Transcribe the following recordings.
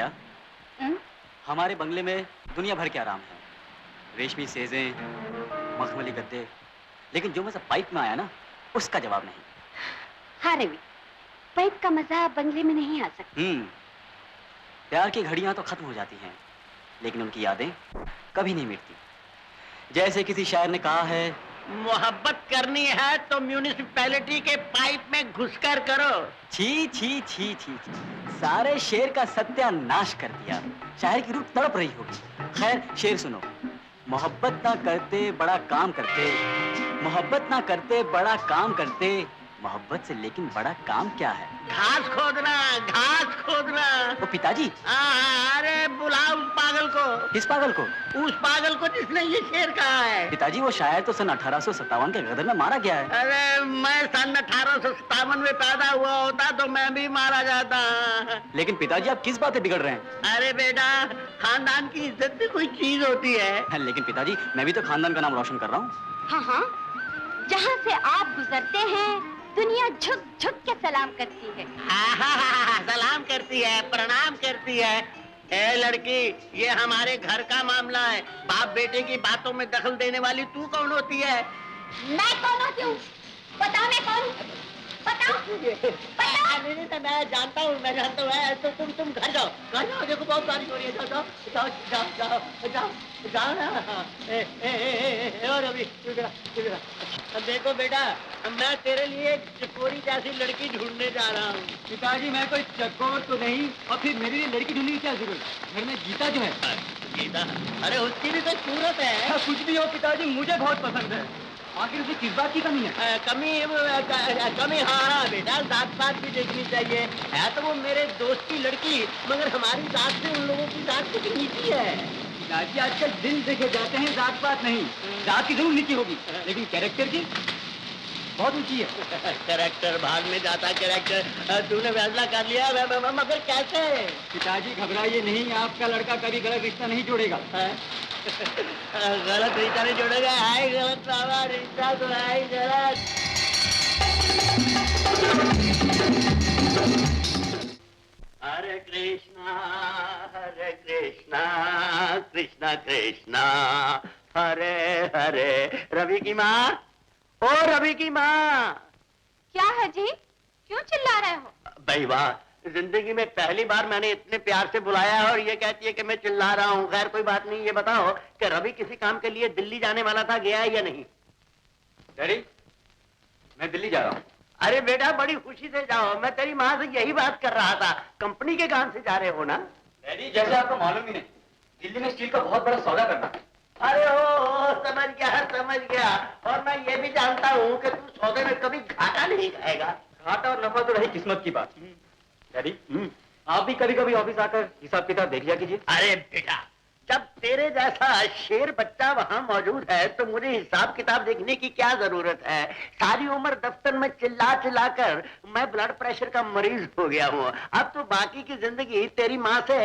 बेटा, हमारे बंगले में दुनिया भर के आराम है, रेशमी सेजें, मखमली गद्दे, लेकिन जो मजा पाइप में आया ना, उसका जवाब नहीं। हाँ रवि, पाइप का मजा बंगले में नहीं आ सकता। प्यार की घड़ियां तो खत्म हो जाती हैं, लेकिन उनकी यादें कभी नहीं मिटती। जैसे किसी शायर ने कहा है, मोहब्बत करनी है तो म्यूनिसिपैलिटी के पाइप में घुसकर करो। छी छी छी छी छी, सारे शेर का सत्यानाश कर दिया। शायर की रूह तड़प रही होगी। खैर शेर सुनो। मोहब्बत ना करते बड़ा काम करते, मोहब्बत ना करते बड़ा काम करते, मोहब्बत से लेकिन बड़ा काम क्या है? घास खोदना, घास खोदना। ओ पिताजी। अरे बुलाओ उस पागल को। किस पागल को? उस पागल को जिसने ये शेर कहा है। पिताजी वो शायर तो सन 1857 के गदर में मारा गया है। अरे मैं सन 1857 में पैदा हुआ होता तो मैं भी मारा जाता। लेकिन पिताजी आप किस बात पे बिगड़ रहे हैं? अरे बेटा, खानदान की इज्जत भी कोई चीज होती है। लेकिन पिताजी मैं भी तो खानदान का नाम रोशन कर रहा हूँ। हाँ हाँ, जहाँ से आप गुजरते हैं दुनिया झुक झुक के सलाम करती है। सलाम करती है, प्रणाम करती है। ए लड़की, ये हमारे घर का मामला है। बाप बेटे की बातों में दखल देने वाली तू कौन होती है? मैं कौन होती हूँ? बताओ मैं कौन? बताओ। नहीं, मैं जानता हूँ, मैं जानता हूँ। तो तुम घर जाओ, घर जाओ। देखो बहुत बारिश हो रही है। जाओ जाओ जाओ जाओ जाओ जाओ जाओ ना। और अभी देखो बेटा, मैं तेरे लिए चकोरी जैसी लड़की ढूंढने जा रहा हूँ। पिताजी मैं कोई चकोर तो नहीं, और फिर मेरे लिए लड़की ढूंढने की क्या जरूरत? घर में गीता जो है। गीता? अरे उसकी भी तो सूरत है। कुछ भी हो पिताजी, मुझे बहुत पसंद है। आखिर उसे किस बात की कमी है? कमी हाँ बेटा, जात पात भी देखनी चाहिए। है तो वो मेरे दोस्त की लड़की, मगर हमारी जात से उन लोगों की जात कुछ नीची है। पिताजी आजकल दिल देखे जाते हैं, जात पात नहीं। जात की जरूर नीची होगी, लेकिन कैरेक्टर की बहुत ऊंची है। कैरेक्टर भाग में जाता। कैरेक्टर तूने फैसला कर लिया, मगर कैसे? पिताजी घबराइए नहीं, आपका लड़का कभी गलत रिश्ता नहीं जोड़ेगा। गलत रिश्ता नहीं जोड़ेगा? है गलत बाबा, रिश्ता तो है गलत। हरे कृष्णा कृष्णा कृष्णा हरे हरे। रवि की माँ, ओ रवि की माँ। क्या है जी, क्यों चिल्ला रहे हो? भाई वाह, जिंदगी में पहली बार मैंने इतने प्यार से बुलाया है और ये कहती है कि मैं चिल्ला रहा हूँ। खैर कोई बात नहीं। ये बताओ कि रवि किसी काम के लिए दिल्ली जाने वाला था, गया है या नहीं? डैडी मैं दिल्ली जा रहा हूँ। अरे बेटा बड़ी खुशी से जाओ, मैं तेरी माँ से यही बात कर रहा था। कंपनी के काम से जा रहे हो ना? डैडी जैसे आपको मालूम ही नहीं, दिल्ली में स्टील का बहुत बड़ा सौदा करना। अरे ओ समझ गया। और मैं ये भी जानता हूँ कि तू सौदे में कभी घाटा नहीं खाएगा। घाटा और नफा तो रही किस्मत की बात। डैडी आप भी कभी कभी ऑफिस आकर हिसाब किताब देख लिया कीजिए। अरे बेटा, जब तेरे जैसा शेर बच्चा वहाँ मौजूद है तो मुझे हिसाब किताब देखने की क्या जरूरत है? सारी उम्र दफ्तर में चिल्ला कर मैं ब्लड प्रेशर का मरीज हो गया हूँ। अब तो बाकी की जिंदगी तेरी माँ से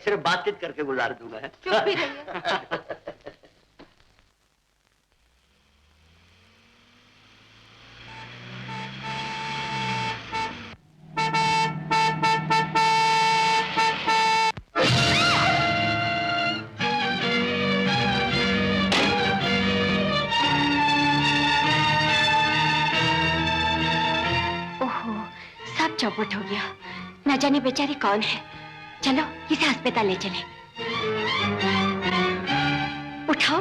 सिर्फ बातचीत करके गुजार दूंगा। चुप भी रहिए। चौपट हो गया। न जाने बेचारी कौन है। चलो इसे अस्पताल ले चले। उठाओ।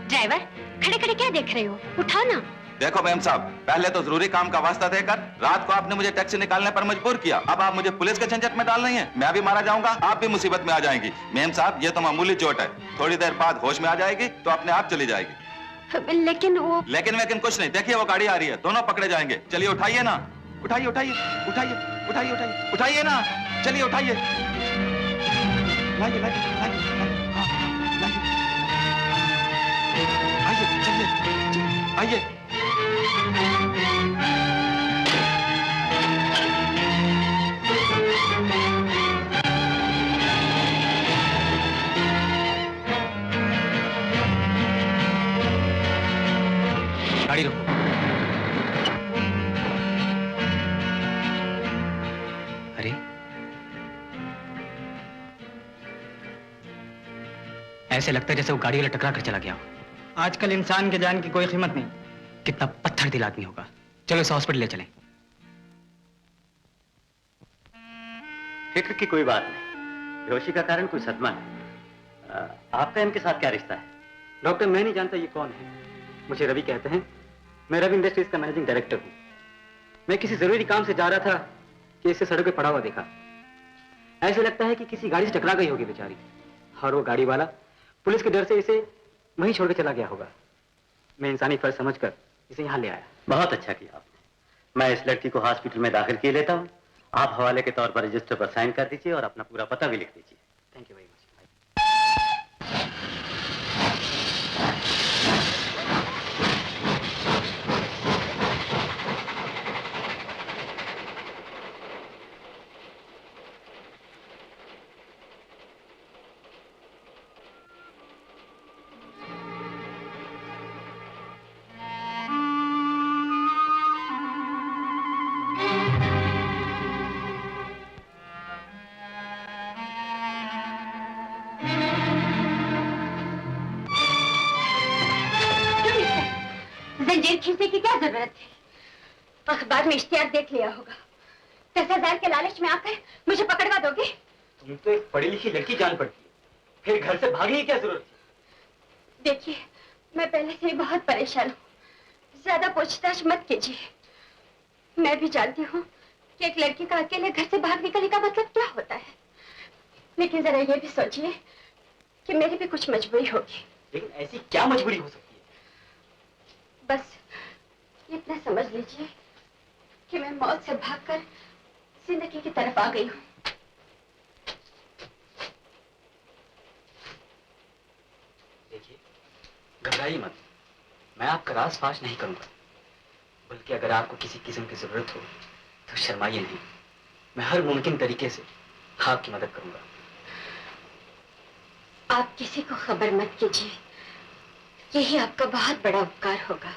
ड्राइवर खड़े खड़े क्या देख रहे हो? उठाओ ना। देखो मैम साहब, पहले तो जरूरी काम का वास्ता देकर रात को आपने मुझे टैक्सी निकालने पर मजबूर किया। अब आप मुझे पुलिस के झंझट में डाल रही हैं। मैं भी मारा जाऊंगा, आप भी मुसीबत में आ जाएंगी। मैम साहब ये तो मामूली चोट है, थोड़ी देर बाद होश में आ जाएगी तो अपने आप चली जाएगी। लेकिन वो लेकिन कुछ नहीं। देखिए वो गाड़ी आ रही है, दोनों पकड़े जाएंगे। चलिए उठाइए ना, उठाइए उठाइए उठाइए उठाइए उठाइए उठाइए ना, चलिए उठाइए। लाइए लाइए लाइए लाइए, आइए चलिए आइए। गाड़ी रोको। ऐसे लगता है जैसे वो गाड़ी वाला टकरा कर चला गया हो। आजकल इंसान के जान की कोई कीमत नहीं। कितना पत्थर दिल आदमी होगा। चलो इसे हॉस्पिटल ले चलें। फिक्र की कोई बात नहीं, बेहोशी का कारण कोई सदमा है। आपका इनके साथ क्या रिश्ता है? डॉक्टर, मैं नहीं जानता ये कौन है। मुझे रवि कहते हैं। मैं रवि इंडस्ट्रीज का मैनेजिंग डायरेक्टर हूँ। मैं किसी जरूरी काम से जा रहा था कि इसे सड़क पे पड़ा हुआ देखा। ऐसे लगता है कि किसी गाड़ी से टकरा गई होगी बेचारी, और वो गाड़ी वाला पुलिस के डर से इसे वहीं छोड़ के चला गया होगा। मैं इंसानी फर्ज समझकर इसे यहाँ ले आया। बहुत अच्छा किया आपने। मैं इस लड़की को हॉस्पिटल में दाखिल किए लेता हूँ। आप हवाले के तौर पर रजिस्टर पर साइन कर दीजिए और अपना पूरा पता भी लिख दीजिए। Thank you very much. जंजीर खींचने की क्या जरूरत है? अखबार में इश्तिहार देख लिया होगा। 10,000 के लालच में आकर मुझे पकड़वा दोगे? तुम तो एक पढ़ी लिखी लड़की जान पड़ती है, फिर घर से भागने की क्या जरूरत थी? देखिए, मैं पहले से ही बहुत परेशान हूँ। ज्यादा पूछताछ मत कीजिए। मैं भी जानती हूँ कि एक लड़की का अकेले घर से बाहर निकलने का मतलब क्या होता है, लेकिन जरा ये भी सोचिए कि मेरी भी कुछ मजबूरी होगी। लेकिन ऐसी क्या मजबूरी हो सकती है? बस इतना समझ लीजिए कि मैं मौत से भागकर जिंदगी की तरफ आ गई हूँ। देखिए, घबराइए मत। मैं आपका राज फाश नहीं करूंगा, बल्कि अगर आपको किसी किस्म की जरूरत हो तो शर्माइए नहीं। मैं हर मुमकिन तरीके से आपकी मदद करूंगा। आप किसी को खबर मत कीजिए, यही आपका बहुत बड़ा उपकार होगा।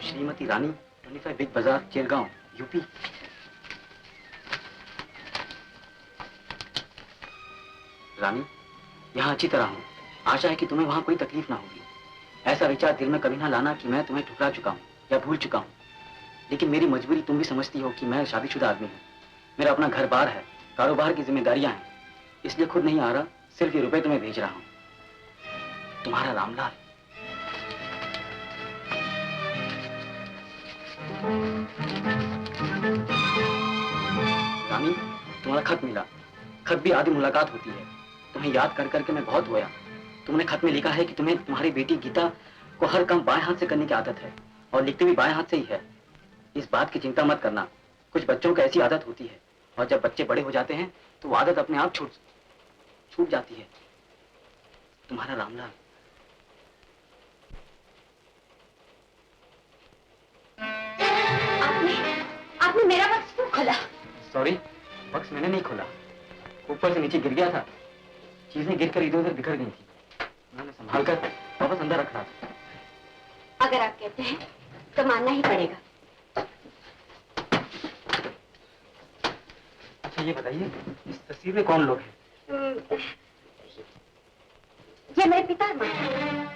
श्रीमती रानी, 25 बिग बाजार, चेलगांव, यूपी। रानी, यहाँ अच्छी तरह हूँ। आशा है कि तुम्हें वहाँ कोई तकलीफ ना होगी। ऐसा विचार दिल में कभी ना लाना कि मैं तुम्हें ठुकरा चुका हूँ या भूल चुका हूँ। लेकिन मेरी मजबूरी तुम भी समझती हो कि मैं शादीशुदा आदमी हूँ। मेरा अपना घर बार है, कारोबार की जिम्मेदारियां हैं। इसलिए खुद नहीं आ रहा, सिर्फ ये रुपए तुम्हें भेज रहा हूँ। तुम्हारा रामलाल। रानी, तुम्हारा खत मिला। खत भी आधी मुलाकात होती है। तुम्हें याद कर करके मैं बहुत रोया। तुमने खत में लिखा है कि तुम्हें तुम्हारी बेटी गीता को हर काम बाएं हाथ से करने की आदत है, और लिखते भी बाएं हाथ से ही है। इस बात की चिंता मत करना। कुछ बच्चों को ऐसी आदत होती है, और जब बच्चे बड़े हो जाते हैं तो वो आदत अपने आप छूट जाती है। तुम्हारा रामलाल। आपने मेरा बक्स क्यों खोला? सॉरी, बक्स मैंने नहीं खोला। ऊपर से नीचे गिर गया था। चीजें गिरकर इधर उधर बिखर गई थी। मैंने संभाल कर वापस अंदर रख रहा था। अगर आप कहते हैं तो मानना ही पड़ेगा। अच्छा ये बताइए, इस तस्वीर में कौन लोग हैं? ये मेरे पिता और माँ हैं।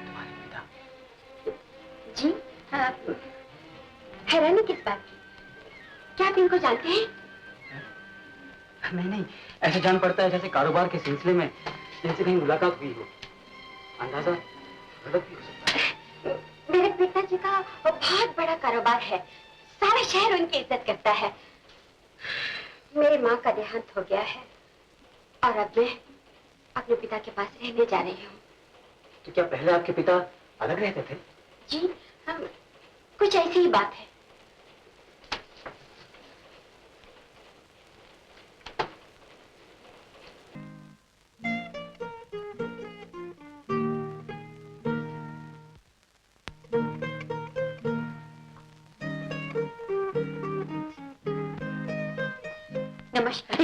तुम्हारे पिता? जी, हैरानी किस बात की? क्या आप इनको जानते हैं? नहीं, ऐसा जान पड़ता है जैसे कारोबार के सिलसिले में इनसे कहीं मुलाकात हुई हो। अंदाजा गलत भी हो सकता है। मेरे पिताजी का बहुत बड़ा कारोबार है। सारा शहर उनकी इज्जत करता है। मेरी माँ का देहांत हो गया है और अब मैं अपने पिता के पास रहने जा रही हूँ। तो क्या पहले आपके पिता अलग रहते थे? जी, कुछ ऐसी ही बात है। नमस्कार।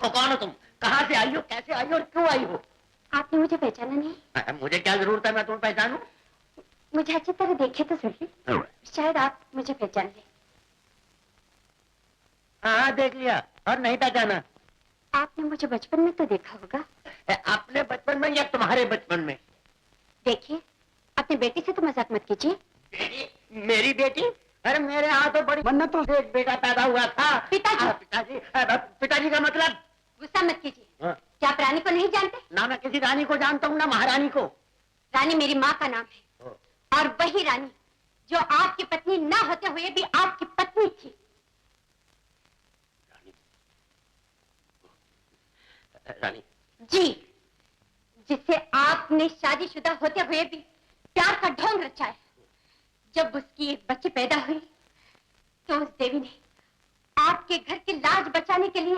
कौन हो तुम? कहाँ से आई हो, कैसे आई हो और क्यों आई हो? आपने मुझे पहचाना नहीं? मुझे क्या जरूरत है मैं तुम्हें पहचानूं? मुझे अच्छी तरह देखे तो सही, शायद आप मुझे पहचान लें। हाँ देख लिया और नहीं पहचाना। आपने मुझे बचपन में तो देखा होगा। अपने बचपन में या तुम्हारे बचपन में? देखिए, अपनी बेटी से तो मजाक मत कीजिए। बेटी? मेरी बेटी? अरे मेरे यहाँ तो बड़ी मन्नत तो एक बेटा पैदा हुआ था। पिताजी। पिताजी? पिताजी का मतलब? गुस्सा मत कीजिए। हाँ। क्या आप रानी को नहीं जानते? ना मैं किसी रानी को जानता हूँ ना महारानी को। रानी मेरी माँ का नाम है, और वही रानी जो आपकी पत्नी ना होते हुए भी आपकी पत्नी थी। रानी? जी, जिससे आपने शादीशुदा होते हुए भी प्यार का ढोंग रचा है। जब उसकी एक बच्ची पैदा हुई तो उस देवी ने आपके घर की लाज बचाने के लिए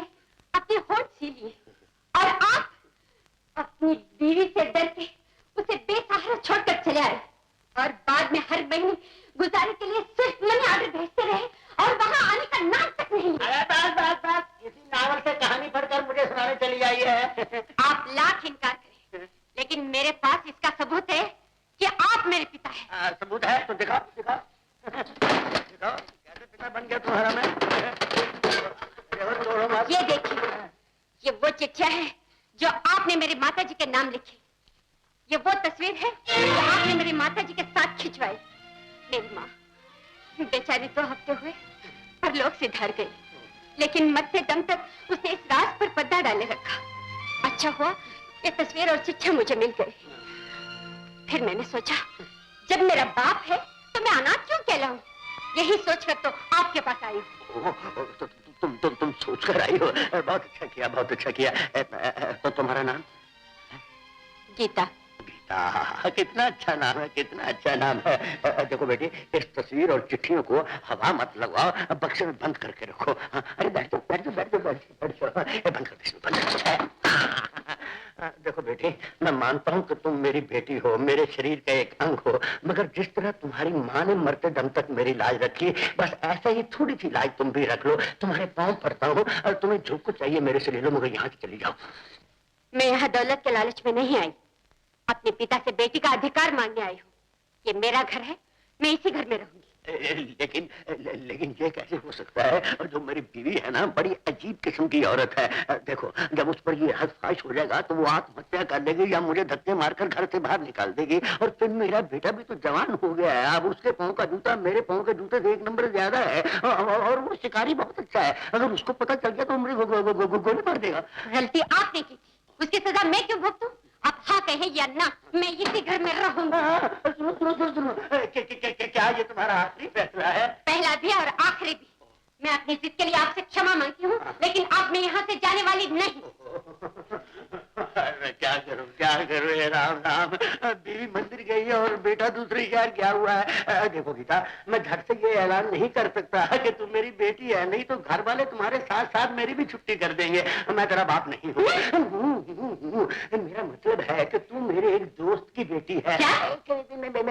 अपने होंठ सी लिए, और आप अपनी बीवी से डर के उसे बेसहारा छोड़कर चले आए, और बाद में हर महीने गुजारे के लिए सिर्फ मनी ऑर्डर भेजते रहे और वहां आने का नाम तक नहीं। बस किसी नावल से कहानी पढ़कर मुझे सुनाने चली आई है। आप लाख इनकार करें, लेकिन मेरे पास इसका सबूत है कि आप मेरे पिता हैं। सबूत है तो दिखाओ दिखाओ दिखाओ, कैसे पिता बन गया तुम्हारा मैं? ये देखिए, ये वो चिट्ठियां हैं जो आपने मेरी माताजी के नाम लिखी। ये वो तस्वीर है जो आपने मेरी माताजी के साथ खिंचवाई। मेरी माँ बेचारी 2 हफ्ते हुए परलोक से धर गई, लेकिन मरते दम तक उसने इस राज पर पर्दा डाले रखा। अच्छा हुआ ये तस्वीर और चिट्ठियां मुझे मिल गई। फिर मैंने सोचा, जब मेरा बाप है तो मैं अनाथ क्यों कहलाऊं? यही सोचकर तो आपके पास आई हूँ। तुम सोच कर आई हो? बहुत अच्छा किया, बहुत अच्छा किया। तो तुम्हारा नाम? गीता। गीता, कितना अच्छा नाम है, कितना अच्छा नाम है। देखो बेटी, इस तस्वीर और चिट्ठियों को हवा मत लगवाओ, बक्से में बंद करके रखो। अरे बैठ जाओ बैठ जाओ बैठ जाओ बैठ जाओ, बंद कर दो, बंद कर दो। देखो बेटी, मैं मानता हूँ कि तुम मेरी बेटी हो, मेरे शरीर का एक अंग हो, मगर जिस तरह तुम्हारी माँ ने मरते दम तक मेरी लाज रखी, बस ऐसा ही थोड़ी सी लाज तुम भी रख लो। तुम्हारे पाँव पड़ता हूँ, और तुम्हें जो कुछ चाहिए मेरे से ले लो, मगर यहाँ से चली जाओ। मैं यहाँ दौलत के लालच में नहीं आई, अपने पिता से बेटी का अधिकार मांगने आई हूँ। ये मेरा घर है, मैं इसी घर में रहूंगी। लेकिन ये कैसे हो सकता है? और जो मेरी बीवी है ना, बड़ी अजीब किस्म की औरत है। देखो, जब उस पर ये हद-फाश हो जाएगा तो वो आत्महत्या कर लेगी या मुझे धक्के मारकर घर से बाहर निकाल देगी। और फिर मेरा बेटा भी तो जवान हो गया है, अब उसके पाँव का जूता मेरे पाँव के जूते से 1 नंबर ज्यादा है, और वो शिकारी बहुत अच्छा है। अगर उसको पता चल गया तो मुझे गोली मार देगा। गलती आपने की थी, उसकी सजा मैं क्यों भुगतूं? आप हाँ कहे या ना, मैं इसी घर में रहूंगा। सुनो, क्या ये तुम्हारा आखिरी फैसला है? पहला भी और आखिरी भी। मैं अपनी जिद के लिए आपसे क्षमा मांगती हूँ, लेकिन अब मैं यहाँ से जाने वाली नहीं। क्या करूँ ये राम राम, बीवी मंदिर गई है और बेटा दूसरी शहर गया हुआ है। देखो गीता, मैं घर से ये ऐलान नहीं कर सकता कि तुम मेरी बेटी है, नहीं तो घर वाले तुम्हारे साथ साथ मेरी भी छुट्टी कर देंगे। मैं तेरा बाप नहीं हूँ। मेरा मतलब है कि तू मेरे एक दोस्त की बेटी है।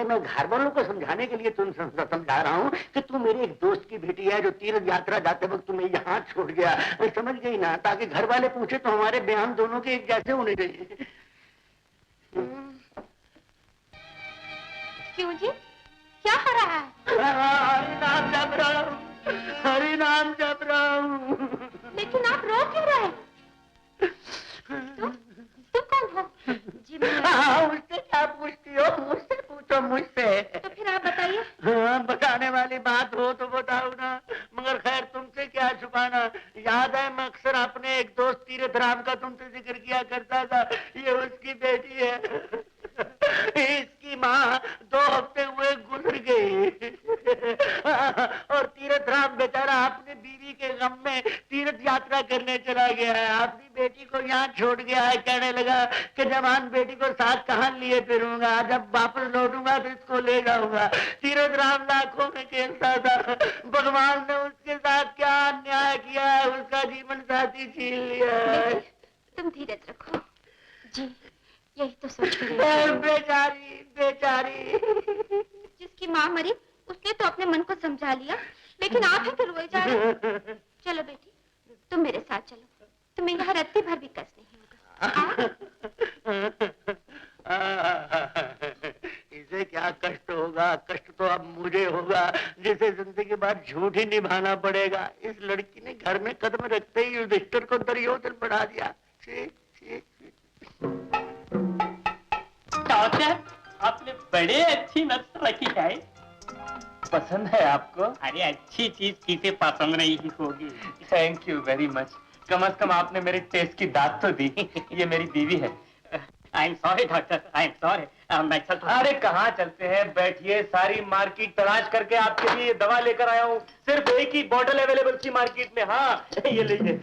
मैं घर वालों को समझाने के लिए तुम समझा रहा हूँ कि तू मेरे एक दोस्त की बेटी है जो तीर्थ यात्रा जाते वक्त तुम्हें यहाँ छोड़ गया। समझ गई ना? ताकि घर वाले पूछे तो हमारे बयान दोनों के एक जैसे होने चाहिए। क्यों जी, क्या हो रहा है? हरि नाम जप रहा हूँ, हरि नाम जप रहा हूँ। लेकिन आप रो क्यों रहे? तुम कौन हो? जी मुझसे क्या पूछती हो? मुझसे पूछो, मुझसे। तो फिर आप बताइए। हाँ, बताने वाली बात हो तो बताओ ना, मगर खैर तुमसे क्या छुपाना। याद है, मैं अक्सर अपने एक दोस्त तीरथ राम का तुमसे जिक्र किया करता था। ये उसकी बेटी है। इसकी माँ 2 हफ्ते हुए गुजर गई, और तीरथ राम बेचारा अपनी बीवी के गम में तीर्थ यात्रा करने चला गया है। अपनी बेटी को यहाँ छोड़ गया है, कहने लगा कि जवान बेटी को साथ कहाँ लिए फिरूंगा, जब वापस लौटूंगा तो इसको ले जाऊंगा। तीरथ राम लाखों में खेलता था, भगवान ने उसके साथ क्या अन्याय किया है, उसका जीवन साथी छीन लिया है। तुम धीरज रखो जी, यही तो सोच रही हूं। बेचारी बेचारी। जिसकी माँ मरी उसने तो अपने मन को समझा लिया, लेकिन आप ही तो रोए जा रहे हो। चलो बेटी, तुम मेरे साथ चलो, तुम्हें यहाँ रत्ती भर भी कष्ट नहीं होगा। इसे क्या कष्ट होगा? कष्ट तो अब मुझे होगा, जिसे जिंदगी भर झूठ ही निभाना पड़ेगा। इस लड़की ने घर में कदम रखते ही युधिष्ठिर को दुर्योधन बढ़ा दिया। छी, छी, छी। डॉक्टर, आपने बड़े अच्छी नस रखी है। पसंद है आपको? अरे अच्छी चीज किसे पसंद नहीं होगी। Thank you very much. कम से कम आपने मेरे टेस्ट की दाद तो दी। ये मेरी बीवी है। I am sorry doctor, I am sorry. मैं चलता हूं। अरे कहाँ चलते हैं, बैठिए। सारी मार्केट तलाश करके आपके लिए दवा लेकर आया हूँ। सिर्फ एक ही बॉटल अवेलेबल थी मार्केट में। हाँ, ये लीजिए।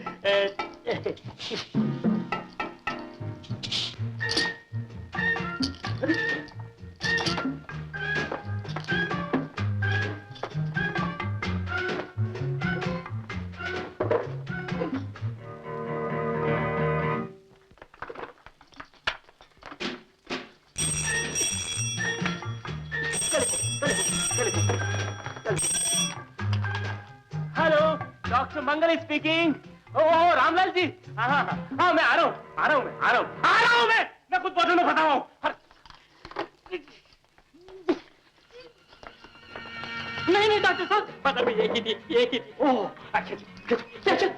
हेलो, डॉक्टर मंगल स्पीकिंग। ओ रामलाल जी। हाँ, मैं आ रहा हूँ। मैं खुद बॉटल में फंसा हूँ। नहीं डॉक्टर साहब, बदल में एक ही थी। ओह अच्छा चल।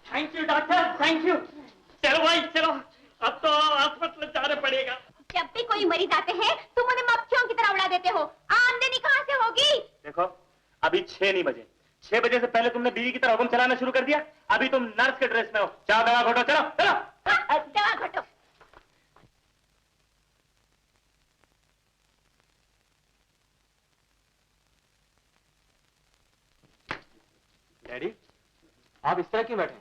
Thank you doctor, thank you. चलो भाई चलो, अब तो अस्पताल जाना पड़ेगा। जब भी कोई मरीज आते हैं तुम उन्हें मक्खियों की तरह उड़ा देते हो। आमदनी कहाँ से होगी? देखो, अभी 6 नहीं बजे। 6 बजे से पहले तुमने बीवी की तरह हुक्म चलाना शुरू कर दिया। अभी तुम नर्स के ड्रेस में हो। जाओ दवा घोटो, चलो। दवा घोटो। डैडी, आप इस तरह क्यों बैठे?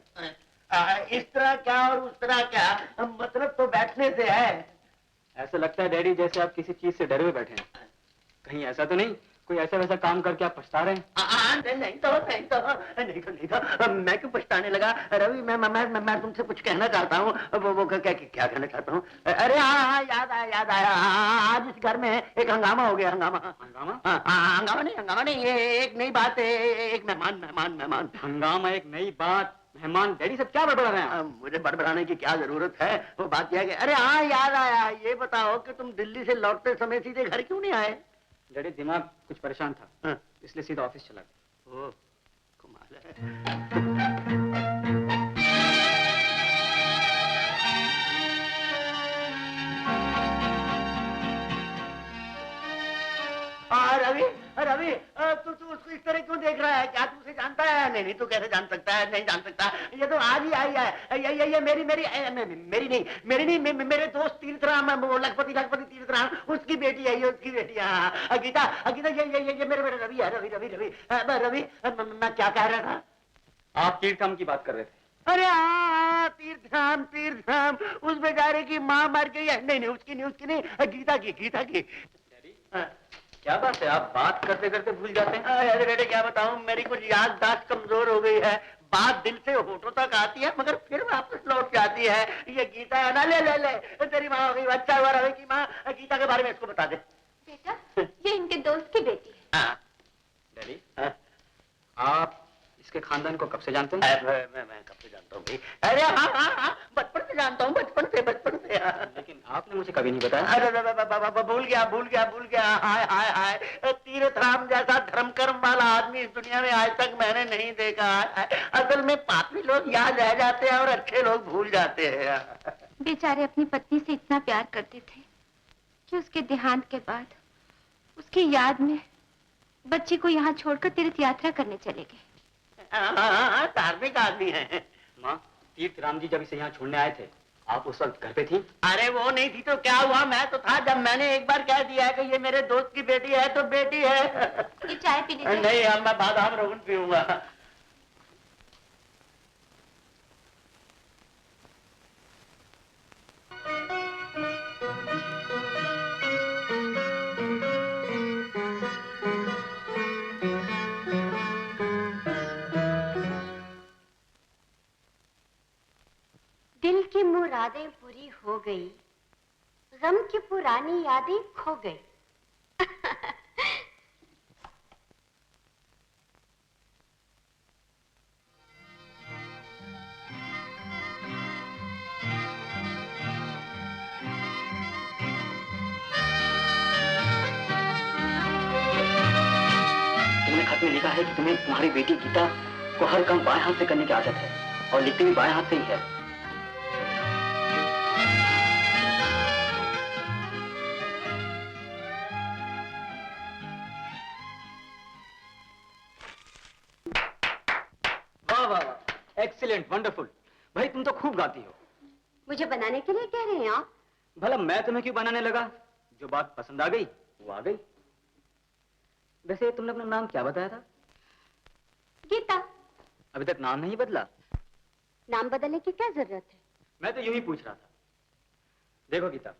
इस तरह क्या और उस तरह क्या, मतलब तो बैठने से है। ऐसा लगता है डैडी जैसे आप किसी चीज से डरे हुए बैठे हैं। कहीं ऐसा तो नहीं कोई ऐसा वैसा काम करके आप पछता रहे हैं? नहीं तो मैं क्यों पछताने लगा? रवि, मैं तुमसे कुछ कहना चाहता हूँ। वो क्या कहना चाहता हूँ? अरे हाँ, याद आया। आज इस घर में एक हंगामा हो गया। हंगामा नहीं, ये एक नई बात है। एक मेहमान। हंगामा, एक नई बात, मेहमान। डैडी सब क्या बड़बड़ा रहे हैं? मुझे बड़बड़ाने की क्या जरूरत है? वो बात यह है कि अरे हाँ, याद आया। ये बताओ कि तुम दिल्ली से लौटते समय सीधे घर क्यों नहीं आए? डैडी, दिमाग कुछ परेशान था। हाँ। इसलिए सीधा ऑफिस चला गया। ओह, कमाल है। रवि, तू उसको इस तरह क्यों देख रहा है? क्या तू उसे जानता है? नहीं, तू कैसे जान सकता है? नहीं जान सकता। ये तो आज ही आई है। ये मेरी नहीं, मेरे दोस्त तीर्थराम, वो लखपति तीर्थराम, उसकी बेटी है। ये उसकी बेटी है। हाँ, गीता, ये मेरे रवि है। रवि, मैं क्या कह रहा था? आप तीर्थराम की बात कर रहे थे। अरे हाँ, तीर्थराम, उस बेचारे की माँ मर गई है। नहीं, उसकी नहीं, गीता की। क्या बात है, आप बात करते करते भूल जाते हैं? अरे बेटे, क्या बताऊं, मेरी कुछ याददाश्त कमजोर हो गई है। बात दिल से होठों तक आती है मगर फिर वापस लौट जाती है। ये गीता है ना, ले तेरी माँ हो गई। अच्छा हुआ रवि की माँ। गीता के बारे में इसको बता दे। बेटा, ये इनके दोस्त की बेटी है। हाँ। डैडी, हाँ? आप इसके खानदान को कब से जानते हैं? मैं कब से जानता हूँ भाई? अरे हाँ, बचपन से जानता हूँ, बचपन से। लेकिन आपने मुझे कभी नहीं बताया। अरे भूल गया। हाय, तीर्थराम जैसा धर्म कर्म वाला आदमी इस दुनिया में आज तक मैंने नहीं देखा है। असल में पापी लोग याद रह जाते हैं और अच्छे लोग भूल जाते हैं। बेचारे अपनी पत्नी से इतना प्यार करते थे कि उसके देहांत के बाद उसकी याद में बच्ची को यहाँ छोड़कर तीर्थ यात्रा करने चले गए। हाँ, धार्मिक आदमी है। माँ, तीर्थराम जी जब इसे यहाँ छोड़ने आए थे, आप उस वक्त घर पे थी? अरे वो नहीं थी तो क्या हुआ, मैं तो था। जब मैंने एक बार कह दिया कि ये मेरे दोस्त की बेटी है तो बेटी है। ये चाय पी लीजिए। नहीं, अब मैं बादाम रोगन पीऊंगा। दिल की मुरादें पूरी हो गई, गम की पुरानी यादें खो गई। तुमने खत में लिखा है कि तुम्हें तुम्हारी बेटी गीता को हर काम बाएं हाथ से करने की आदत है और लिखते भी बाएं हाथ से ही है। वाह वाह वाह, एक्सीलेंट, वंडरफुल। भाई तुम तो खूब गाती हो। मुझे बनाने के लिए कह रहे हैं आप? भला मैं तुम्हें क्यों बनाने लगा? जो बात पसंद आ गई वो आ गई। वैसे तुमने अपना नाम क्या बताया था? गीता। अभी तक नाम नहीं बदला? नाम बदलने की क्या जरूरत है? मैं तो यूं ही पूछ रहा था। देखो गीता,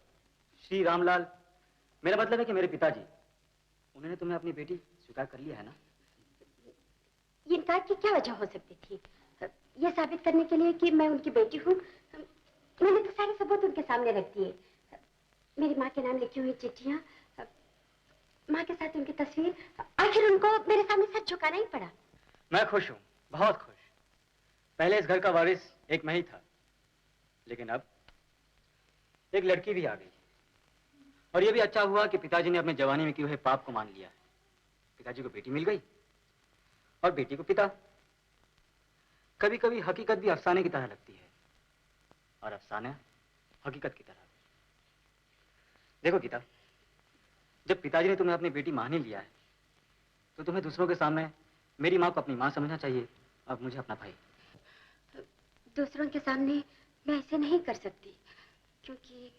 श्री रामलाल, मेरा मतलब है कि मेरे पिताजी, उन्होंने तुम्हें अपनी बेटी स्वीकार कर लिया है ना? इनकार की क्या वजह हो सकती थी? यह साबित करने के लिए कि मैं उनकी बेटी हूँ, मैंने तो सारे सबूत उनके सामने रख दिए। मेरी माँ के नाम लिखी हुई चिट्ठियाँ, माँ के साथ उनकी तस्वीर, आखिर उनको मेरे सामने सच झुकाना ही पड़ा। मैं खुश हूँ, बहुत खुश। पहले इस घर का वारिस एक मैं ही था, लेकिन अब एक लड़की भी आ गई। और यह भी अच्छा हुआ कि पिताजी ने अपने जवानी में किए हुए पाप को मान लिया है। पिताजी को बेटी मिल गई और बेटी को पिता। कभी कभी हकीकत भी अफसाने की तरह लगती है और अफसाना हकीकत की तरह। देखो गीता, जब पिताजी ने तुम्हें अपनी बेटी मान ही लिया है तो तुम्हें दूसरों के सामने मेरी माँ को अपनी माँ समझना चाहिए और मुझे अपना भाई। दूसरों के सामने मैं ऐसे नहीं कर सकती, क्योंकि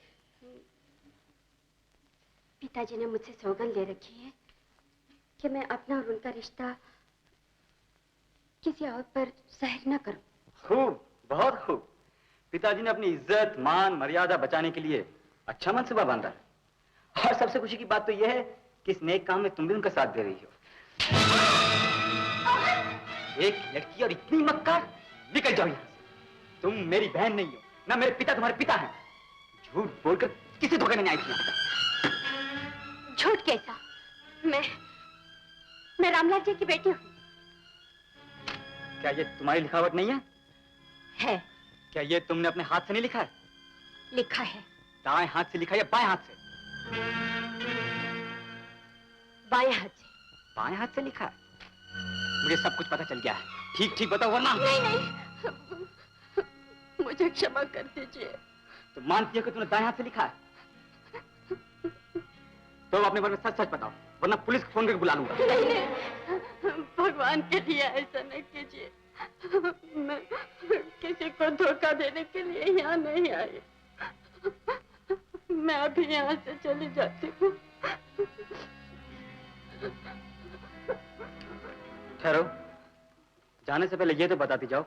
पिताजी ने मुझसे सौगंध ले रखी है कि मैं अपना और उनका रिश्ता किसी और पर जाहिर न करूं। खूब, बहुत खूब। पिताजी ने अपनी इज्जत, मान, मर्यादा बचाने के लिए अच्छा मनसूबा बांधा है। और सबसे खुशी की बात तो यह है कि इस नेक काम में तुम भी उनका साथ दे रही हो। एक लड़की और इतनी मक्कार, निकल जाओ यहाँ से। तुम मेरी बहन नहीं हो, ना मेरे पिता तुम्हारे पिता हैं। झूठ बोलकर किसी धोखे में नहीं आई थी। झूठ कैसा? मैं रामलाल जी की बेटी हूँ। क्या ये तुम्हारी लिखावट नहीं है? है। क्या ये तुमने अपने हाथ से नहीं लिखा है? लिखा है। दाएं हाथ से लिखा या बाएं हाथ से? बाएं हाथ से। बाएं हाथ से लिखा है? मुझे सब कुछ पता चल गया है। ठीक ठीक बताओ वरना। नहीं नहीं, मुझे क्षमा कर दीजिए। तो मानती हो कि तुमने दाएं हाथ से लिखा है? तो अपने बारे में सच सच बताओ, वरना पुलिस को फोन करके बुला लूंगा। नहीं नहीं, भगवान के लिए ऐसा न कीजिए। मैं किसी को धोखा देने के लिए यहाँ नहीं आई। मैं अभी यहाँ से चली जाती हूँ। ठहरो, जाने से पहले ये तो बताती जाओ,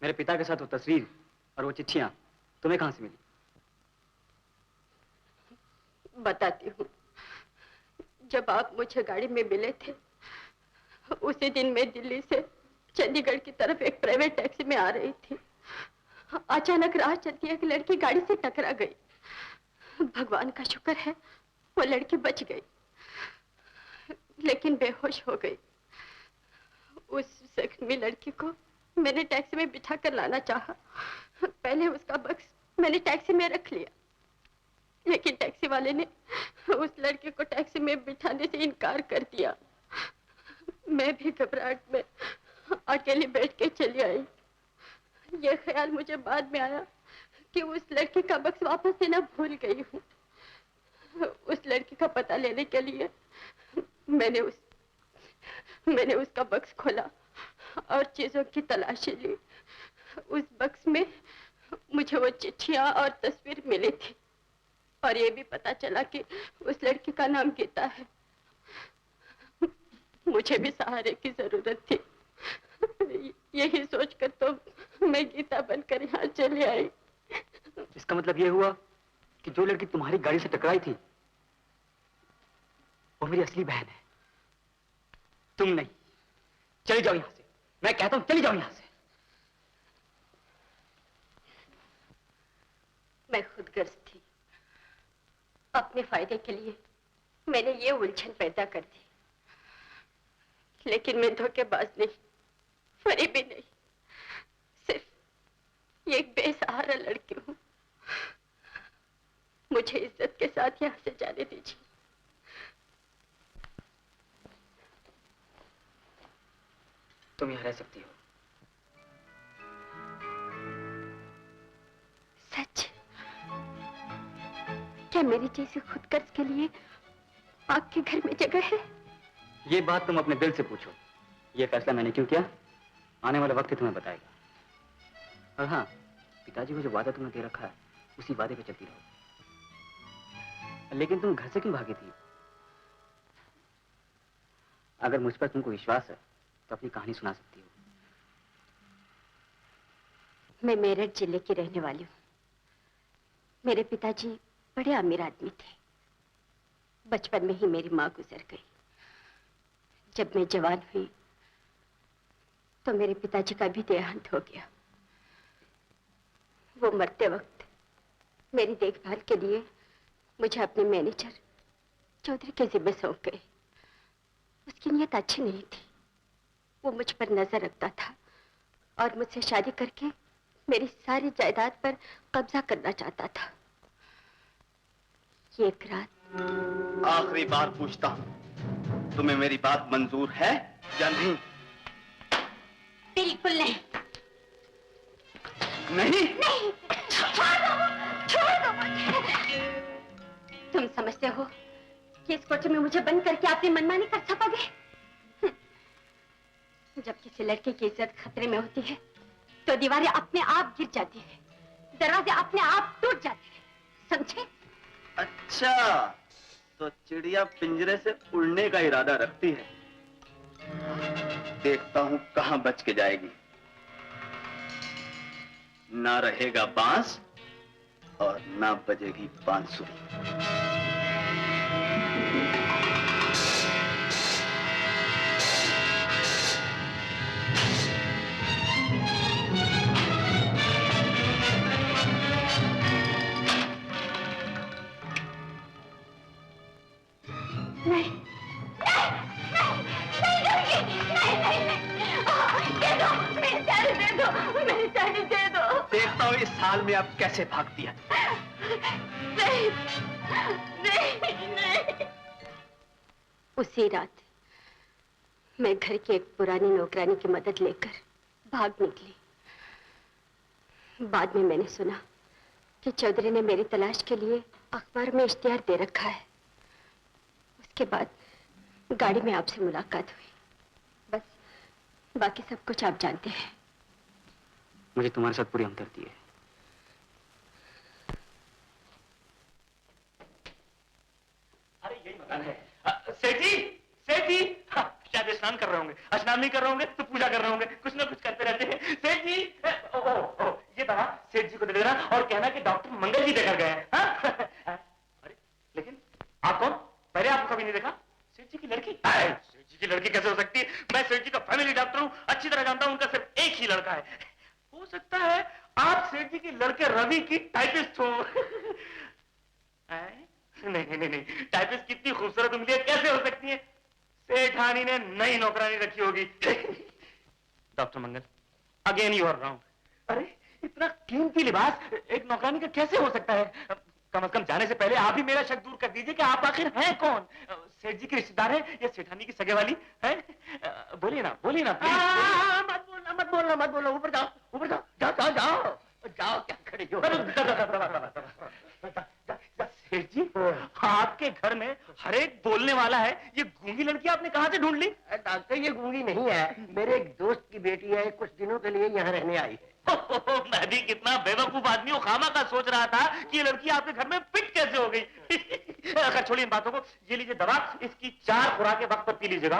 मेरे पिता के साथ वो तस्वीर और वो चिट्ठियां तुम्हें कहां से मिली? बताती हूँ। जब आप मुझे गाड़ी में मिले थे, उसी दिन मैं दिल्ली से चंडीगढ़ की तरफ एक प्राइवेट टैक्सी में आ रही थी। अचानक राह चलती एक लड़की गाड़ी से टकरा गई। भगवान का शुक्र है वो लड़की बच गई, लेकिन बेहोश हो गई। उस जख्मी लड़की को मैंने टैक्सी में बिठा कर लाना चाहा। पहले उसका बक्स मैंने टैक्सी में रख लिया, लेकिन टैक्सी वाले ने उस लड़के को टैक्सी में बिठाने से इनकार कर दिया। मैं भी घबराहट में अकेली बैठ के चली आई। यह ख्याल मुझे बाद में आया कि उस लड़की का बक्स वापस देना भूल गई हूँ। उस लड़की का पता लेने के लिए मैंने उसका बक्स खोला और चीजों की तलाशी ली। उस बक्स में मुझे वो चिट्ठियां और तस्वीर मिली थी और ये भी पता चला कि उस लड़की का नाम गीता है। मुझे भी सहारे की जरूरत थी। यही सोचकर तो मैं गीता बनकर यहाँ चली आई। इसका मतलब ये हुआ कि जो लड़की तुम्हारी गाड़ी से टकराई थी वो मेरी असली बहन है, तुम नहीं। चली जाओ यहां से, मैं कहता हूं चली जाओ यहां से। मैं खुदगर्ज थी। अपने फायदे के लिए मैंने ये उलझन पैदा कर दी। लेकिन मैं धोखेबाज नहीं, फरेबी नहीं, सिर्फ एक बेसहारा लड़की हूँ। मुझे इज्जत के साथ यहाँ से जाने दीजिए। तुम यहाँ रह सकती हो। सच? क्या मेरी जैसी खुदगर्ज के लिए आपके घर में जगह है? ये बात तुम अपने दिल से पूछो। ये फैसला मैंने क्यों किया, आने वाला वक्त ही तुम्हें बताएगा। और हाँ, पिताजी को जो वादा तुमने दे रखा है, उसी वादे पे चलती रहो। लेकिन तुम घर से क्यों भागी थी? अगर मुझ पर तुमको विश्वास है तो अपनी कहानी सुना सकती हो। मैं मेरठ जिले की रहने वाली हूँ। मेरे पिताजी बड़े अमीर आदमी थे। बचपन में ही मेरी माँ गुजर गई। जब मैं जवान हुई तो मेरे पिताजी का भी देहांत हो गया। वो मरते वक्त मेरी देखभाल के लिए मुझे अपने मैनेजर चौधरी के जिम्मे सौंप गए। उसकी नीयत अच्छी नहीं थी। वो मुझ पर नजर रखता था और मुझसे शादी करके मेरी सारी जायदाद पर कब्जा करना चाहता था। ये एक रात, आखिरी बार पूछता हूँ, तुम्हें मेरी बात मंजूर है या नहीं? बिल्कुल नहीं। नहीं? नहीं, छोड़ दो मुझे। तुम समझते हो कि इस कोठरी में मुझे बंद करके अपनी मनमानी कर सकोगे? जब किसी लड़के की इज्जत खतरे में होती है तो दीवारें अपने आप गिर जाती है, दरवाजे अपने आप टूट जाते हैं, समझे? अच्छा, तो चिड़िया पिंजरे से उड़ने का इरादा रखती है। देखता हूँ कहाँ बच के जाएगी। ना रहेगा बांस और ना बजेगी बांसुरी। नहीं, मेरी चाबी दे दो। देखता हूँ इस साल में अब कैसे भागती है। नहीं, नहीं, नहीं। उसी रात मैं घर की एक पुरानी नौकरानी की मदद लेकर भाग निकली। बाद में मैंने सुना कि चौधरी ने मेरी तलाश के लिए अखबार में इश्तिहार दे रखा है। उसके बाद गाड़ी में आपसे मुलाकात हुई। बस बाकी सब कुछ आप जानते हैं। मुझे तुम्हारे साथ पूरी हमदर्दी है। अरे यही मकान है। सेठ जी, सेठ जी, शायद स्नान कर रहे होंगे। स्नान नहीं कर रहे होंगे तो पूजा कर रहे होंगे। कुछ ना कुछ करते रहते हैं। सेठ जी, ये दवा सेठ जी को दे देना और कहना कि डॉक्टर मंगल जी देकर गए हैं। अरे लेकिन आप कौन? पहले आपको कभी नहीं देखा। सेठ जी की लड़की? सेठ जी की लड़की कैसे हो सकती है? मैं सेठ जी का फैमिली डॉक्टर हूँ, अच्छी तरह जानता हूँ। उनका सिर्फ एक ही लड़का है। हो सकता है आप सेठ जी के लड़के रवि की टाइपिस्ट हो। नहीं नहीं नहीं, टाइपिस्ट कितनी खूबसूरत उंगलियां कैसे हो सकती है? सेठानी ने नई नौकरानी रखी होगी। Doctor Mangal, again you are wrong. अरे इतना कीमती लिबास एक नौकरानी का कैसे हो सकता है? कम से कम जाने से पहले आप ही मेरा शक दूर कर दीजिए कि आप आखिर हैं कौन? सेठ जी के रिश्तेदार हैं या सेठानी की सगे वाली है? बोलिए ना, बोलिए ना। मत बोलना, मत बोलना, मत बोलना। ऊपर जाओ, ऊपर जाओ, जाओ जाओ जाओ जाओ। क्या खड़े हो? सेठ जी, आपके घर में हर एक बोलने वाला है। ये गूंगी लड़की आपने कहाँ से ढूंढ ली? डॉक्टर, ये गूंगी नहीं है, मेरे एक दोस्त की बेटी है। कुछ दिनों के लिए यहाँ रहने आई है। मैं भी कितना बेवकूफ आदमी हूँ, खामा का सोच रहा था कि ये लड़की आपके घर में फिट कैसे हो गई। अगर छोड़िए इन बातों को, ये लीजिए दवा, इसकी 4 खुराकें वक्त पर पी लीजिएगा।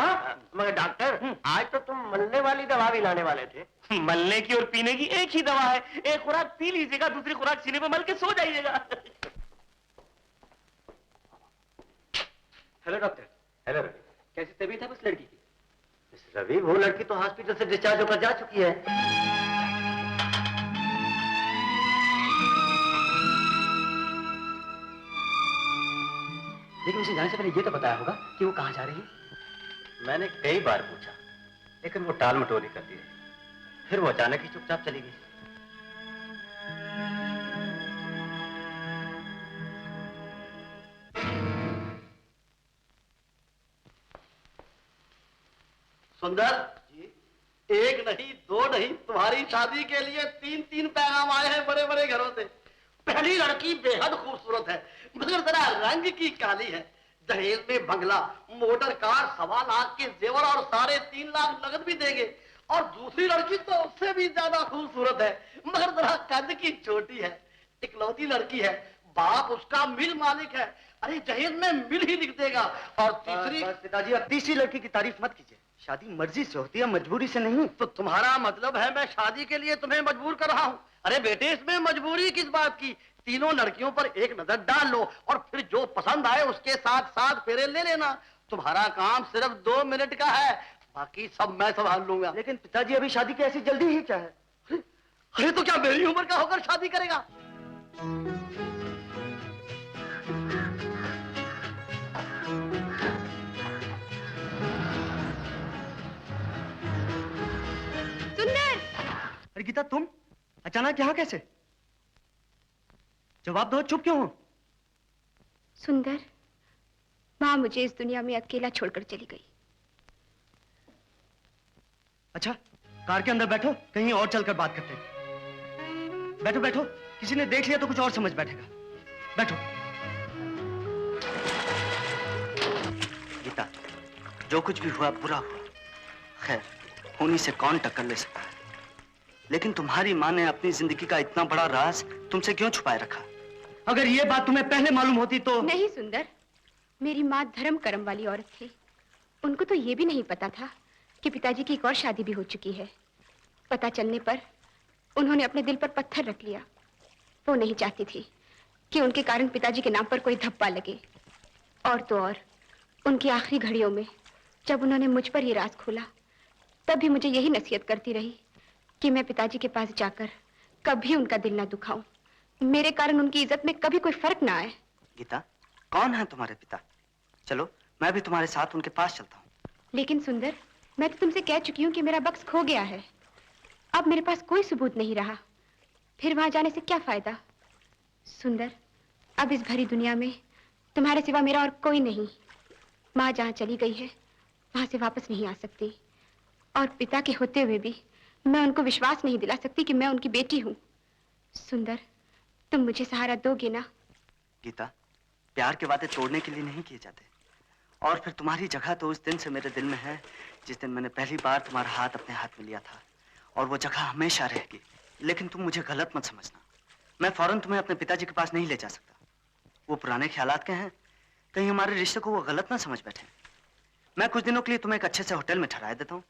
मगर डॉक्टर, आज तो तुम मलने वाली दवा भी लाने वाले थे। मलने की और पीने की एक ही दवा है। एक खुराक पी लीजिएगा, दूसरी खुराक सीने पर मल के सो जाइएगा। Hello doctor. हेलो रवि, कैसी तबीयत है उस लड़की की? रवि, वो लड़की तो हॉस्पिटल से डिस्चार्ज होकर जा चुकी है। लेकिन उसे जाने से पहले ये तो बताया होगा कि वो कहाँ जा रही है। मैंने कई बार पूछा, लेकिन वो टाल मटोली करती रही। फिर वो अचानक ही चुपचाप चली गई। सुंदर जी, एक नहीं दो नहीं, तुम्हारी शादी के लिए 3-3 पैगाम आए हैं बड़े बड़े घरों से। पहली लड़की बेहद खूबसूरत है, मगर जरा रंग की काली है। दहेज में बंगला, मोटर कार, 1.25 लाख के जेवर और 3.5 लाख नगद भी देंगे। और दूसरी लड़की तो उससे भी ज्यादा खूबसूरत है, मगर जरा कद की छोटी है। इकलौती लड़की है, बाप उसका मिल मालिक है। अरे दहेज में मिल ही लिख देगा। और तीसरी पिताजी, अब तीसरी लड़की की तारीफ मत कीजिए। शादी मर्जी से होती है, मजबूरी से नहीं। तो तुम्हारा मतलब है मैं शादी के लिए तुम्हें मजबूर कर रहा हूँ? अरे बेटे, इसमें मजबूरी किस बात की? तीनों लड़कियों पर एक नजर डाल लो और फिर जो पसंद आए उसके साथ साथ फेरे ले लेना। तुम्हारा काम सिर्फ 2 मिनट का है, बाकी सब मैं संभाल लूंगा। लेकिन पिताजी, अभी शादी की ऐसी जल्दी ही क्या है? अरे तो क्या मेरी उम्र का होकर शादी करेगा? सुंदर! अरे गीता, तुम अचानक यहाँ कैसे? जवाब दो, चुप क्यों हो? सुंदर, माँ मुझे इस दुनिया में अकेला छोड़कर चली गई। अच्छा, कार के अंदर बैठो, कहीं और चलकर बात करते हैं। बैठो बैठो, किसी ने देख लिया तो कुछ और समझ बैठेगा। बैठो। गीता, जो कुछ भी हुआ बुरा हुआ। खैर, होनी से कौन टक्कर ले सकता है? लेकिन तुम्हारी माँ ने अपनी जिंदगी का इतना बड़ा राज तुमसे क्यों छुपाए रखा? अगर ये बात तुम्हें पहले मालूम होती तो। नहीं सुंदर, मेरी माँ धर्म कर्म वाली औरत थी। उनको तो ये भी नहीं पता था कि पिताजी की एक और शादी भी हो चुकी है। पता चलने पर उन्होंने अपने दिल पर पत्थर रख लिया। वो नहीं चाहती थी कि उनके कारण पिताजी के नाम पर कोई धब्बा लगे। और तो और, उनकी आखिरी घड़ियों में जब उन्होंने मुझ पर ये राज खोला, तब भी मुझे यही नसीहत करती रही कि मैं पिताजी के पास जाकर कभी उनका दिल ना दुखाऊं, मेरे कारण उनकी इज्जत में कभी कोई फर्क ना आए। गीता, कौन है तुम्हारे पिता? चलो, मैं भी तुम्हारे साथ उनके पास चलता हूँ। लेकिन सुंदर, मैं तो तुमसे कह चुकी हूँ कि मेरा बक्स खो गया है। अब मेरे पास कोई सबूत नहीं रहा, फिर वहां जाने से क्या फायदा? सुंदर, अब इस भरी दुनिया में तुम्हारे सिवा मेरा और कोई नहीं। माँ जहाँ चली गई है, वहां से वापस नहीं आ सकती। और पिता के होते हुए भी मैं उनको विश्वास नहीं दिला सकती कि मैं उनकी बेटी हूँ। सुंदर, तुम मुझे सहारा दोगे ना? गीता, प्यार के वादे तोड़ने के लिए नहीं किए जाते। और फिर तुम्हारी जगह तो उस दिन से मेरे दिल में है जिस दिन मैंने पहली बार तुम्हारा हाथ अपने हाथ में लिया था। और वो जगह हमेशा रहेगी। लेकिन तुम मुझे गलत मत समझना। मैं फौरन तुम्हें अपने पिताजी के पास नहीं ले जा सकता। वो पुराने ख्यालात के हैं, कहीं हमारे रिश्ते को वो गलत ना समझ बैठे। मैं कुछ दिनों के लिए तुम्हें एक अच्छे से होटल में ठहरा देता हूँ।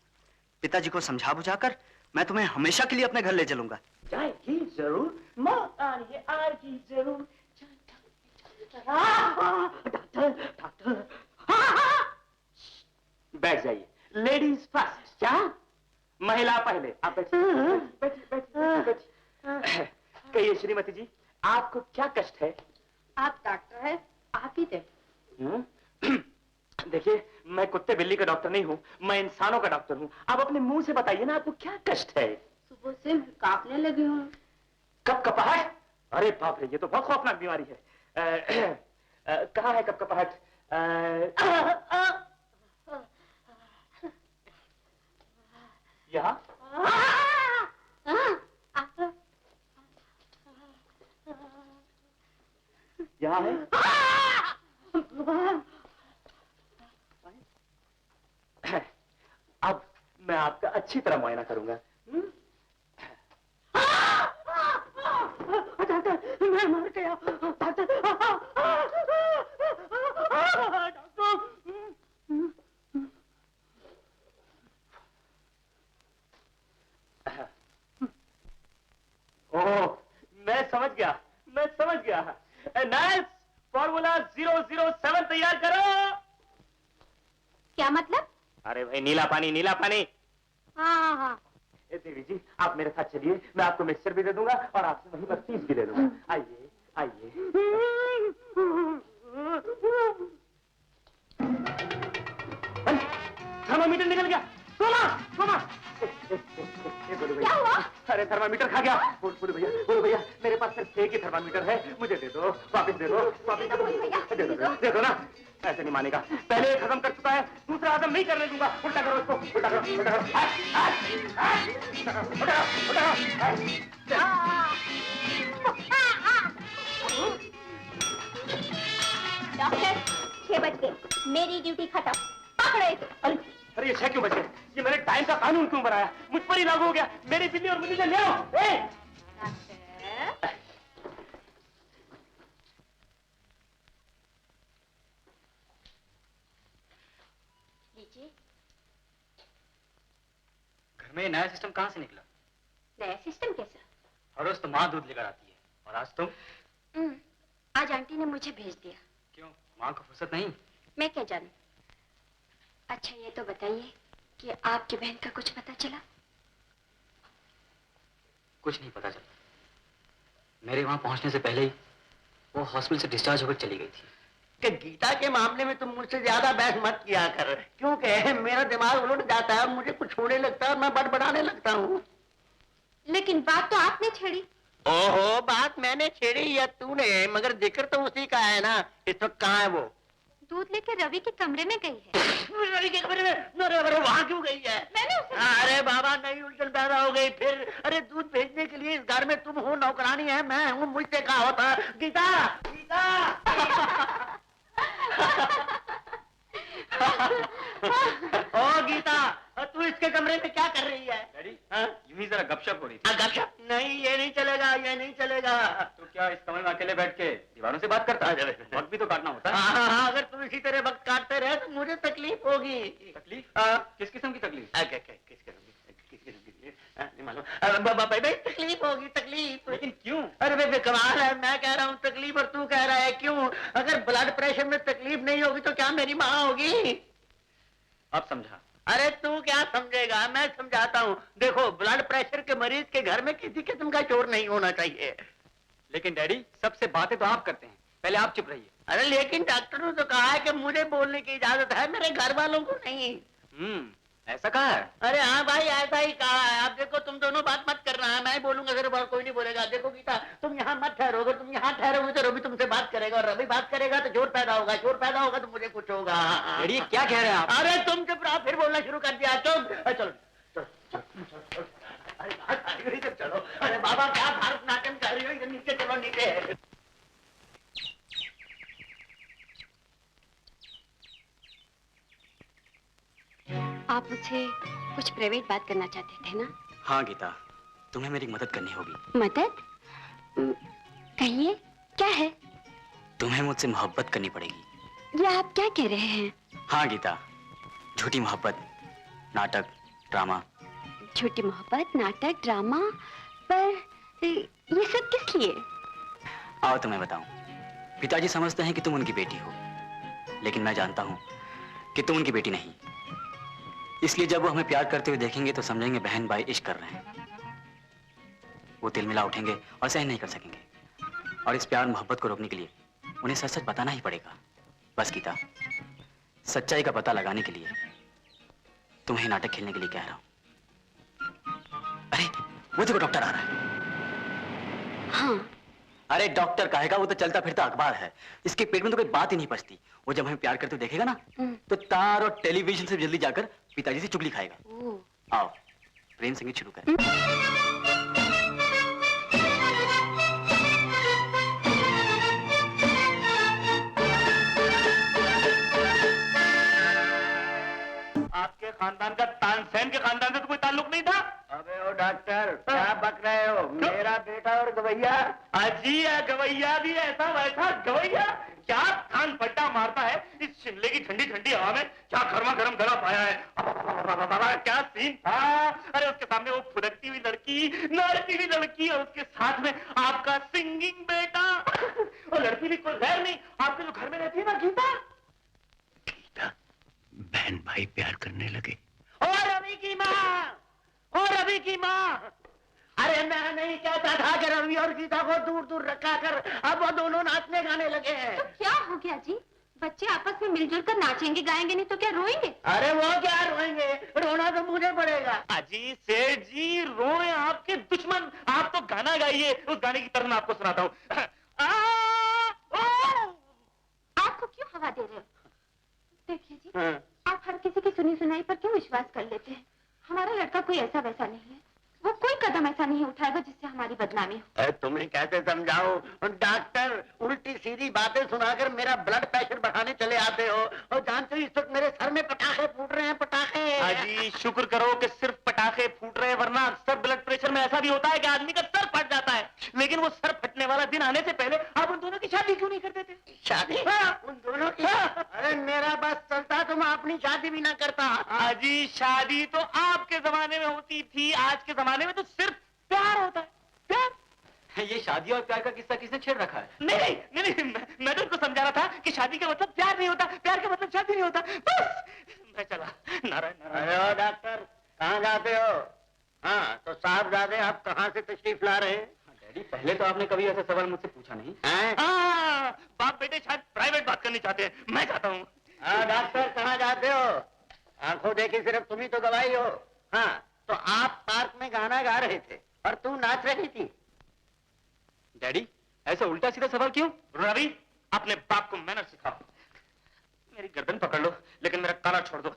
पिताजी को समझा बुझाकर मैं तुम्हें हमेशा के लिए अपने घर ले चलूंगा। जाएगी जरूर, मौत आनी आएगी जरूर। डॉक्टर, बैठ जाइए। Ladies first. क्या? महिला पहले। आप बैठिए। कहिए श्रीमती जी, आपको क्या कष्ट है? आप डॉक्टर है, आप ही दे। देखिए, मैं कुत्ते बिल्ली का डॉक्टर नहीं हूँ, मैं इंसानों का डॉक्टर हूँ। आप अपने मुंह से बताइए ना, आपको क्या कष्ट है? सुबह से मैं कांपने लगी हूँ। कपकपाहट? अरे बाप रे, ये तो बहुत खौफनाक बीमारी है। कहाँ है कपकपाहट? यहाँ? यहाँ है? अब मैं आपका अच्छी तरह मुआयना करूंगा। डॉक्टर, मैं मर गया। डॉक्टर, ओह, मैं समझ गया। नर्स, फॉर्मूला 007 तैयार करो। क्या मतलब? अरे भाई, नीला पानी। हाँ। देवी जी, आप मेरे साथ चलिए, मैं आपको मिक्सचर भी दे दूंगा और आपसे वहीं पर फीस भी दे दूंगा। आइए। थर्मामीटर निकल गया। सोमा, सोमा। क्या हुआ? अरे थर्मामीटर खा गया। बोलो भैया, मेरे पास सिर्फ एक ही थर्मामीटर है, मुझे दे दो, वापस दे दो, वापस दे दो ना। ऐसे नहीं मानेगा, पहले एक खत्म कर चुका है, दूसरा हजम नहीं करने दूंगा। उल्टा करो इसको, उल्टा करो, उल्टा करो, डॉक्टर 6 बज गए, मेरी ड्यूटी खत्म, पकड़ो इसे। अरे ये 6 क्यों बजे? ये मैंने टाइम का कानून क्यों बनाया? मुझ पर ही लागू हो गया। मेरी बिल्ली और मुझे ले आओ। लीजिए। घर में नया सिस्टम कहाँ से निकला? नया सिस्टम कैसा? हर रोज तो माँ दूध लेकर आती है और आज तुम? आज आंटी ने मुझे भेज दिया। क्यों, माँ को फुर्सत नहीं? मैं क्या जानूं? अच्छा ये तो बताइए कि आपकी बहन का कुछ पता चला? कुछ नहीं पता चला। मेरे वहां पहुंचने से पहले ही वो हॉस्पिटल से डिस्चार्ज होकर चली गई थी। कि गीता के मामले में तुम मुझसे ज्यादा बहस मत किया कर, क्योंकि मेरा दिमाग उलट जाता है, मुझे कुछ होने लगता है और मैं बड़बड़ाने लगता हूँ। लेकिन बात तो आपने छेड़ी। ओहो, बात मैंने छेड़ी या तूने? मगर जिक्र तो उसी का है ना। इस वक्त कहाँ है वो? दूध लेकर रवि के कमरे में गई है। रवि के कमरे में? अरे वहाँ क्यों गई है? मैंने उसे... अरे बाबा, नई उलझन पैदा हो गई फिर। अरे दूध भेजने के लिए इस घर में तुम हो, नौकरानी है, मैं हूँ, मुझसे कहा होता। गीता, गीता। ओ गीता, तू इसके कमरे में क्या कर रही है? डैडी, हाँ? यूं ही जरा गपशप हो रही थी। गपशप? नहीं, ये नहीं चलेगा, ये नहीं चलेगा। तो क्या इस कमरे में अकेले बैठ के दीवारों से बात करता है? वक्त भी तो काटना होता है। हाँ, अगर तुम इसी तरह वक्त काटते रहे तो मुझे तकलीफ होगी। तकलीफ? हाँ। किस किस्म की तकलीफ? किस किस्म की? नहीं मालूम। तकलीफ होगी, तकलीफ। लेकिन क्यों? अरे बेबे कमाल है, मैं कह रहा हूँ तकलीफ और तू कह रहा है क्यों? अगर ब्लड प्रेशर में तकलीफ नहीं होगी तो क्या मेरी माँ होगी? अब समझा। अरे तू क्या समझेगा, मैं समझाता हूँ। देखो, ब्लड प्रेशर के मरीज के घर में किसी किस्म का शोर नहीं होना चाहिए। लेकिन डैडी, सबसे बातें तो आप करते हैं, पहले आप चुप रहिए। अरे लेकिन डॉक्टर ने तो कहा है कि मुझे बोलने की इजाजत है, मेरे घर वालों को नहीं। ऐसा कहा है? अरे हाँ भाई, ऐसा ही कहा है। आप देखो, तुम दोनों बात मत करना है, मैं बोलूंगा सिर्फ और कोई नहीं बोलेगा। देखो गीता, तुम यहाँ मत ठहरो। अगर तुम यहाँ ठहरोगे तो रवि तुमसे बात करेगा, और रवि बात करेगा तो शोर पैदा होगा, शोर पैदा होगा तो मुझे कुछ होगा। डैडी, क्या कह रहे हैं आप? अरे तुम चुप रहो, फिर बोलना शुरू कर दिया। चलो चलो। अरे बाबा, क्या भारतनाट्यम कर रही हो? इधर नीचे चलो, नीचे। आप मुझसे कुछ प्राइवेट बात करना चाहते थे ना? हाँ गीता, तुम्हें मेरी मदद करनी होगी। मदद? कहिए, क्या है? तुम्हें मुझसे मोहब्बत करनी पड़ेगी। ये आप क्या कह रहे हैं? हाँ गीता, झूठी मोहब्बत, नाटक, ड्रामा। झूठी मोहब्बत, नाटक, ड्रामा? पर ये सब किस लिए? आओ तुम्हें बताऊं। पिताजी समझते हैं कि तुम उनकी बेटी हो, लेकिन मैं जानता हूं कि तुम उनकी बेटी नहीं। इसलिए जब वो हमें प्यार करते हुए देखेंगे तो समझेंगे बहन भाई इश्क कर रहे हैं। वो तिलमिला उठेंगे और सहन नहीं कर सकेंगे, और इस प्यार मोहब्बत को रोकने के लिए उन्हें सच सच बताना ही पड़ेगा। बस गीता, सच्चाई का पता लगाने के लिए तुम्हें नाटक खेलने के लिए कह रहा हूं। अरे वो देखो, डॉक्टर आ रहा है। हाँ। अरे डॉक्टर कहेगा, वो तो चलता फिरता अखबार है, इसके पेट में तो कोई बात ही नहीं पचती। वो जब हमें प्यार करते हुए देखेगा ना, तो तार और टेलीविजन से जल्दी जाकर पिताजी से चुगली खाएगा। आओ, प्रेम संगीत शुरू करें। आपके खानदान का तानसेन के खानदान से तो कोई ताल्लुक नहीं था। अबे ओ डॉक्टर, क्या बक रहे हो? मेरा बेटा और गवैया। अजी है गवैया भी ऐसा वैसा गवैया। क्या थान पट्टा मारता है इस शिमले की ठंडी ठंडी हवा में। क्या गर्मा गर्म गला पाया है। क्या सीन था। अरे उसके सामने वो फुदकती हुई लड़की, नाचती हुई लड़की, और उसके साथ में आपका सिंगिंग बेटा। और लड़की भी कोई गैर नहीं, आपके जो घर में रहती है ना गीता। बहन भाई प्यार करने लगे। और रवि की माँ, और रवि की माँ। अरे मैं नहीं कहता था कि रवि और गीता को दूर दूर रखा कर, अब वो दोनों नाचने गाने लगे हैं। तो क्या हो गया जी? बच्चे आपस में मिलजुल कर नाचेंगे गाएंगे नहीं तो क्या रोएंगे? अरे वो क्या रोएंगे, रोना तो मुझे पड़ेगा। अजी सेठ जी, रोए आपके दुश्मन। आप तो गाना गाइए, उस गाने की तरह मैं आपको सुनाता हूँ। आपको क्यों हवा दे रहे हो? देखिए जी, आप हर किसी की सुनी सुनाई पर क्यों विश्वास कर लेते हैं? हमारा लड़का कोई ऐसा वैसा नहीं है, वो कोई कदम ऐसा नहीं उठाएगा जिससे हमारी बदनामी हो। तुम्हें कैसे समझाओ, डॉक्टर उल्टी सीधी बातें सुनाकर मेरा ब्लड प्रेशर बढ़ाने चले आते हो, और जानते हो इस वक्त मेरे सर में पटाखे फूट रहे हैं, पटाखे। अजी शुक्र करो कि सिर्फ पटाखे फूट रहे हैं, वरना अक्सर ब्लड प्रेशर में ऐसा भी होता है कि आदमी का सर फट जाता है। लेकिन वो सर फटने वाला दिन आने से पहले आप उन दोनों की शादी क्यों नहीं कर देते? शादी? उन दोनों की? अरे मेरा बस चलता तो मैं अपनी शादी भी ना करता। अजी शादी तो आपके जमाने में होती थी, आज के जमाने में तो सिर्फ प्यार होता है। प्यार? ये शादी और प्यार का किस्सा किसने छेड़ रखा है? नहीं नहीं नहीं, मैं तो उनको समझा रहा था कि शादी का मतलब प्यार नहीं होता, प्यार का मतलब शादी नहीं होता। बस मैं चला। नारायण नारायण। अरे ओ डॉक्टर, कहाँ जाते हो? हाँ तो साहबजादे आप कहाँ से तशरीफ ला रहे हैं? डैडी, पहले तो आपने कभी ऐसा सवाल मुझसे पूछा नहीं। बाप बेटे शायद प्राइवेट बात करनी चाहते हैं, मैं चाहता हूँ। हाँ डॉक्टर, कहाँ जाते हो? आंखों देखी सिर्फ तुम ही तो गवाही हो। हाँ तो आप पार्क में गाना गा रहे थे और तू नाच रही थी। डैडी, ऐसा उल्टा सीधा सवाल क्यों? रवि, अपने बाप को मैनर सिखाओ। मेरी गर्दन पकड़ लो, लेकिन मेरा काला छोड़ दो।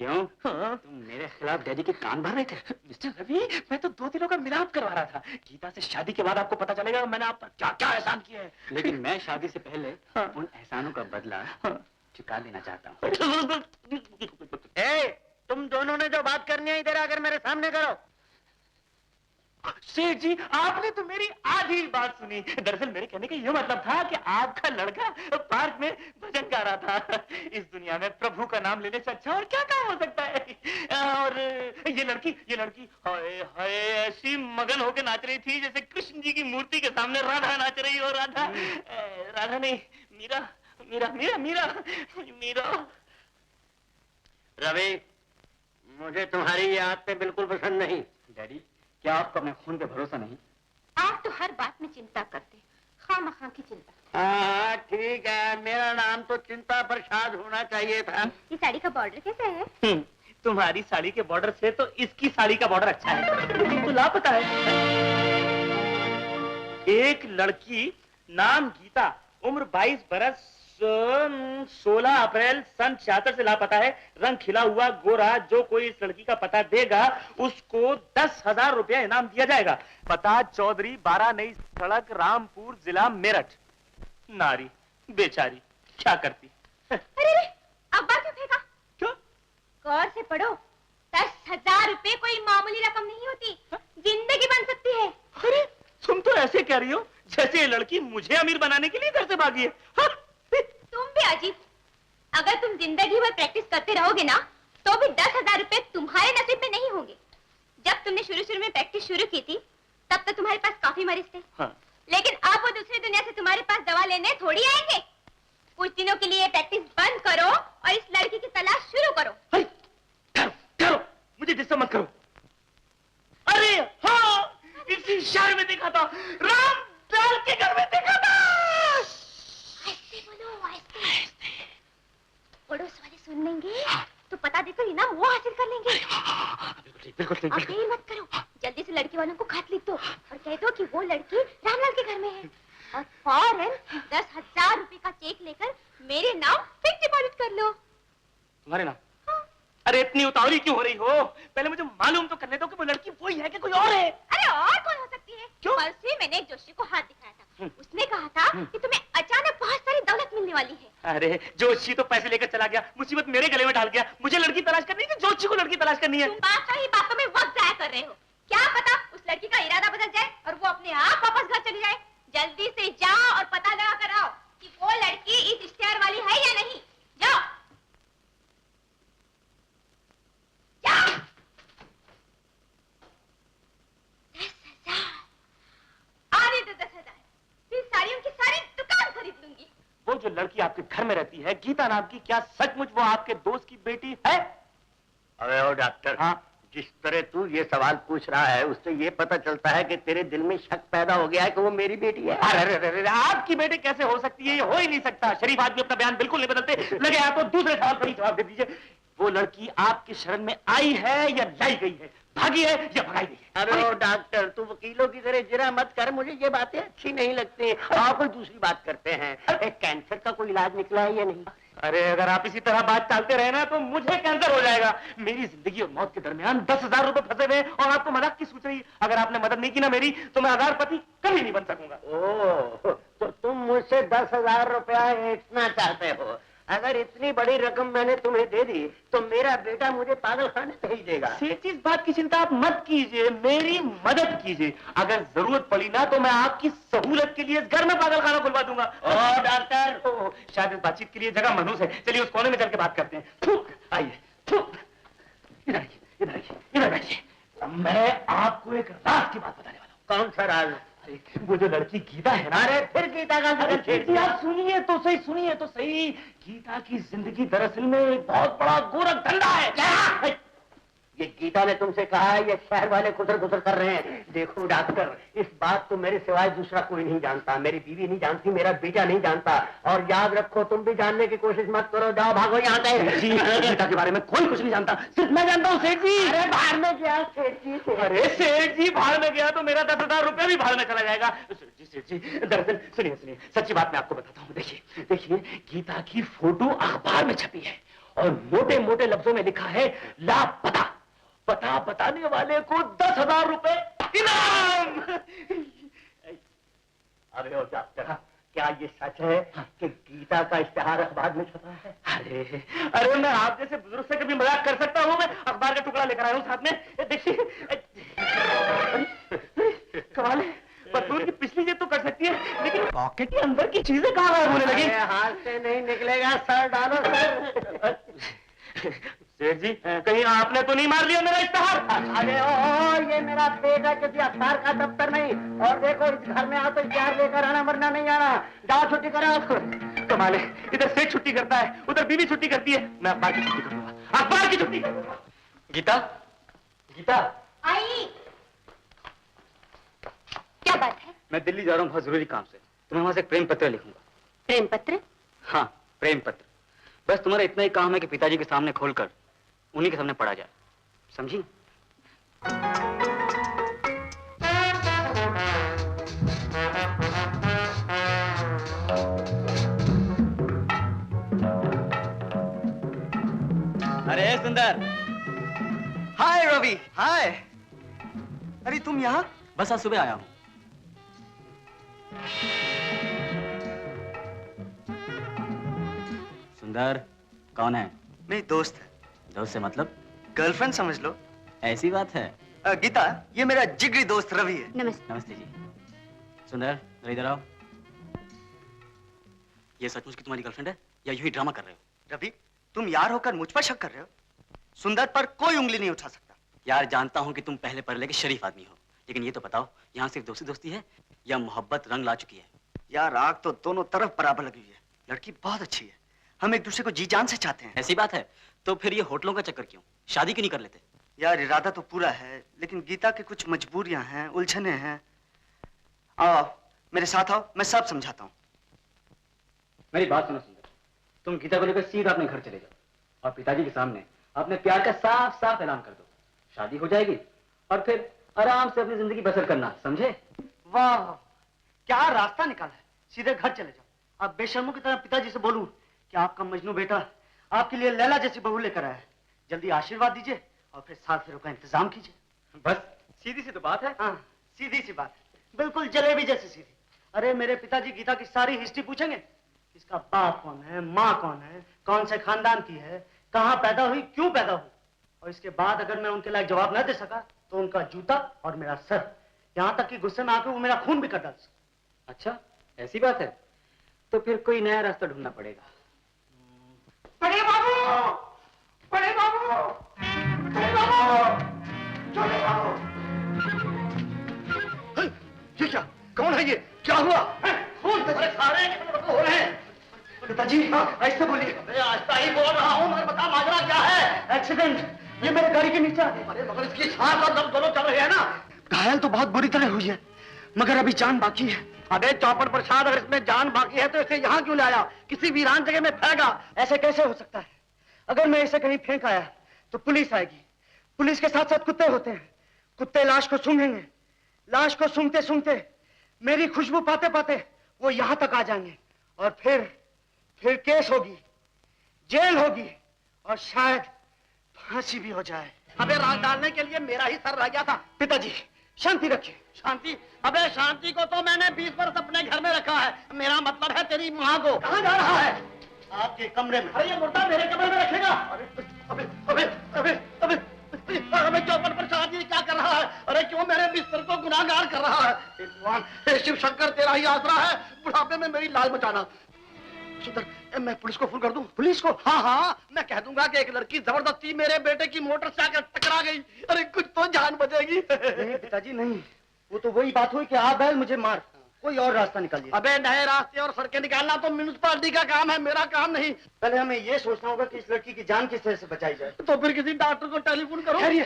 क्यों? हाँ? तुम मेरे खिलाफ डैडी के कान भर रहे थे? मिस्टर रवि, मैं तो 2 दिनों का मिलाप करवा रहा था। गीता से शादी के बाद आपको पता चलेगा मैंने आप पर क्या क्या एहसान किया है। लेकिन मैं शादी से पहले हाँ। उन एहसानों का बदला हाँ। चुका लेना चाहता हूँ। तुम दोनों ने जो बात करनी है इधर आकर मेरे सामने करो। सेठ जी, आपने तो मेरी आधी बात सुनी। दरअसल मेरे कहने का यह मतलब था कि आपका लड़का पार्क में भजन गा रहा था। इस दुनिया में प्रभु का नाम लेने से अच्छा और क्या काम हो सकता है। और ये लड़की हाय हाय ऐसी मगन होकर नाच रही थी जैसे कृष्ण जी की मूर्ति के सामने राधा नाच रही हो। राधा नहीं, मीरा मीरा मीरा मीरा मीरा। रवि, मुझे तुम्हारी ये आदतें बिल्कुल पसंद नहीं। डैडी, क्या आपको अपने खून पे भरोसा नहीं? आप तो हर बात में चिंता करते, खामखा की चिंता। हाँ ठीक है, मेरा नाम तो चिंता प्रसाद होना चाहिए था। ये साड़ी का बॉर्डर कैसा है? तुम्हारी साड़ी के बॉर्डर से तो इसकी साड़ी का बॉर्डर अच्छा है। तो लापता है। एक लड़की नाम गीता, उम्र 22 बरस, 16 अप्रैल सन 76 से लापता है। रंग खिला हुआ गोरा। जो कोई इस लड़की का पता देगा उसको 10,000 रुपया इनाम दिया जाएगा। पता चौधरी 12 नई सड़क, रामपुर, जिला मेरठ। नारी बेचारी क्या करती? अरे अब्बा क्यों फेंका? क्यों? गौर से पढ़ो, 10,000 रुपए कोई मामूली रकम नहीं होती, जिंदगी बन सकती है। अरे तुम तो ऐसे कह रही हो जैसे ये लड़की मुझे अमीर बनाने के लिए घर से भागी है। हाँ? तुम भी अजीब। अगर तुम जिंदगी भर प्रैक्टिस करते रहोगे ना, तो भी 10,000 रुपए तुम्हारे नसीब में नहीं होंगे। जब तुमने शुरू में प्रैक्टिस शुरू की थी, तब तो तुम्हारे पास काफी मरीज थे। हाँ। लेकिन अब वो दूसरी दुनिया से तुम्हारे पास दवा लेने थोड़ी आएंगे। कुछ दिनों के लिए प्रैक्टिस बंद करो और इस लड़की की तलाश शुरू करो। ठहरो, मुझे डिस्टर्ब मत करो। अरे हाँ, इसी शहर में देखा था, राम लाल के घर में देखा था। ऐसे बोलो, ऐसे। पड़ोस वाले सुन लेंगे तो पता देकर इनाम वो हासिल कर लेंगे। बिल्कुल। अब देर मत करो, जल्दी से लड़की वालों को खत लिख दो और कह दो कि वो लड़की रामलाल के घर में है, और फौरन 10,000 रुपए का चेक लेकर मेरे नाम फिक्स डिपॉजिट कर लो। तुम्हारे नाम? अरे इतनी उतावली क्यों हो रही हो? पहले मुझे मालूम तो करने दो कि वो लड़की वही है कि कोई और है। अरे और कौन हो सकती है? क्यों? परसों मैंने एक जोशी को हाथ दिखाया था। उसने कहा था कि तुम्हें अचानक बहुत सारी दौलत मिलने वाली है। अरे जोशी तो पैसे लेकर चला गया, मुसीबत मेरे गले में डाल गया। मुझे लड़की तलाश करनी है, जोशी को लड़की तलाश करनी है। तुम बातों में वक्त जाया कर रहे हो। क्या पता उस लड़की का इरादा बदल जाए और वो अपने आप वापस घर चली जाए। जल्दी से जाओ और पता लगा कर आओ कि वो लड़की इस इश्तेहार वाली है या नहीं। जाओ जाओ। 10,000 आने दो, 10,000 फिर साड़ियों की सारी दुकान खरीद लूंगी। वो जो लड़की आपके घर में रहती है गीता नाम की, क्या सचमुच वो आपके दोस्त की बेटी है? अबे ओ डॉक्टर, हाँ? जिस तरह तू ये सवाल पूछ रहा है उससे ये पता चलता है कि तेरे दिल में शक पैदा हो गया है कि वो मेरी बेटी है। अरे आपकी बेटी कैसे हो सकती है? ये हो ही नहीं सकता। शरीफ आदमी अपना बयान बिल्कुल नहीं बदलते। लगे आप तो दूसरे सवाल पर ही जवाब दे दीजिए। वो लड़की आपकी शरण में आई है या लाई गई है, भागी है या भगाई गई है? अरे ओ डॉक्टर, तू वकीलों की तरह जिरा मत कर, मुझे ये बातें अच्छी नहीं लगती। आप कोई दूसरी बात करते हैं। कैंसर का कोई इलाज निकला है या नहीं? अरे अगर आप इसी तरह बात टालते रहे ना तो मुझे कैंसर हो जाएगा। मेरी जिंदगी और मौत के दरमियान 10,000 रुपए फंसे हुए और आपको मजाक की सूझ रही। अगर आपने मदद नहीं की ना मेरी तो मैं हजारपति कभी नहीं बन सकूंगा। ओह, तो तुम मुझसे 10,000 रुपया ऐंठना चाहते हो? अगर इतनी बड़ी रकम मैंने तुम्हें दे दी तो मेरा बेटा मुझे पागल खाने भेज देगा। सेठ जी, इस बात की चिंता आप मत कीजिए, मेरी मदद कीजिए। अगर जरूरत पड़ी ना तो मैं आपकी सहूलत के लिए इस घर में पागल खाना खुलवा दूंगा। और डॉक्टर, शायद इस बातचीत के लिए जगह मनहूस है। चलिए उस कोने में चल के बात करते हैं। आइए, इधर आइए, इधर आइए, इधर बैठिए। मैं आपको एक राज की बात बताने वाला हूँ। कौन सा राज? वो जो लड़की गीता है ना। अरे फिर गीता का आप सुनिए तो सही, सुनिए तो सही। गीता की जिंदगी दरअसल में एक बहुत बड़ा गोरख धंधा है। क्या? ये गीता ने तुमसे कहा है? ये शहर वाले खुदर खुदर कर रहे हैं। देखो डॉक्टर, इस बात को मेरे सिवाय दूसरा कोई नहीं जानता। मेरी बीवी नहीं जानती, मेरा बेटा नहीं जानता। और याद रखो, तुम भी जानने की कोशिश मत करो। जाओ, भागो यहाँ से। गीता के बारे में कोई कुछ नहीं जानता, सिर्फ मैं जानता हूँ। सेठ जी, अरे बाहर में गया सेठ जी। अरे सेठ जी, बाहर में गया तो मेरा 10,000 रुपया भी बाहर में चला जाएगा। सेठ जी, दरअसल सुनिए सुनिए, सच्ची बात मैं आपको बताता हूँ। देखिए देखिए, गीता की फोटो अखबार में छपी है और मोटे मोटे लफ्जों में लिखा है लापता। पता बताने वाले को 10,000 रुपए इनाम। अरे ओ डॉक्टर, क्या ये सच है कि गीता का इश्तिहार अखबार में छपा है? अरे मैं आप जैसे बुजुर्ग से कभी मजाक कर सकता हूँ? मैं अखबार का टुकड़ा लेकर आया हूँ साथ में। देखिए, कमाल है, पतलून की पिछली जेब तो कर सकती है लेकिन पॉकेट के अंदर की चीजें कहाँ गायब होने लगी? हाथ से नहीं निकलेगा, सर डालो सर। सेठ जी, कहीं आपने तो नहीं मार लिया मेरा इश्तिहार? अरे ओ, ये मेरा बेटा किसी अखबार का दफ्तर नहीं। और देखो, इस घर में आ तो इश्तिहार लेकर आना, वरना नहीं आना। जाओ, छुट्टी करो उसको। कमाल है, इधर सेठ छुट्टी करता है, उधर बीवी छुट्टी करती है। मैं अखबार की छुट्टी करूंगा, अखबार की छुट्टी करूंगा। गीता, गीता आई। क्या बात है? मैं दिल्ली जा रहा हूँ बहुत जरूरी काम से। तुम्हें वहां से एक प्रेम पत्र लिखूंगा। प्रेम पत्र? हाँ, प्रेम पत्र। बस तुम्हारा इतना ही काम है कि पिताजी के सामने खोलकर उन्हीं के सामने पढ़ा जाए, समझी? अरे सुंदर। हाय रवि। हाय। अरे तुम यहाँ? बस आज सुबह आया हूँ। सुंदर कौन है? मेरी दोस्त है। दोस्त से मतलब? गर्लफ्रेंड समझ लो। ऐसी बात है। गीता, ये मेरा जिगरी दोस्त रवि है। नमस्ते। नमस्ते जी। सुंदर, जरा इधर आओ। ये सचमुच की तुम्हारी गर्लफ्रेंड है या यूं ही ड्रामा कर रहे हो? रवि, तुम यार होकर मुझ पर शक कर रहे हो? सुंदर पर कोई उंगली नहीं उठा सकता। यार, जानता हूं कि तुम पहले पढ़ के शरीफ आदमी हो, लेकिन ये तो बताओ, यहाँ सिर्फ दोस्ती दोस्ती है या मोहब्बत रंग ला चुकी है? यार, आग तो दोनों तरफ बराबर लगी हुई है। लड़की बहुत अच्छी है, हम एक दूसरे को जी जान से चाहते हैं। ऐसी बात है तो फिर ये होटलों का चक्कर क्यों? शादी क्यों नहीं कर लेते? यार, इरादा तो पूरा है, लेकिन गीता की कुछ मजबूरियां हैं, उलझने हैं। आओ मेरे साथ आओ, मैं सब समझाता हूँ। मेरी बात सुनो सुंदर, तुम गीता को लेकर सीधा अपने घर चले जाओ और पिताजी के सामने अपने प्यार का साफ साफ ऐलान कर दो। शादी हो जाएगी और फिर आराम से अपनी जिंदगी बसर करना, समझे? वाह, क्या रास्ता निकाला है। सीधे घर चले जाओ। आप बेशर्मों की तरह पिताजी से बोलूं कि आपका मजनू बेटा आपके लिए लैला जैसी बहू लेकर आया है। जल्दी आशीर्वाद दीजिए और फिर सात फेरों का इंतजाम कीजिए। बस सीधी सी तो बात है। हाँ, सीधी सी बात, बिल्कुल जलेबी जैसी सीधी। अरे मेरे पिताजी गीता की सारी हिस्ट्री पूछेंगे। इसका बाप कौन है, माँ कौन है, कौन से खानदान की है, कहाँ पैदा हुई, क्यों पैदा हुई। और इसके बाद अगर मैं उनके लायक जवाब न दे सका तो उनका जूता और मेरा सर, यहाँ तक कि गुस्से में आकर वो मेरा खून भी कर डाल सकता। अच्छा, ऐसी बात है तो फिर कोई नया रास्ता ढूंढना पड़ेगा। बड़े बाबू, बड़े बाबू, बड़े बाबू, छोटे बाबू। ये क्या? कौन है ये? क्या हुआ? खून से सारे हो रहे हैं। पिताजी, ऐसे बोलिए। आहिस्ता ही बोल रहा हूँ, मगर बता माजरा क्या है? एक्सीडेंट, ये मेरे गाड़ी के नीचे आ गई। अरे मगर इसकी सांस और दम दोनों चल रहे हैं ना। घायल तो बहुत बुरी तरह हुई है, मगर अभी जान बाकी है। अबे चौपड़ प्रसाद, अगर इसमें जान बाकी है तो इसे यहाँ क्यों लाया? किसी वीरान जगह में फेंका। ऐसे कैसे हो सकता है? अगर मैं इसे कहीं फेंक आया तो पुलिस आएगी। पुलिस के साथ साथ कुत्ते होते हैं, कुत्ते लाश को सूंघेंगे, लाश को सूंघते सूंघते मेरी खुशबू पाते पाते वो यहाँ तक आ जाएंगे, और फिर केस होगी, जेल होगी, और शायद फांसी भी हो जाए। अबे राग डालने के लिए मेरा ही सर रह गया था। पिताजी शांति रखिए। शांति? अबे शांति को तो मैंने 20 वर्ष अपने घर में रखा है। मेरा मतलब है तेरी माँ को। कहाँ जा रहा है? आपके कमरे में। अरे ये मुर्दा मेरे कमरे में रखेगा? अरे अबे अबे अबे अबे अबे चौपड़ प्रसाद ये क्या कर रहा है? अरे क्यों मेरे बिस्तर को गुनाहगार कर रहा है? हे भगवान, हे शिव शंकर, तेरा ही आसरा है बुढ़ापे में मेरी लाज बचाना। सुंदर, मैं पुलिस को फोन कर दूं? पुलिस को? हाँ हाँ, मैं कह दूंगा कि एक लड़की जबरदस्ती मेरे बेटे की मोटर से आकर टकरा गई। अरे कुछ तो जान बचेगी। नहीं पिताजी नहीं, वो तो वही बात हुई कि आप बैल मुझे मार, कोई और रास्ता निकालिए। अबे नए रास्ते और सड़कें निकालना तो म्यूनिसिपालिटी का काम है, मेरा काम नहीं। पहले हमें ये सोचना होगा कि इस लड़की की जान किस तरह से बचाई जाए। तो फिर किसी डॉक्टर को टेलीफोन करो। ठहरिए,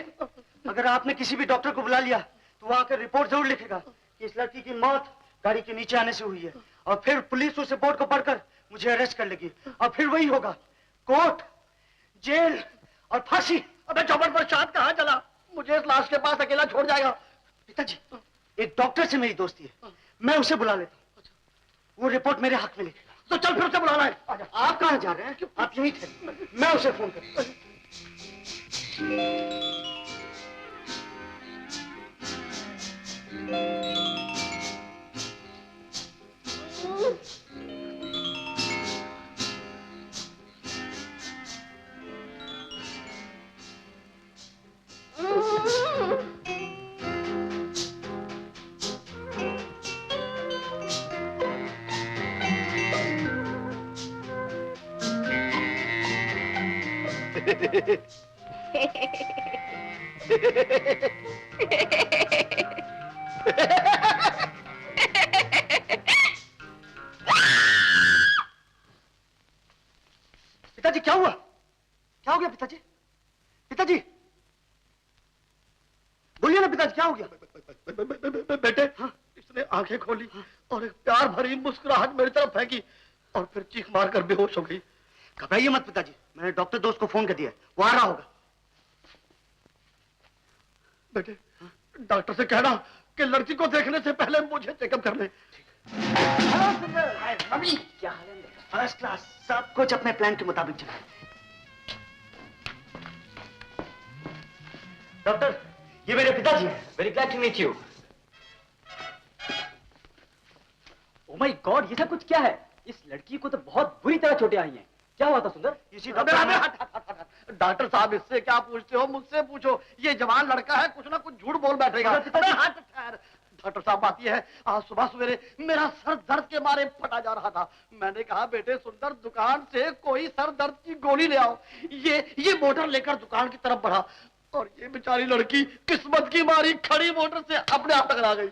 अगर आपने किसी भी डॉक्टर को बुला लिया तो वो आकर रिपोर्ट जरूर लिखेगा कि इस लड़की की मौत गाड़ी के नीचे आने से हुई है, और फिर पुलिस उस रिपोर्ट को पढ़कर मुझे अरेस्ट कर लेगी, और फिर वही होगा, कोर्ट, जेल और फांसी। अबे चौपड़ प्रसाद कहाँ चला? मुझे इस लाश के पास अकेला छोड़ जाएगा। पिताजी, एक डॉक्टर से मेरी दोस्ती है, मैं उसे बुला लेता हूँ, वो रिपोर्ट मेरे हक में लिखेगा। तो चल फिर उसे बुलाना है। आप कहाँ जा रहे हैं? आप यहीं थे, मैं उसे फोन करूँ। पिताजी क्या हुआ? क्या हो गया पिताजी? पिताजी बोलिए ना पिताजी, क्या हो गया? बेटे, इसने आंखें खोली और एक प्यार भरी मुस्कुराहट मेरी तरफ फेंकी और फिर चीख मारकर बेहोश हो गई। घबराइए मत पिताजी, मैंने डॉक्टर दोस्त को फोन कर दिया, वो आ रहा होगा। बेटे, डॉक्टर से कहना कि लड़की को देखने से पहले मुझे चेकअप कर ले। मम्मी क्या हाल है? फर्स्ट क्लास, सब कुछ अपने प्लान के मुताबिक चला। डॉक्टर, ये मेरे पिताजी हैं। Very glad to meet you. Oh my God, ये सब कुछ क्या है? इस लड़की को तो बहुत बुरी तरह चोटें आई हैं। क्या हुआ था सुंदर? डॉक्टर साहब, इससे क्या पूछते हो? मुझसे पूछो। ये जवान लड़का है, कुछ ना कुछ झूठ बोल बैठेगा। डॉक्टर साहब, बात यह है, आज सुबह सवेरे मेरा सर दर्द के मारे फटा जा रहा था। मैंने कहा बेटे सुंदर, दुकान से कोई सर दर्द की गोली ले आओ। ये मोटर लेकर दुकान की तरफ बढ़ा और ये बेचारी लड़की किस्मत की मारी खड़ी मोटर से अपने आप टकरा गई।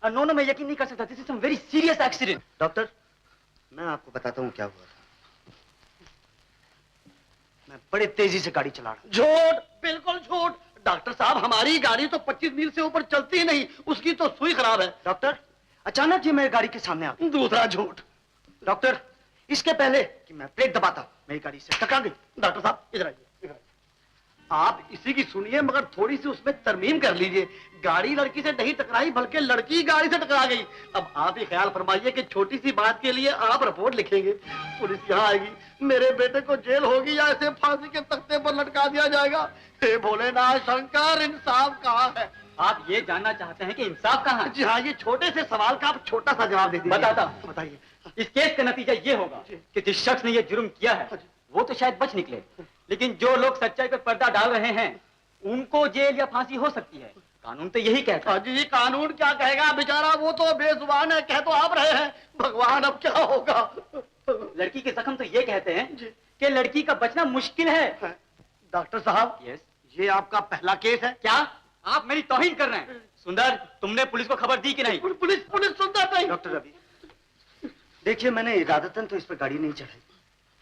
नो नो, मैं यकीन नहीं कर सकता। This is some very serious accident. Doctor, मैं आपको बताता हूँ क्या हुआ था। मैं बड़े तेजी से गाड़ी चला रहा हूँ। झूठ, बिल्कुल झूठ। डॉक्टर साहब, हमारी गाड़ी तो 25 मील से ऊपर चलती ही नहीं, उसकी तो सुई खराब है। डॉक्टर, अचानक ये मेरी गाड़ी के सामने आ गई। दूसरा झूठ। डॉक्टर, इसके पहले कि मैं ब्रेक दबाता मेरी गाड़ी से टकरा गई। डॉक्टर साहब इधर आइए, इधर आइए। आप इसी की सुनिए, मगर थोड़ी सी उसमें तरमीम कर लीजिए। गाड़ी लड़की से नहीं टकराई, बल्कि लड़की गाड़ी से टकरा गई। अब आप ही ख्याल फरमाइए कि छोटी सी बात के लिए आप रिपोर्ट लिखेंगे, पुलिस यहाँ आएगी, मेरे बेटे को जेल होगी या इसे फांसी के तख्ते पर लटका दिया जाएगा। हे भोलेनाथ शंकर, इंसाफ कहाँ है? आप ये जानना चाहते हैं कि इंसाफ कहाँ है? जी हाँ, ये छोटे से सवाल का आप छोटा सा जवाब दे दीजिए। बताता हूँ। बताइए। इस केस का नतीजा ये होगा कि जिस शख्स ने ये जुर्म किया है वो तो शायद बच निकले, लेकिन जो लोग सच्चाई पर पर्दा डाल रहे हैं उनको जेल या फांसी हो सकती है। कानून तो यही कहता है। जी, कानून क्या कहेगा? बेचारा वो तो बेजुबान है, कह तो आप रहे हैं। भगवान, अब क्या होगा? लड़की के जख्म तो ये कहते हैं कि लड़की का बचना मुश्किल है। डॉक्टर साहब, यस, ये आपका पहला केस है। क्या आप मेरी तौहीन कर रहे हैं? सुंदर, तुमने पुलिस को खबर दी कि नहीं? पुलिस सुनता नहीं। डॉक्टर रवि, देखिए मैंने इरादतन तो इस पर गाड़ी नहीं चढ़ाई,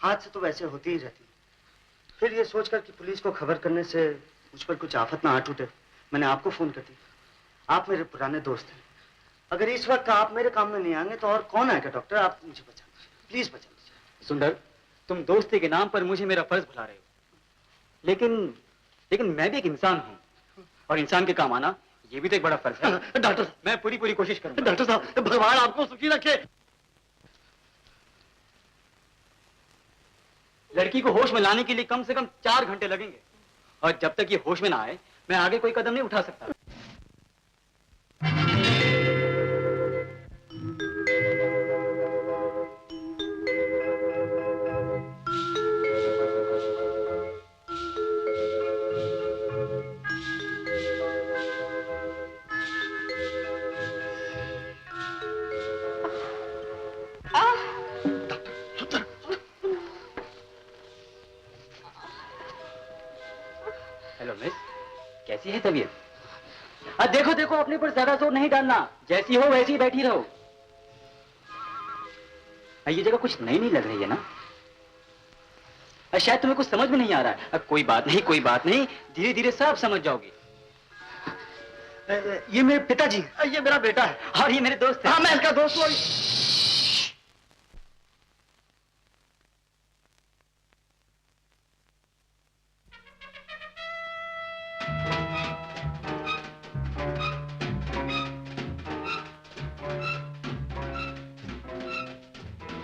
हाथ से तो वैसे होती ही रहती, फिर ये सोचकर कि पुलिस को खबर करने से मुझ पर कुछ आफत ना आ टूटे, मैंने आपको फोन कर दिया। आप मेरे पुराने दोस्त हैं। अगर इस वक्त आप मेरे काम में नहीं आएंगे तो और कौन आएगा डॉक्टर? आप मुझे बचा दीजिए, प्लीज बचा दीजिए। सुंदर, तुम दोस्ती के नाम पर मुझे मेरा फर्ज भुला रहे हो, लेकिन मैं भी एक इंसान हूँ और इंसान के काम आना ये भी तो एक बड़ा फर्ज है। डॉक्टर, मैं पूरी कोशिश करूंगा। डॉक्टर साहब, भगवान आपको सुखी रखे। लड़की को होश में लाने के लिए कम से कम 4 घंटे लगेंगे और जब तक ये होश में ना आए मैं आगे कोई कदम नहीं उठा सकता। हेलो मिस, कैसी है तबीयत? देखो देखो, अपने पर ज्यादा जोर नहीं डालना, जैसी हो वैसी ही बैठी रहो। ये जगह कुछ नई नहीं लग रही है ना? शायद तुम्हें कुछ समझ में नहीं आ रहा है। कोई बात नहीं, धीरे धीरे सब समझ जाओगे। ये मेरे पिताजी, ये मेरा बेटा है और ये मेरे दोस्त हैं। हाँ, मैं इसका दोस्त हूँ।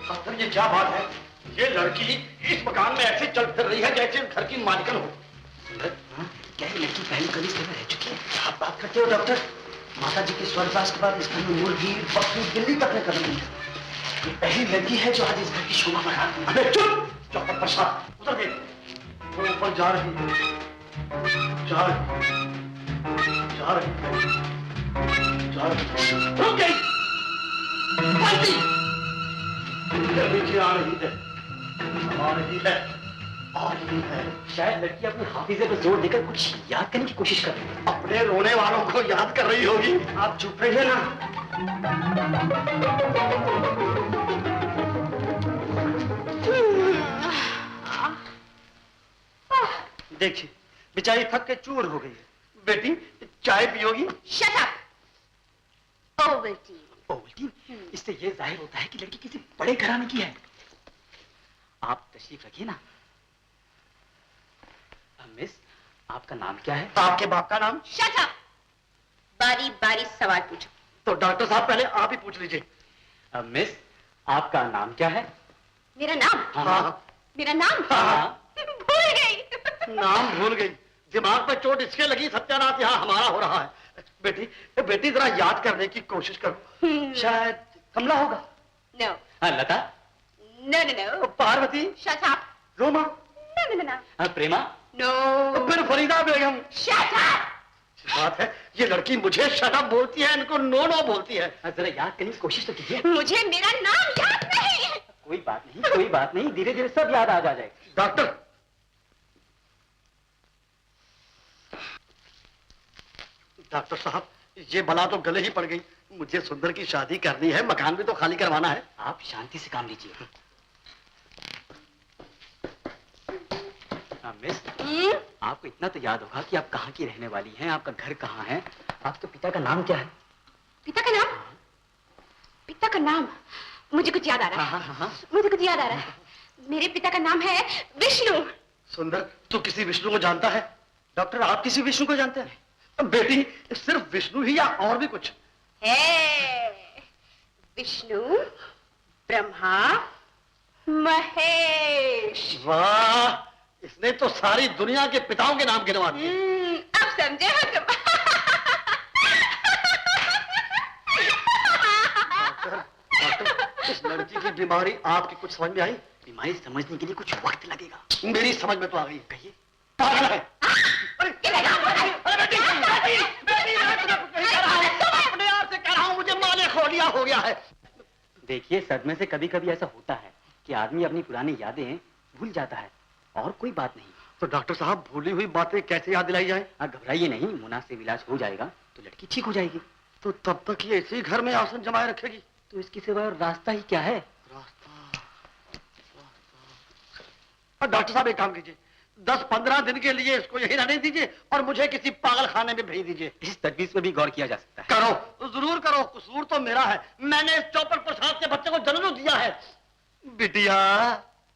डॉक्टर, ये क्या बात है? ये लड़की इस मकान में ऐसे चल फिर रही है जैसे घर की मालिकन हो। क्या ये लड़की पहले कभी इस तरह रह चुकी है? आप बात करते हो डॉक्टर? माता जी के स्वर्गवास के बाद इस घर में मुर्गी, बकरी, बिल्ली तक ने कदम नहीं रखा। ये पहली लड़की है जो आज इस घर की शोभा बढ़ा रही है। अबे चुप! चौपट प्रसाद, उधर देख। वो ऊपर जा रही है, जा रही है, जा रही है, जा रही है। रुक गई! पलटी! नीचे आ रही है, आ रही है, आ रही है। शायद लड़की अपनी हाफिजे पर जोर देकर कुछ याद करने की कोशिश कर रही है। अपने रोने वालों को याद कर रही होगी। आप चुप रहिए ना। देखिए, बेचारी थक के चूर हो गई है। बेटी, चाय पियोगी? Shut up. ओवल्टीन। ओवल्टीन? इससे ये जाहिर होता है कि लड़की किसी बड़े घराने की है। आप तशरीफ रखिए ना। मिस, आपका नाम क्या है? आपके बाप का नाम? Shut up. बारी बारी सवाल पूछो। तो डॉक्टर साहब पहले आप ही पूछ लीजिए। मिस, आपका नाम क्या है? मेरा नाम? हाँ। मेरा नाम? हाँ। भूल गई। नाम भूल गई। दिमाग पर चोट इसके लगी, सत्यानाश यहाँ हमारा हो रहा है। बेटी, बेटी जरा याद करने की कोशिश करो। शायद कमला होगा। No. Lata? No no no. Parvati? Shut up. Roma? No no no. Prema? No. फिर फरीदा बेगम? Shut up. बात है, ये लड़की मुझे शट अप बोलती है, इनको नो नो बोलती है। जरा याद करने की कोशिश तो कीजिए। मुझे मेरा नाम याद नहीं है। कोई बात नहीं, धीरे धीरे सब याद आ जाएगा। डॉक्टर, डॉक्टर साहब, ये बला तो गले ही पड़ गई। मुझे सुंदर की शादी करनी है, मकान भी तो खाली करवाना है। आप शांति से काम लीजिए। मिस, आपको इतना तो याद होगा कि आप कहाँ की रहने वाली हैं, आपका घर कहाँ है, आपके पिता का नाम क्या है? पिता का नाम? पिता का नाम? मुझे कुछ याद आ रहा है। हाँ। मुझे कुछ याद आ रहा है। मेरे पिता का नाम है विष्णु। सुंदर, तू किसी विष्णु को जानता है? डॉक्टर, आप किसी विष्णु को जानते हैं? बेटी, सिर्फ विष्णु ही या और भी कुछ? है विष्णु, ब्रह्मा, महेश। वाह, इसने तो सारी दुनिया के पिताओं के नाम गिनवा दिए। अब समझे हो तुम? डॉक्टर, इस लड़की की बीमारी आपकी कुछ समझ में आई? बीमारी समझने के लिए कुछ वक्त लगेगा। मेरी समझ में तो आ गई। कहिए। पागल है। अपने आप से कह रहा हूं, मुझे माने खोलिया हो गया है। देखिए, सदमे से कभी कभी ऐसा होता है कि आदमी अपनी पुरानी यादें भूल जाता है, और कोई बात नहीं। तो डॉक्टर साहब, भूली हुई बातें कैसे याद दिलाई जाए? घबराइए नहीं, मुनासिब इलाज हो जाएगा तो लड़की ठीक हो जाएगी। तो तब तक ये इसी घर में आसन जमाए रखेगी? तो इसके सिवा रास्ता ही क्या है? डॉक्टर साहब, एक काम कीजिए, 10-15 दिन के लिए इसको यही रहने दीजिए और मुझे किसी पागल खाने में भेज दीजिए। इस तजवीज पे भी गौर किया जा सकता है। करो, जरूर करो। कसूर तो मेरा है, मैंने इस चौपड़ प्रसाद के बच्चे को जन्म दिया है। बिटिया,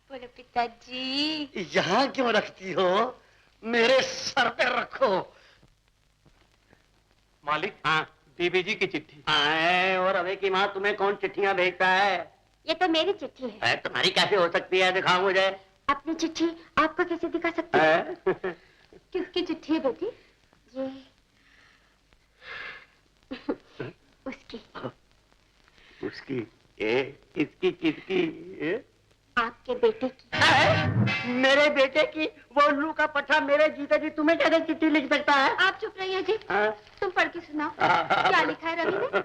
बोलो पिताजी। यहाँ क्यों रखती हो? मेरे सर पे रखो। मालिक, हाँ बीबी जी की चिट्ठी। आए, और अबे की माँ तुम्हें कौन चिट्ठियां भेजता है? ये तो मेरी चिट्ठी है। तुम्हारी कैसे हो सकती है? दिखाओ मुझे। अपनी चिट्ठी आपको कैसे दिखा सकती है? हैं? किसकी चिट्ठी है बेटी? ये उसकी। उसकी? इसकी किसकी? आपके बेटे की। मेरे बेटे की? वो उल्लू का पट्टा मेरे जीते जी तुम्हें कैसे चिट्ठी लिख सकता है? आप चुप रहिए जी। हाँ? तुम पढ़ के सुनाओ। हाँ। क्या लिखा है रवि ने?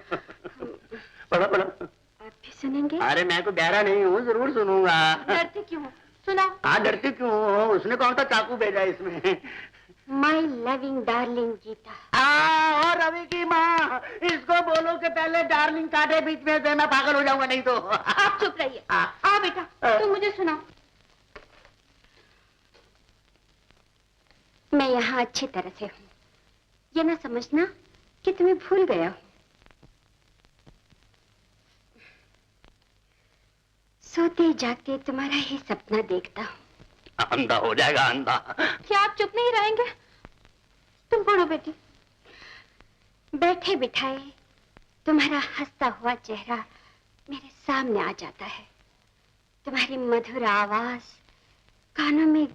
पढ़ो पढ़ो। आप भी सुनेंगे? अरे मैं तो बहरा नहीं हूँ, जरूर सुनूंगा। डरते क्यों हो? सुनाओ। हाँ, डरती क्यों हो? उसने कौन सा चाकू भेजा इसमें? My loving darling Geeta. और रवि की माँ, इसको बोलो कि पहले डार्लिंग काटे बीच में से, मैं पागल हो जाऊंगा नहीं तो। आप चुप रहिए। हाँ। आओ बेटा, तुम मुझे सुनाओ। मैं यहाँ अच्छी तरह से हूँ, ये ना समझना कि तुम्हें भूल गया हूँ। सोते जागते तुम्हारा ही सपना देखता हूँ। अंधा हो जाएगा, अंधा। क्या आप चुप नहीं रहेंगे? तुम पढ़ो बेटी। बैठे बिठाए तुम्हारा हंसता हुआ चेहरा मेरे सामने आ जाता है। तुम्हारी मधुर आवाज कानों में,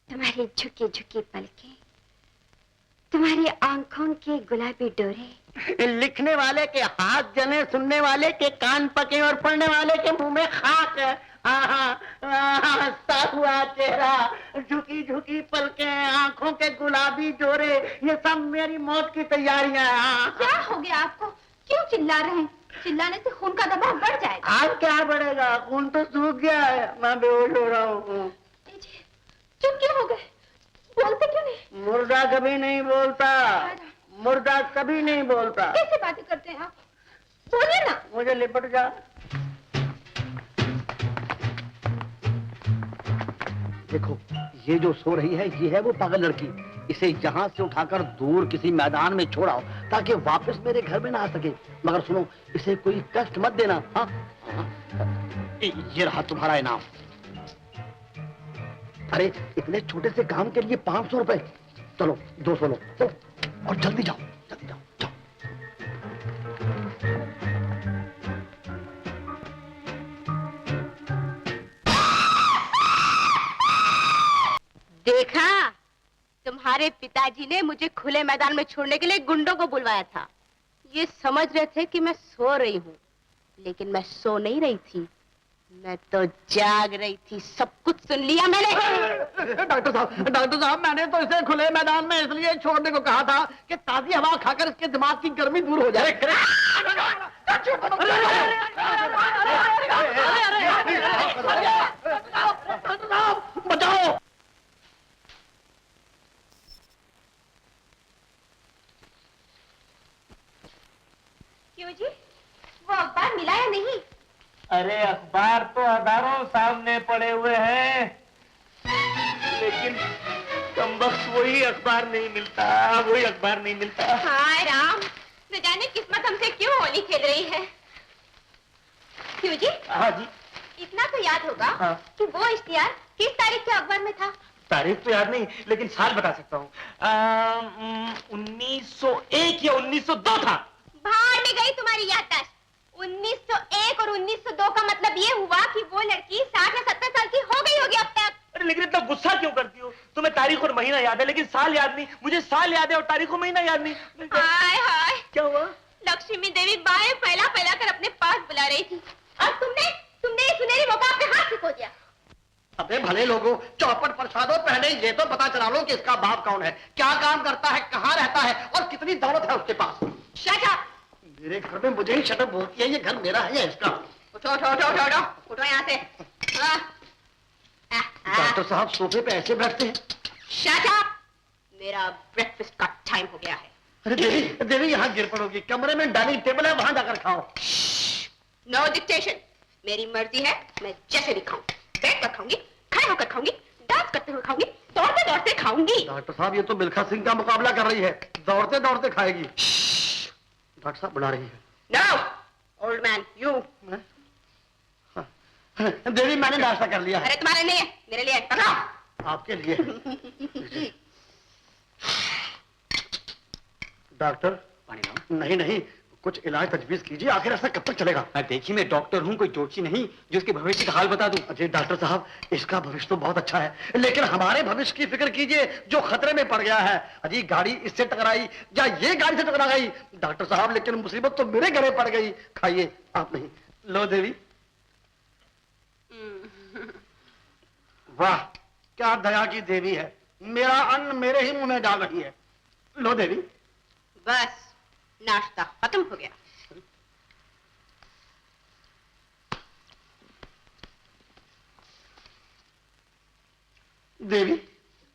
तुम्हारी झुकी झुकी पलकें, तुम्हारी आंखों के गुलाबी डोरे। लिखने वाले के हाथ जले, सुनने वाले के कान पके और पढ़ने वाले के मुंह में खाक। हंसता हुआ चेहरा, झुकी झुकी पलकें, आंखों के गुलाबी जोरे, ये सब मेरी मौत की तैयारियां हैं। क्या हो गया आपको? क्यों चिल्ला रहे हैं? चिल्लाने से खून का दबाव बढ़ जाएगा। आज क्या बढ़ेगा? खून तो सूख गया है, मैं बेहोश हो रहा हूँ। चुप क्यों हो गए? बोलते क्यों नहीं? मुर्दा कभी नहीं बोलता, मुर्दा कभी नहीं बोलता। कैसे बातें करते हैं आप? बोलिए ना। मुझे लिपट जा। देखो, ये जो सो रही है, ये है वो पागल लड़की। इसे यहाँ से उठाकर दूर किसी मैदान में छोड़ाओ ताकि वापस मेरे घर में ना आ सके। मगर सुनो, इसे कोई कष्ट मत देना। हाँ? ये रहा तुम्हारा इनाम। अरे, इतने छोटे से काम के लिए 500 रुपए। चलो 200 लो, चलो, और जल्दी जाओ, जल्दी जाओ, जाओ। देखा, तुम्हारे पिताजी ने मुझे खुले मैदान में छोड़ने के लिए गुंडों को बुलवाया था। ये समझ रहे थे कि मैं सो रही हूँ, लेकिन मैं सो नहीं रही थी, मैं तो जाग रही थी। सब कुछ सुन लिया मैंने। डॉक्टर साहब, मैंने तो इसे खुले मैदान में इसलिए छोड़ने को कहा था कि ताजी हवा खाकर इसके दिमाग की गर्मी दूर हो जाए। बचाओ। क्यों जी, वो अखबार मिला या नहीं? अरे अखबार तो हजारों सामने पड़े हुए हैं, लेकिन कमबख्त वही अखबार नहीं मिलता, वही अखबार नहीं मिलता। हाय राम, न जाने किस्मत हमसे क्यों होली खेल रही है। क्यों जी? हाँ जी। इतना तो याद होगा हाँ। कि वो इश्तिहार किस तारीख के अखबार में था? तारीख तो याद नहीं, लेकिन साल बता सकता हूँ। 1901 या 1902 था। भाड़ में गई तुम्हारी याददाश्त। 1901 और 1902 का मतलब ये हुआ कि वो लड़की 60 या 70 साल की हो गई होगी अब तक। अरे लेकिन इतना गुस्सा क्यों करती हो? तुम्हें तारीख और महीना याद है, लेकिन साल याद नहीं। मुझे साल याद है और तारीख और महीना याद नहीं। हाय हाय, क्या हुआ? लक्ष्मी देवी बाएं फैला फैला कर अपने पास बुला रही थी और तुमने ये सुनहरी मौका अपने हाथ से खो दिया। अबे भले लोगों, चौपट प्रसादों, पहले ये तो पता चला लो कि इसका बाप कौन है, क्या काम करता है, कहाँ रहता है और कितनी दौलत है उसके पास। Shut up. मेरे घर में मुझे ही शटअप बोलती है। ये घर मेरा है या इसका? उठो उठो उठो उठो उठो, उठो यहाँ से। डॉक्टर साहब सोफे पे ऐसे बैठते हैं? शट अप, मेरा ब्रेकफास्ट का टाइम हो गया है। अरे देवी, देवी यहाँ गिर पड़ोगी। कमरे में डाइनिंग टेबल है, वहां जाकर खाओ। No dictation. मेरी मर्जी है, मैं जैसे भी खाऊं। बैठ कर खाऊंगी, खड़े होकर खाऊंगी, डॉक्टर साहब ये तो मिल्खा सिंह का मुकाबला कर रही है, दौड़ते दौड़ते खाएगी। डॉक्टर साहब बुला रही है। No old man you. Devi मैंने नाश्ता कर लिया है। अरे तुम्हारे लिए मेरे लिए पकड़ो। आपके लिए। डॉक्टर पानी लाऊं? नहीं नहीं, कुछ इलाज तजवीज कीजिए, आखिर ऐसा कब तक चलेगा? देखिए मैं डॉक्टर हूँ, कोई जोशी नहीं जो इसके भविष्य का हाल बता दूं। अजय डॉक्टर साहब, इसका भविष्य तो बहुत अच्छा है, लेकिन हमारे भविष्य की फिक्र कीजिए जो खतरे में पड़ गया है। अजी गाड़ी इससे टकराई या ये गाड़ी से टकरा गई डॉक्टर साहब, लेकिन मुसीबत तो मेरे गले पड़ गई। खाइए आप नहीं। लो देवी। वाह क्या दया की देवी है, मेरा अन्न मेरे ही मुंह में डाल रही है। लो देवी। बस नाश्ता खत्म हो गया। देवी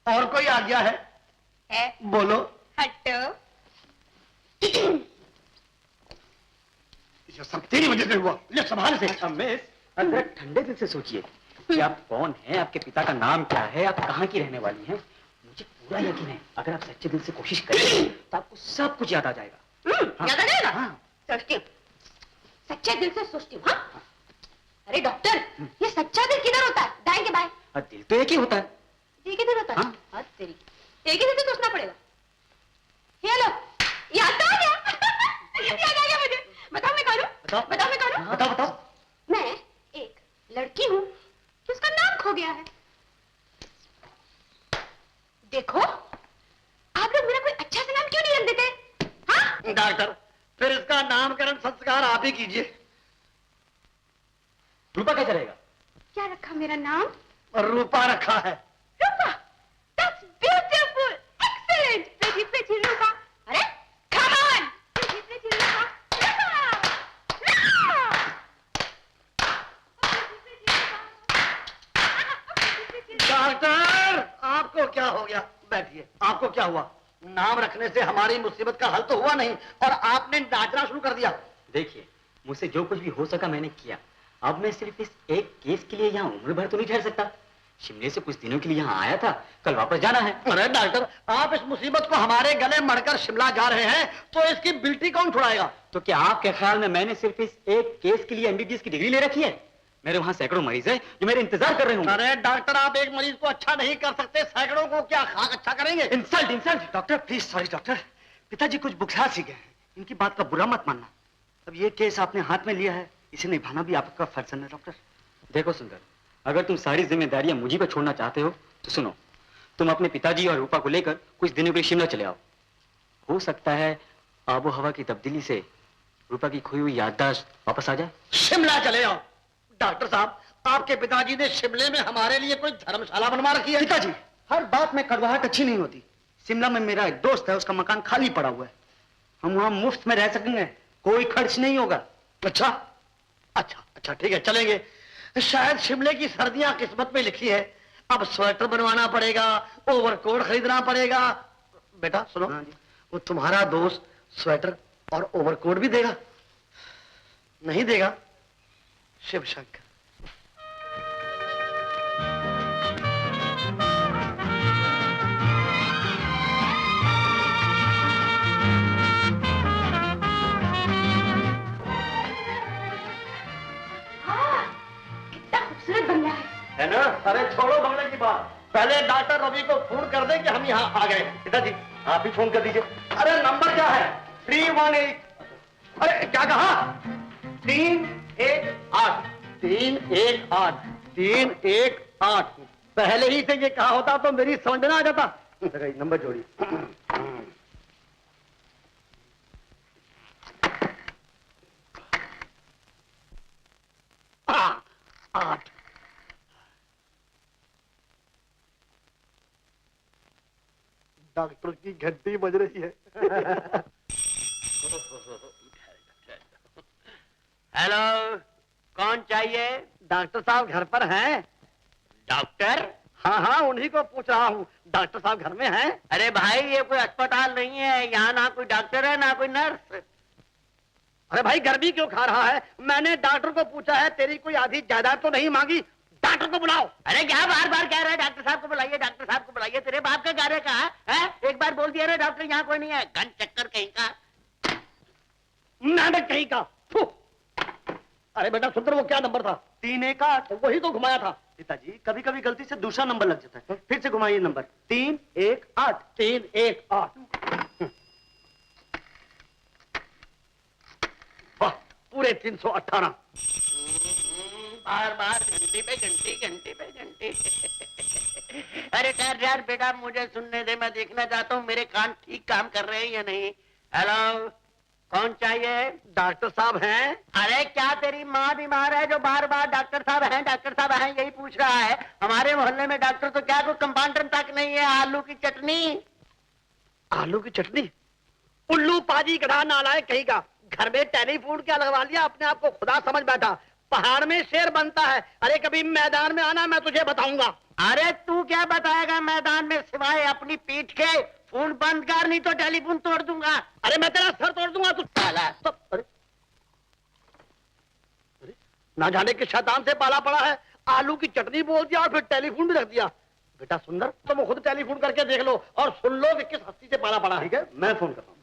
और कोई आज्ञा है? बोलो। हटो। ये सब तेरी वजह से हुआ, ले संभाल से। मिस, अगर ठंडे दिल से सोचिए कि आप कौन हैं, आपके पिता का नाम क्या है, आप कहाँ की रहने वाली हैं। मुझे पूरा यकीन है अगर आप सच्चे दिल से कोशिश करेंगे तो आपको सब कुछ याद आ जाएगा। याद आ जाएगा? हाँ। सोचती हूँ, सच्चे दिल से सोचती हूँ। हाँ? अरे डॉक्टर, ये सच्चा दिल किधर होता है, दाएं के बाएं? दिल तो एक ही होता है। दिल किधर होता है? हाँ। हाँ, तेरी एक ही दिल से सोचना पड़ेगा। ये लो, याद तो आ गया। याद आ गया मुझे। बताओ मैं कौन हूँ? बताओ मैं कौन हूँ? बताओ बताओ। मैं एक लड़की हूँ जिसका नाम खो गया है। देखो, आप लोग मेरा कोई अच्छा सा नाम क्यों नहीं रख देते? हाँ? डॉक्टर, फिर इसका नामकरण संस्कार आप ही कीजिए। रूपा कैसे रहेगा? क्या रखा मेरा नाम? रूपा रखा है। रूपा, that's beautiful, excellent, pretty pretty रूपा। अरे, come on, pretty pretty Rupa, doctor, आपको क्या हो गया? बैठिए। आपको क्या हुआ? नाम रखने से हमारी मुसीबत का हल तो हुआ नहीं और आपने नाचना शुरू कर दिया। देखिए, मुझसे जो कुछ भी हो सका मैंने किया। अब मैं सिर्फ इस एक केस के लिए यहाँ उम्र भर तो नहीं ठहर सकता। शिमले से कुछ दिनों के लिए यहाँ आया था, कल वापस जाना है। अरे डॉक्टर, आप इस मुसीबत को हमारे गले मढ़कर शिमला जा रहे हैं तो इसकी बिल्टी कौन छुड़ाएगा? तो क्या आपके ख्याल में मैंने सिर्फ इस एक केस के लिए एमबीबीएस की डिग्री ले रखी है? मेरे वहाँ सैकड़ों मरीज हैं जो मेरे इंतजार कर रहे होंगे। अरे डॉक्टर, आप एक मरीज को अच्छा नहीं कर सकते, सैकड़ों को क्या खाक अच्छा करेंगे? Insult insult. Doctor please, sorry doctor, पिताजी कुछ बुखार सी गए हैं, इनकी बात का बुरा मत मानना। अब ये केस आपने हाथ में लिया है, इसे निभाना भी आपका फर्ज है डॉक्टर। देखो सुंदर, अगर तुम सारी जिम्मेदारियां मुझी पर छोड़ना चाहते हो तो सुनो, तुम अपने पिताजी और रूपा को लेकर कुछ दिनों के लिए शिमला चले आओ। हो सकता है आबो हवा की तब्दीली से रूपा की खोई हुई याददाश्त वापस आ जाए। शिमला चले आओ? डॉक्टर साहब, आपके पिताजी ने शिमले में हमारे लिए कोई धर्मशाला बनवा रखी है? पिताजी, हर बात में कड़वाहट अच्छी नहीं होती। शिमला में मेरा एक दोस्त है, उसका मकान खाली पड़ा हुआ है, हम वहां मुफ्त में रह सकेंगे, कोई खर्च नहीं होगा। अच्छा अच्छा अच्छा, ठीक है चलेंगे। शायद शिमले की सर्दियां किस्मत में लिखी है, अब स्वेटर बनवाना पड़ेगा, ओवरकोट खरीदना पड़ेगा। बेटा सुनो, वो तुम्हारा दोस्त स्वेटर और ओवरकोट भी देगा? नहीं देगा? शिव शंकर। है ना? अरे छोड़ो बंगले की बात, पहले डॉक्टर रवि को फोन कर दे कि हम यहाँ आ गए। पिताजी आप ही फोन कर दीजिए। अरे नंबर क्या है? 318। अरे क्या कहा? 318 318 318। पहले ही से ये कहा होता तो मेरी समझ में आ जाता। नंबर जोड़ी। 8। डॉक्टर की घंटी बज रही है। हेलो, कौन चाहिए? डॉक्टर साहब घर पर हैं? डॉक्टर? हाँ हाँ, उन्हीं को पूछ रहा हूँ। डॉक्टर साहब घर में हैं? अरे भाई, ये कोई अस्पताल नहीं है, यहाँ ना कोई डॉक्टर है ना कोई नर्स। अरे भाई, गर्मी क्यों खा रहा है? मैंने डॉक्टर को पूछा है तेरी कोई आधी जायदाद तो नहीं मांगी। डॉक्टर को बुलाओ। अरे क्या बार बार कह रहा है डॉक्टर साहब को बुलाइए, डॉक्टर साहब को बुलाइए। तेरे बाप का कार्य कहा है? एक बार बोल दिया ना डॉक्टर यहाँ कोई नहीं है। गन चक्कर कहीं का, नाटक कहीं का। फू। अरे बेटा सुंदर, वो क्या नंबर था? 318। वही तो घुमाया था। पिताजी कभी कभी गलती से दूसरा नंबर लग जाता है, फिर से घुमाइए नंबर। 318। 318। वाह, पूरे 318। बार बार घंटी पे घंटी, घंटी पे घंटी। अरे ठहर यार बेटा, मुझे सुनने दे, मैं देखना चाहता हूँ मेरे कान ठीक काम कर रहे हैं या नहीं। हेलो, कौन चाहिए? डॉक्टर साहब हैं? अरे क्या तेरी माँ बीमार है जो बार बार डॉक्टर साहब हैं यही पूछ रहा है? हमारे मोहल्ले में डॉक्टर तो क्या, कोई कंपाउंडर तक नहीं है। आलू की चटनी। आलू की चटनी? उल्लू पाजी गधा नालायक कहीं का। घर में टेलीफोन क्या लगवा लिया, अपने आप को खुदा समझ बैठा। पहाड़ में शेर बनता है। अरे कभी मैदान में आना, मैं तुझे बताऊंगा। अरे तू क्या बताएगा मैदान में, सिवाय अपनी पीठ के। फोन बंद कर, नहीं तो टेलीफोन तोड़ दूंगा। अरे मैं तेरा सर तोड़ दूंगा तू साला। अरे ना जाने के शैतान से पाला पड़ा है। आलू की चटनी बोल दिया और फिर टेलीफोन भी रख दिया। बेटा सुंदर, तुम खुद टेलीफोन करके देख लो और सुन लो कि किस हस्ती से पाला पड़ा है। ठीक है, मैं फोन कर रहा हूँ।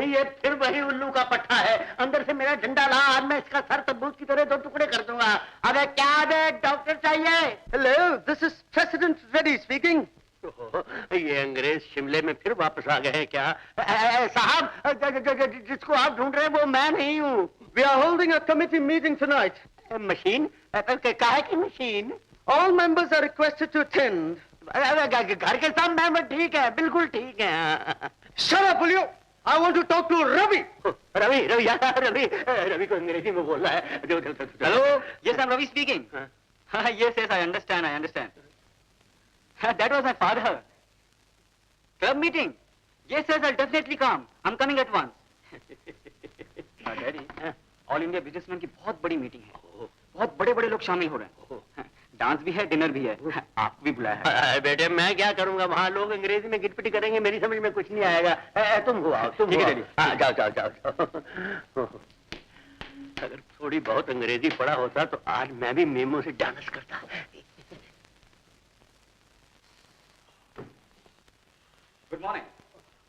ये फिर वही उल्लू का पट्टा है। अंदर से मेरा झंडा ला, आज मैं इसका सर तरबूज की तरह 2 टुकड़े कर दूंगा। अबे क्या बे, डॉक्टर चाहिए? Hello, this is president Reddy speaking. ये अंग्रेज शिमले में फिर वापस आ गए हैं क्या? साहब, जिसको आप ढूंढ रहे हैं वो मैं नहीं हूँ। We are holding a committee meeting tonight. Machine? काहे की machine? All members are requested to attend. घर के सब मेंबर ठीक है, बिल्कुल ठीक है। Shut up will you, I want to talk to Ravi. Ravi को अंग्रेजी में बोल रहा है। Hello, yes I am Ravi speaking. Yes yes, I understand. That was my father. Club meeting? Yes, yes, I'll definitely come. I'm coming at once. Daddy, all India businessman की बहुत बड़ी meeting है। बहुत बड़े-बड़े लोग शामिल हो रहे हैं। डांस भी है, डिनर भी है। आपको भी बुलाया है। बेटे मैं क्या करूंगा, वहाँ लोग अंग्रेजी में गिटपिटी करेंगे, मेरी समझ में कुछ नहीं आएगा। तुम हो आओ, तुम ठीक है डैडी। जाओ। अगर थोड़ी बहुत अंग्रेजी पढ़ा होता तो आज मैं भी मेमो से डांस करता। Good morning.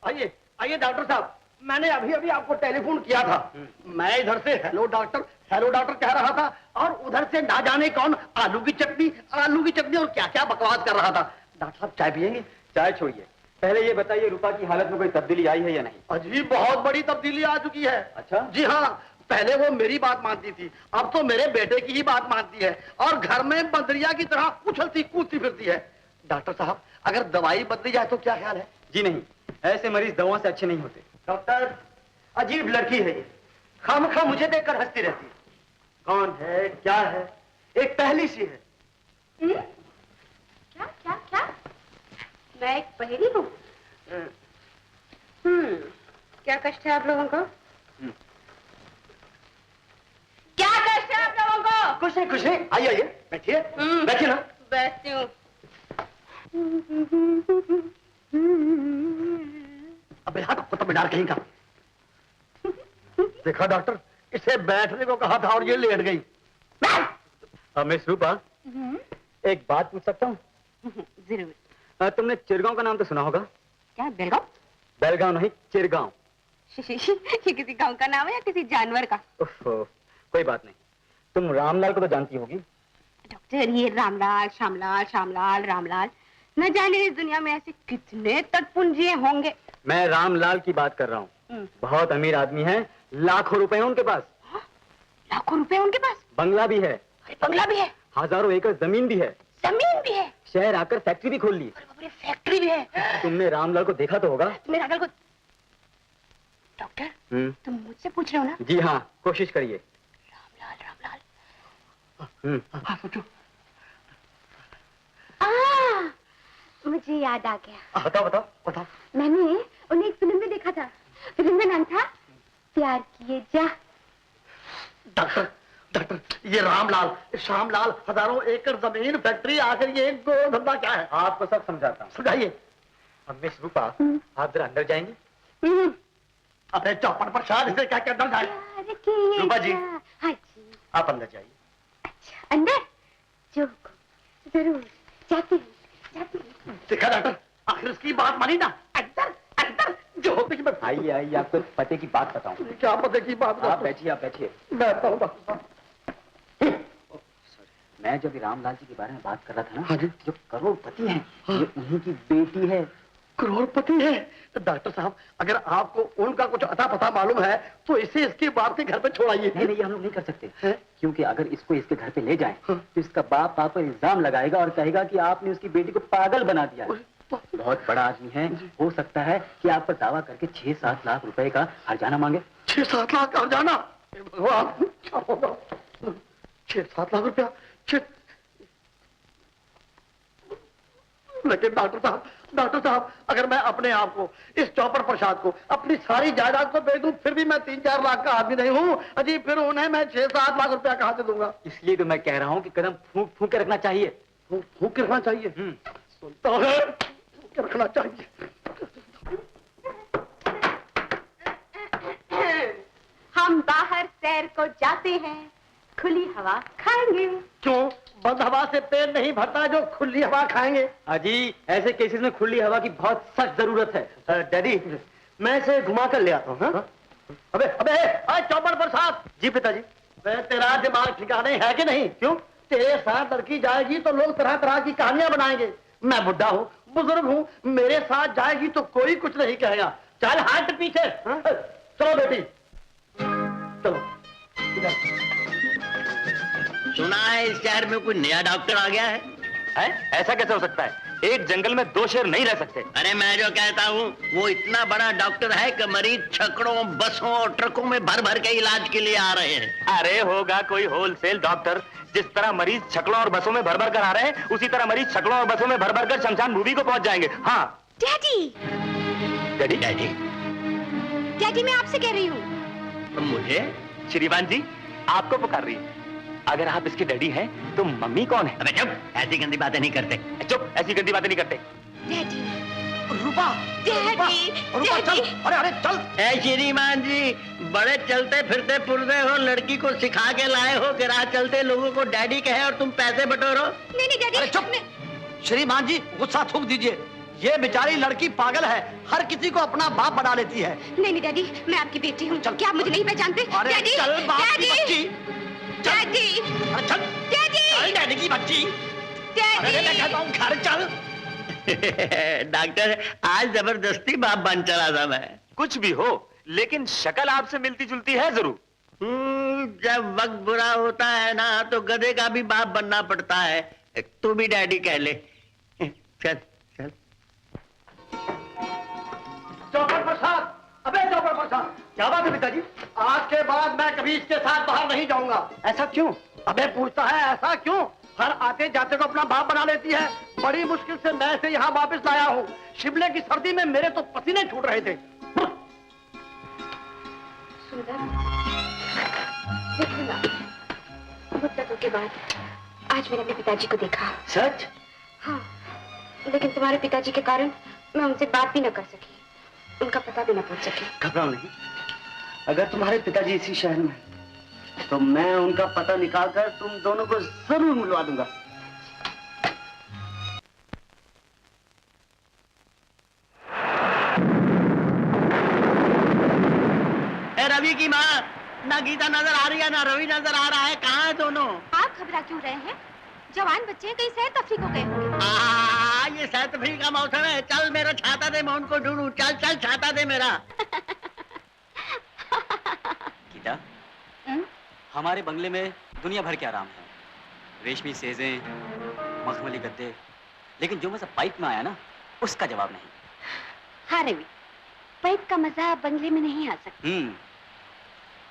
आइए आइए डॉक्टर साहब, मैंने अभी अभी आपको टेलीफोन किया था। मैं इधर से हेलो डॉक्टर कह रहा था और उधर से ना जाने कौन आलू की चटनी और क्या क्या बकवास कर रहा था। डॉक्टर साहब चाय पियेंगे? चाय छोड़िए, पहले ये बताइए रूपा की हालत में कोई तब्दीली आई है या नहीं? अजी बहुत बड़ी तब्दीली आ चुकी है। अच्छा? जी हाँ, पहले वो मेरी बात मानती थी, अब तो मेरे बेटे की ही बात मानती है और घर में बंदरिया की तरह उछलती कूदती फिरती है। डॉक्टर साहब, अगर दवाई बदली जाए तो क्या ख्याल है? जी नहीं, ऐसे मरीज दवाओं से अच्छे नहीं होते। डॉक्टर, अजीब लड़की है ये, खामखा मुझे देखकर हंसती रहती है। कौन है, क्या है? एक पहेली सी है। क्या? मैं एक पहेली हूँ? क्या कष्ट है आप लोगों को? क्या कष्ट है आप लोगों को? कुछ नहीं, आइए बैठिए। बैठिए ना। बैठती हूँ। अब यहाँ कुत्ता बिडार कहीं का। देखा डॉक्टर, इसे बैठने को कहा था और ये लेट गई। मिस रूपा, एक बात पूछ सकता हूँ? जरूर। तुमने चिरगांव का नाम तो सुना होगा? क्या बेलगांव? बेलगांव नहीं, चिरगांव। ये किसी गांव का नाम है या किसी जानवर का? कोई बात नहीं। तुम रामलाल को तो जानती होगी? डॉक्टर, ये रामलाल, श्यामलाल, रामलाल, न जाने इस दुनिया में ऐसे कितने तटपुंजिये होंगे। मैं रामलाल की बात कर रहा हूँ। बहुत अमीर आदमी है, लाखों रुपए हैं उनके पास। लाखों रुपए उनके पास? बंगला भी है। अरे बंगला भी है? हजारों एकड़ जमीन भी है। जमीन भी है? शहर आकर फैक्ट्री भी खोल ली। फैक्ट्री भी है? तुमने रामलाल को देखा तो होगा? रामलाल को? डॉक्टर, तुम मुझसे पूछ रहे हो ना? जी हाँ, कोशिश करिए। रामलाल। मुझे याद आ गया। बताओ। मैंने उन्हें एक फिल्म में देखा था। फिल्म का नाम था प्यार किए जा। डॉक्टर, ये रामलाल, श्यामलाल, हजारों एकड़ जमीन, फैक्ट्री, आखिर ये गोल धंधा क्या है? आपको सब समझाता हूँ। सुनाइए। अब मिस रूपा, आप जरा अंदर जाएंगी? अरे चौपड़ प्रसाद, इसे क्या अंदर जाए। रूपा जी, हाँ जी। आप अंदर जाइए। अच्छा, अंदर जो जरूर जाती हूँ। देखा डॉक्टर, आखिर उसकी बात मानी ना। अंदर अंदर जो होती है। आइए आइए, आपको पते की बात बताऊं। क्या पता की बात। आप बैठिए, आप बैठिए। बैठता हूँ डॉक्टर साहब। मैं जब रामलाल जी के बारे में बात कर रहा था ना, हाँ जी। जो करोड़पति हैं, ये उन्हीं की बेटी है। करोड़पति है? डॉक्टर साहब, अगर आपको उनका कुछ अता पता मालूम है तो इसे इसके बाप के घर पे छोड़ाइए। नहीं नहीं, ये हम लोग नहीं कर सकते हैं? क्योंकि अगर इसको इसके घर पे ले जाएं, हाँ। तो इसका बाप आप पर इल्जाम लगाएगा और कहेगा कि आपने उसकी बेटी को पागल बना दिया है। बहुत बड़ा आदमी है, हो सकता है कि आप पर दावा करके 6-7 लाख रुपए का हर्जाना मांगे। 6-7 लाख हर्जाना? भगवान, क्या होगा? 6-7 लाख रुपया? लेकिन डॉक्टर साहब, अगर मैं अपने आप को, इस चौपड़ प्रसाद को, अपनी सारी जायदाद को बेच दूं, फिर भी मैं 3-4 लाख का आदमी नहीं हूँ। अजी, फिर उन्हें मैं 6-7 लाख रुपया कहाँ से दूंगा? इसलिए तो मैं कह रहा हूँ कि कदम फूंक फूंक के रखना चाहिए। फूंक के रखना चाहिए? सुनता है, फूंक के रखना चाहिए। हम बाहर सैर को जाते हैं, खुली हवा खाएंगे। क्यों? बंद हवा से पेट नहीं भरता जो खुली हवा खाएंगे। अजी, ऐसे केसेस में खुली हवा की बहुत सख्त जरूरत है। डैडी, मैं इसे घुमा कर ले आता हूँ। हाँ? अबे अबे, चौपड़ प्रसाद जी। पिताजी, तेरा दिमाग ठिकाने है कि नहीं? क्यों? तेरे साथ लड़की जाएगी तो लोग तरह तरह की कहानियां बनाएंगे। मैं बुढ़ा हूँ, बुजुर्ग हूँ, मेरे साथ जाएगी तो कोई कुछ नहीं कहेगा। चल हाथ पीछे। हाँ? चलो बेटी, चलो। सुना है इस शहर में कोई नया डॉक्टर आ गया है? ऐसा कैसे हो सकता है? एक जंगल में 2 शेर नहीं रह सकते। अरे मैं जो कहता हूँ, वो इतना बड़ा डॉक्टर है कि मरीज छकड़ों, बसों और ट्रकों में भर भर के इलाज के लिए आ रहे हैं। अरे होगा कोई होलसेल डॉक्टर। जिस तरह मरीज छकड़ों और बसों में भर भर कर आ रहे हैं, उसी तरह मरीज छकड़ों और बसों में भर भर कर शमशान भूमि को पहुंच जाएंगे। हाँ डैडी, डैडी, डैडी, डैडी मैं आपसे कह रही हूँ। मुझे? श्रीमान जी आपको पुकार रही है। अगर आप इसके डैडी हैं तो मम्मी कौन है? अबे चुप, ऐसी गंदी बातें नहीं करते। चुप, ऐसी गंदी बातें नहीं करते। डैडी, रूपा, डैडी, रूपा चल। अरे अरे चल। ए श्रीमान जी, बड़े चलते फिरते पुरजे हो, लड़की को सिखा के लाए हो कि राह चलते लोगों को डैडी कहे और तुम पैसे बटोरो। नहीं डैडी। अरे चुप। श्रीमान जी, गुस्सा थूक दीजिए। ये बेचारी लड़की पागल है, हर किसी को अपना बाप बना लेती है। नहीं डैडी, मैं आपकी बेटी हूँ। क्या आप मुझे नहीं पहचानते? अरे डैडी, चल बाप की बच्ची। डैडी, अरे चल। डैडी, चल डैडी की बच्ची। अरे मैं कहता हूँ घर चल। डॉक्टर, आज जबरदस्ती बाप बन चला था मैं। कुछ भी हो, लेकिन शक्ल आपसे मिलती जुलती है जरूर। जब वक्त बुरा होता है ना तो गधे का भी बाप बनना पड़ता है। तू भी डैडी कह ले। चल चल। चौपड़ प्रसाद, अबे चौपड़ प्रसाद, क्या बात है पिताजी? आज के बाद मैं कभी इसके साथ बाहर नहीं जाऊंगा। ऐसा क्यों? अबे पूछता है ऐसा क्यों? हर आते जाते को अपना बाप बना लेती है। बड़ी मुश्किल से मैं इसे यहाँ वापस लाया हूँ। शिमले की सर्दी में मेरे तो पसीने छूट रहे थे। सुंदर, देखो ना, मुद्दतों के बाद आज मैंने अपने पिताजी को देखा। सच? हाँ, लेकिन तुम्हारे पिताजी के कारण मैं उनसे बात भी न कर सकी, उनका पता भी न पूछ सकी। घबराओ नहीं, अगर तुम्हारे पिताजी इसी शहर में तो मैं उनका पता निकालकर तुम दोनों को जरूर मिलवा दूंगा। रवि की माँ, ना गीता नजर आ रही है ना रवि नजर आ रहा है। कहाँ है दोनों? आप घबरा क्यों रहे हैं? जवान बच्चे हैं, कहीं सैर तफरी को गए होंगे। ये सैर तफरी का मौसम है। चल मेरा छाता दे, मैं उनको ढूंढूं। चल चल छाता दे मेरा। गीता, हमारे बंगले में दुनिया भर के आराम है, रेशमी सेजें, मखमली गद्दे, लेकिन जो मजा पाइप में आया ना, उसका जवाब नहीं। हाँ रवि, पाइप का मजा बंगले में नहीं आ सकता।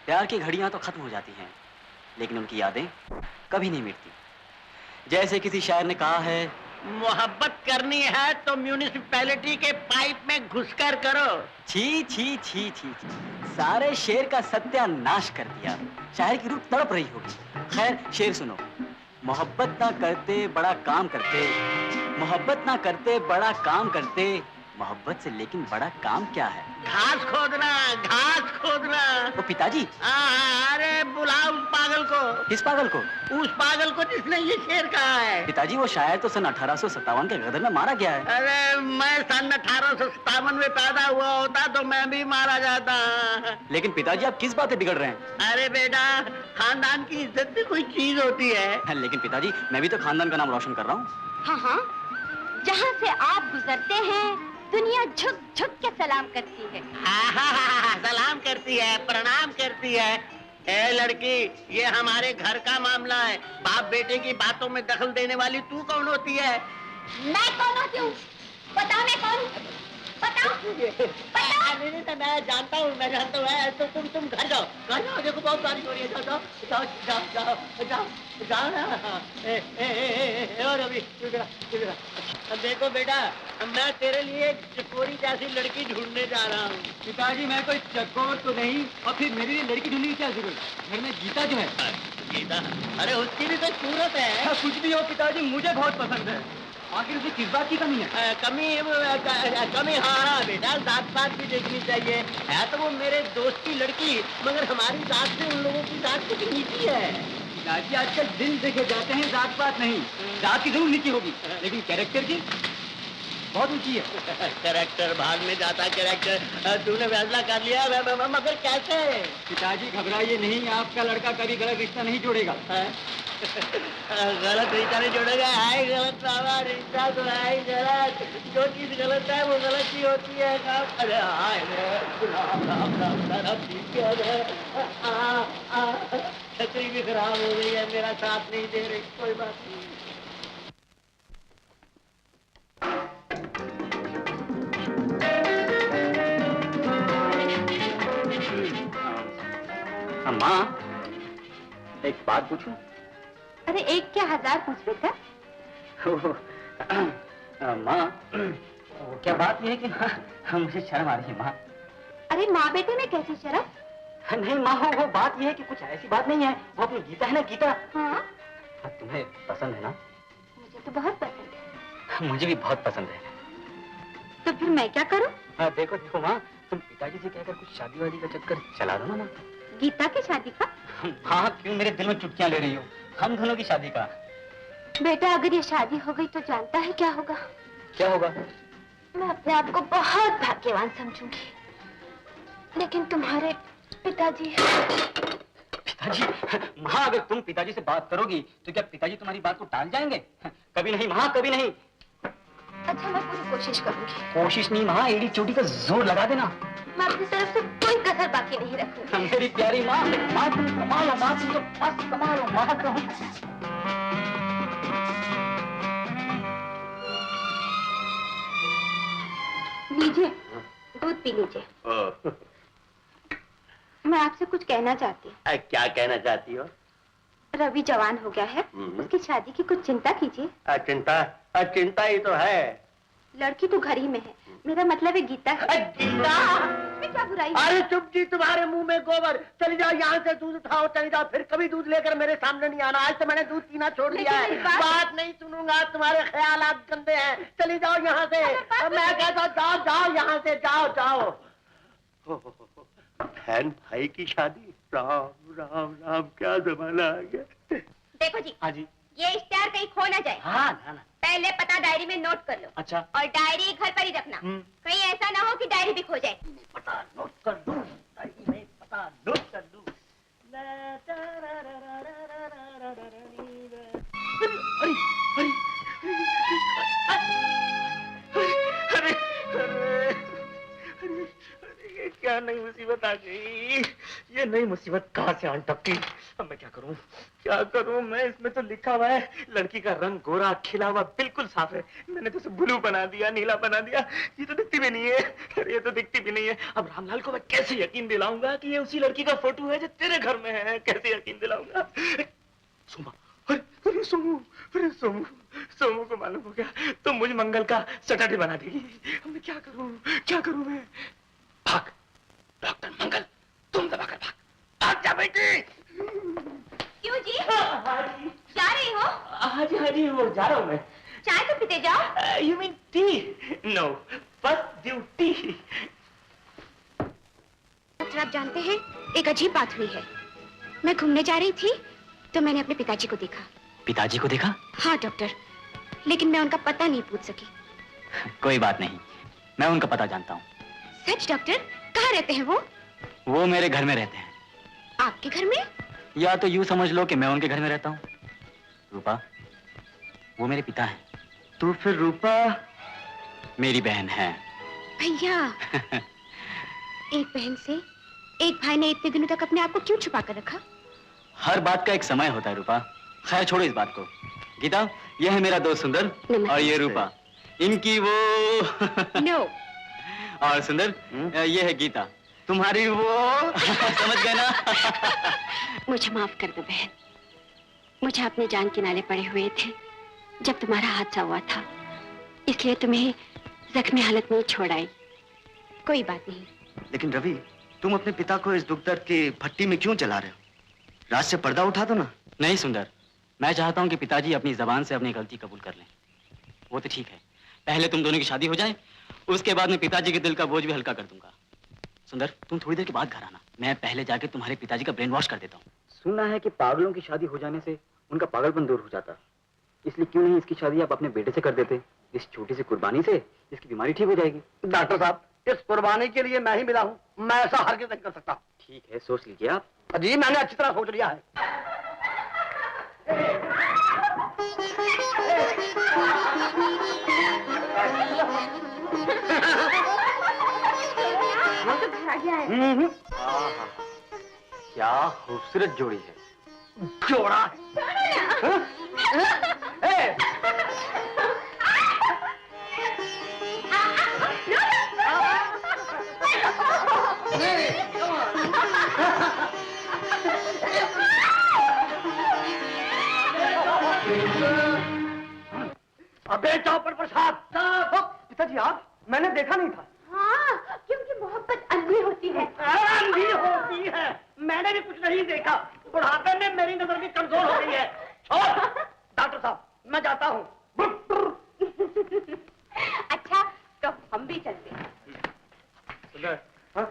प्यार की घड़ियां तो खत्म हो जाती हैं, लेकिन उनकी यादें कभी नहीं मिटती। जैसे किसी शायर ने कहा है, मोहब्बत करनी है तो म्यूनिसिपैलिटी के पाइप में घुसकर करो। छी छी छी छी छी, सारे शेर का सत्यानाश कर दिया। शायर की रूह तड़प रही होगी। खैर, शेर सुनो। मोहब्बत ना करते बड़ा काम करते, मोहब्बत ना करते बड़ा काम करते, मोहब्बत से लेकिन बड़ा काम क्या है? घास खोदना, घास खोदना। वो पिताजी। अरे बुलाओ उस पागल को। किस पागल को? उस पागल को जिसने ये शेर कहा है। पिताजी वो शायर तो सन 1857 के गदर में मारा गया है। अरे मैं सन 1857 में पैदा हुआ होता तो मैं भी मारा जाता। लेकिन पिताजी आप किस बातें बिगड़ रहे हैं? अरे बेटा, खानदान की इज्जत भी कोई चीज होती है। लेकिन पिताजी मैं भी तो खानदान का नाम रोशन कर रहा हूँ। हाँ हाँ, जहाँ से आप गुजरते हैं दुनिया झुक झुक के सलाम करती है। सलाम करती है, प्रणाम करती है। ए लड़की, ये हमारे घर का मामला है। बाप बेटे की बातों में दखल देने वाली तू कौन होती है? मैं कौन होती हूँ? बताओ मैं कौन? बताओ। नहीं, मैं जानता हूँ, मैं जानता हूँ। तो तुम घर जाओ, घर जाओ। देखो बहुत बारिश हो रही है। जाओ जाओ जाओ जाओ जाओ जाओ जाओ ना। और अभी देखो बेटा, मैं तेरे लिए एक चकोरी जैसी लड़की ढूंढने जा रहा हूँ। पिताजी मैं कोई चकोर तो नहीं, और फिर मेरे लिए लड़की ढूंढने की क्या जरूरत? घर में गीता जो है। गीता? अरे उसकी भी कोई सूरत है। कुछ भी हो पिताजी, मुझे बहुत पसंद है। आखिर उसे किस बात की कमी है? कमी हाँ बेटा, जात पात भी देखनी चाहिए। है तो वो मेरे दोस्त की लड़की, मगर हमारी जात से उन लोगों की जात कुछ नीची है। पिताजी आजकल दिन देखे जाते हैं, जात पात नहीं। जात की जरूर नीची होगी, लेकिन कैरेक्टर की बहुत ऊंची है। कैरेक्टर भाग में जाता। कैरेक्टर तूने फैसला कर लिया, मगर कैसे? पिताजी घबराइए नहीं, आपका लड़का कभी गलत रिश्ता नहीं जोड़ेगा। गलत रिश्ता नहीं जोड़ेगा? है गलत बाबा, रिश्ता तो है ही गलत। जो चीज गलत है वो गलत ही होती है। अरे राम राम राम राम, छतरी भी खराब हो गई है, मेरा साथ नहीं दे रही। कोई बात नहीं। माँ एक बात पूछूं? अरे एक क्या, 1000 पूछ बेटा। माँ वो क्या बात ये है कि मुझे शर्म आ रही है माँ। अरे माँ बेटे में कैसी शर्म? नहीं माँ, वो बात ये है कि कुछ ऐसी बात नहीं है। वो अपनी गीता है ना, गीता। हाँ? तुम्हें पसंद है ना? मुझे तो बहुत पसंद है। मुझे भी बहुत पसंद है। तो फिर मैं क्या करूं? देखो देखो माँ, तुम पिताजी से कहकर कुछ शादी वादी का चक्कर चला दो ना माँ। गीता की शादी का? हाँ, क्यों मेरे दिल में चुटकियां ले रही हो? हम दोनों की शादी का। बेटा अगर ये शादी हो गई तो जानता है क्या होगा? क्या होगा? मैं अपने आप को बहुत भाग्यवान समझूंगी, लेकिन तुम्हारे पिताजी। पिताजी? माँ अगर तुम पिताजी से बात करोगी तो क्या पिताजी तुम्हारी बात को टाल जाएंगे? कभी नहीं माँ, कभी नहीं। अच्छा मैं पूरी कोशिश करूंगी। कोशिश नहीं माँ, एड़ी चोटी का जोर लगा देना। मैं अपनी तरफ से कोई कसर बाकी नहीं रखूंगी। मेरी प्यारी माँ, माँ तुम कमाल हो, माँ तुम तो बस कमाल हो, माँ कहूँ। लीजिए, दूध पी लीजिए। मैं आपसे कुछ कहना चाहती हूँ। क्या कहना चाहती हो? रवि जवान हो गया है, उसकी शादी की कुछ चिंता कीजिए। चिंता ही तो है। लड़की तो घर ही में है, मेरा मतलब है गीता। गीता? इसमें क्या बुराई? अरे चुप जी, तुम्हारे मुंह में गोबर। चली जाओ यहाँ से, दूध उठाओ, चली जाओ। फिर कभी दूध लेकर मेरे सामने नहीं आना। आज तो मैंने दूध पीना छोड़ दिया है। बात नहीं सुनूंगा, तुम्हारे ख्यालात गंदे हैं। चली जाओ यहाँ से। मैं कहता हूँ जाओ जाओ यहाँ से, जाओ जाओ। बहन भाई की शादी? राम राम राम, क्या जमाना आ गया। देखो जी। हाँ जी। ये इश्तेहार कहीं खो ना जाए। हाँ ना ना। पहले पता डायरी में नोट कर लो। अच्छा। और डायरी घर पर ही रखना। कहीं ऐसा ना हो कि डायरी भी खो जाए। पता नोट कर दूं, डायरी में पता नोट कर दूं। अरे क्या नई मुसीबत आ गई। ये नई मुसीबत कहाँ से आन टपकी। अब मैं क्या करूं, क्या करूं मैं? इसमें तो लिखा हुआ है लड़की का रंग गोरा, खिला हुआ, बिल्कुल साफ है। मैंने तो उसे ब्लू बना दिया, नीला बना दिया। ये तो दिखती भी नहीं है। अरे ये तो दिखती भी नहीं है। अब रामलाल को मैं कैसे यकीन दिलाऊंगा कि ये उसी लड़की का फोटो है जो तेरे घर में है? कैसे यकीन दिलाऊंगा? सोमा, अरे सोमू, अरे सोमू, सोमू को मालूम हो गया तो मुझ मंगल का सटाटे बना देगी। अब मैं क्या करूं, क्या करूं मैं? भाग डॉक्टर मंगल, तुम दबाकर भाग, भाग जा बेटी। क्यों जी? जा रही हो? हाँ जी, वो जा रहा हूँ मैं। चाय तो पीते जाओ। You mean tea? No, बस ड्यूटी। डॉक्टर, आप जानते हैं एक अजीब बात हुई है। मैं घूमने जा रही थी तो मैंने अपने पिताजी को देखा। पिताजी को देखा? हाँ डॉक्टर, लेकिन मैं उनका पता नहीं पूछ सकी। कोई बात नहीं, मैं उनका पता जानता हूँ। सच डॉक्टर? कहाँ रहते हैं वो? वो मेरे घर में रहते हैं। आपके घर में? या तो यूं समझ लो कि मैं उनके घर में रहता हूँ। रूपा, वो मेरे पिता हैं। तो फिर रूपा मेरी बहन है। भैया, एक बहन से एक भाई ने इतने दिनों तक अपने आप को क्यों छुपा कर रखा? हर बात का एक समय होता है रूपा। खैर छोड़ो इस बात को। गीता, यह है मेरा दोस्त सुंदर और ये रूपा। इनकी वो नो। और सुंदर, ये है गीता, तुम्हारी वो समझ गए ना? मुझे माफ कर दो बहन, मुझे अपने जान किनारे पड़े हुए थे जब तुम्हारा हादसा हुआ था, इसलिए तुम्हें जख्मी हालत में छोड़ आई। कोई बात नहीं। लेकिन रवि, तुम अपने पिता को इस दुख दर्द की भट्टी में क्यों जला रहे हो? रात से पर्दा उठा दो ना। नहीं सुंदर, मैं चाहता हूँ कि पिताजी अपनी जबान से अपनी गलती कबूल कर लें। वो तो ठीक है, पहले तुम दोनों की शादी हो जाए, उसके बाद मैं पिताजी के दिल का बोझ भी हल्का कर दूंगा। सुंदर, तुम थोड़ी देर के बाद घर आना, मैं पहले जाके तुम्हारे पिताजी का ब्रेन वॉश कर देता हूँ। सुना है कि पागलों की शादी हो जाने से उनका पागलपन दूर हो जाता, इसलिए क्यों नहीं इसकी शादी आप अपने बेटे से कर देते? इस छोटी सी कुर्बानी से इसकी बीमारी ठीक हो जाएगी। डॉक्टर साहब, इस कुर्बानी के लिए मैं ही मिला हूँ, मैं ऐसा हरगिज़ नहीं कर सकता। ठीक है, सोच लीजिए आप। जी मैंने अच्छी तरह सोच लिया है। वो तो घर आ गया है। क्या खूबसूरत जोड़ी है। जोड़ा है। अबे चौपड़ प्रसाद, पिताजी आप? मैंने देखा नहीं था। हाँ, क्योंकि मोहब्बत अंधी होती है। अंधी होती है, मैंने भी कुछ नहीं देखा। बुढ़ापे में मेरी नजर भी कमजोर हो गई है। छोड़ डॉक्टर साहब, मैं जाता हूँ। अच्छा, तो हम भी चलते हैं। हाँ?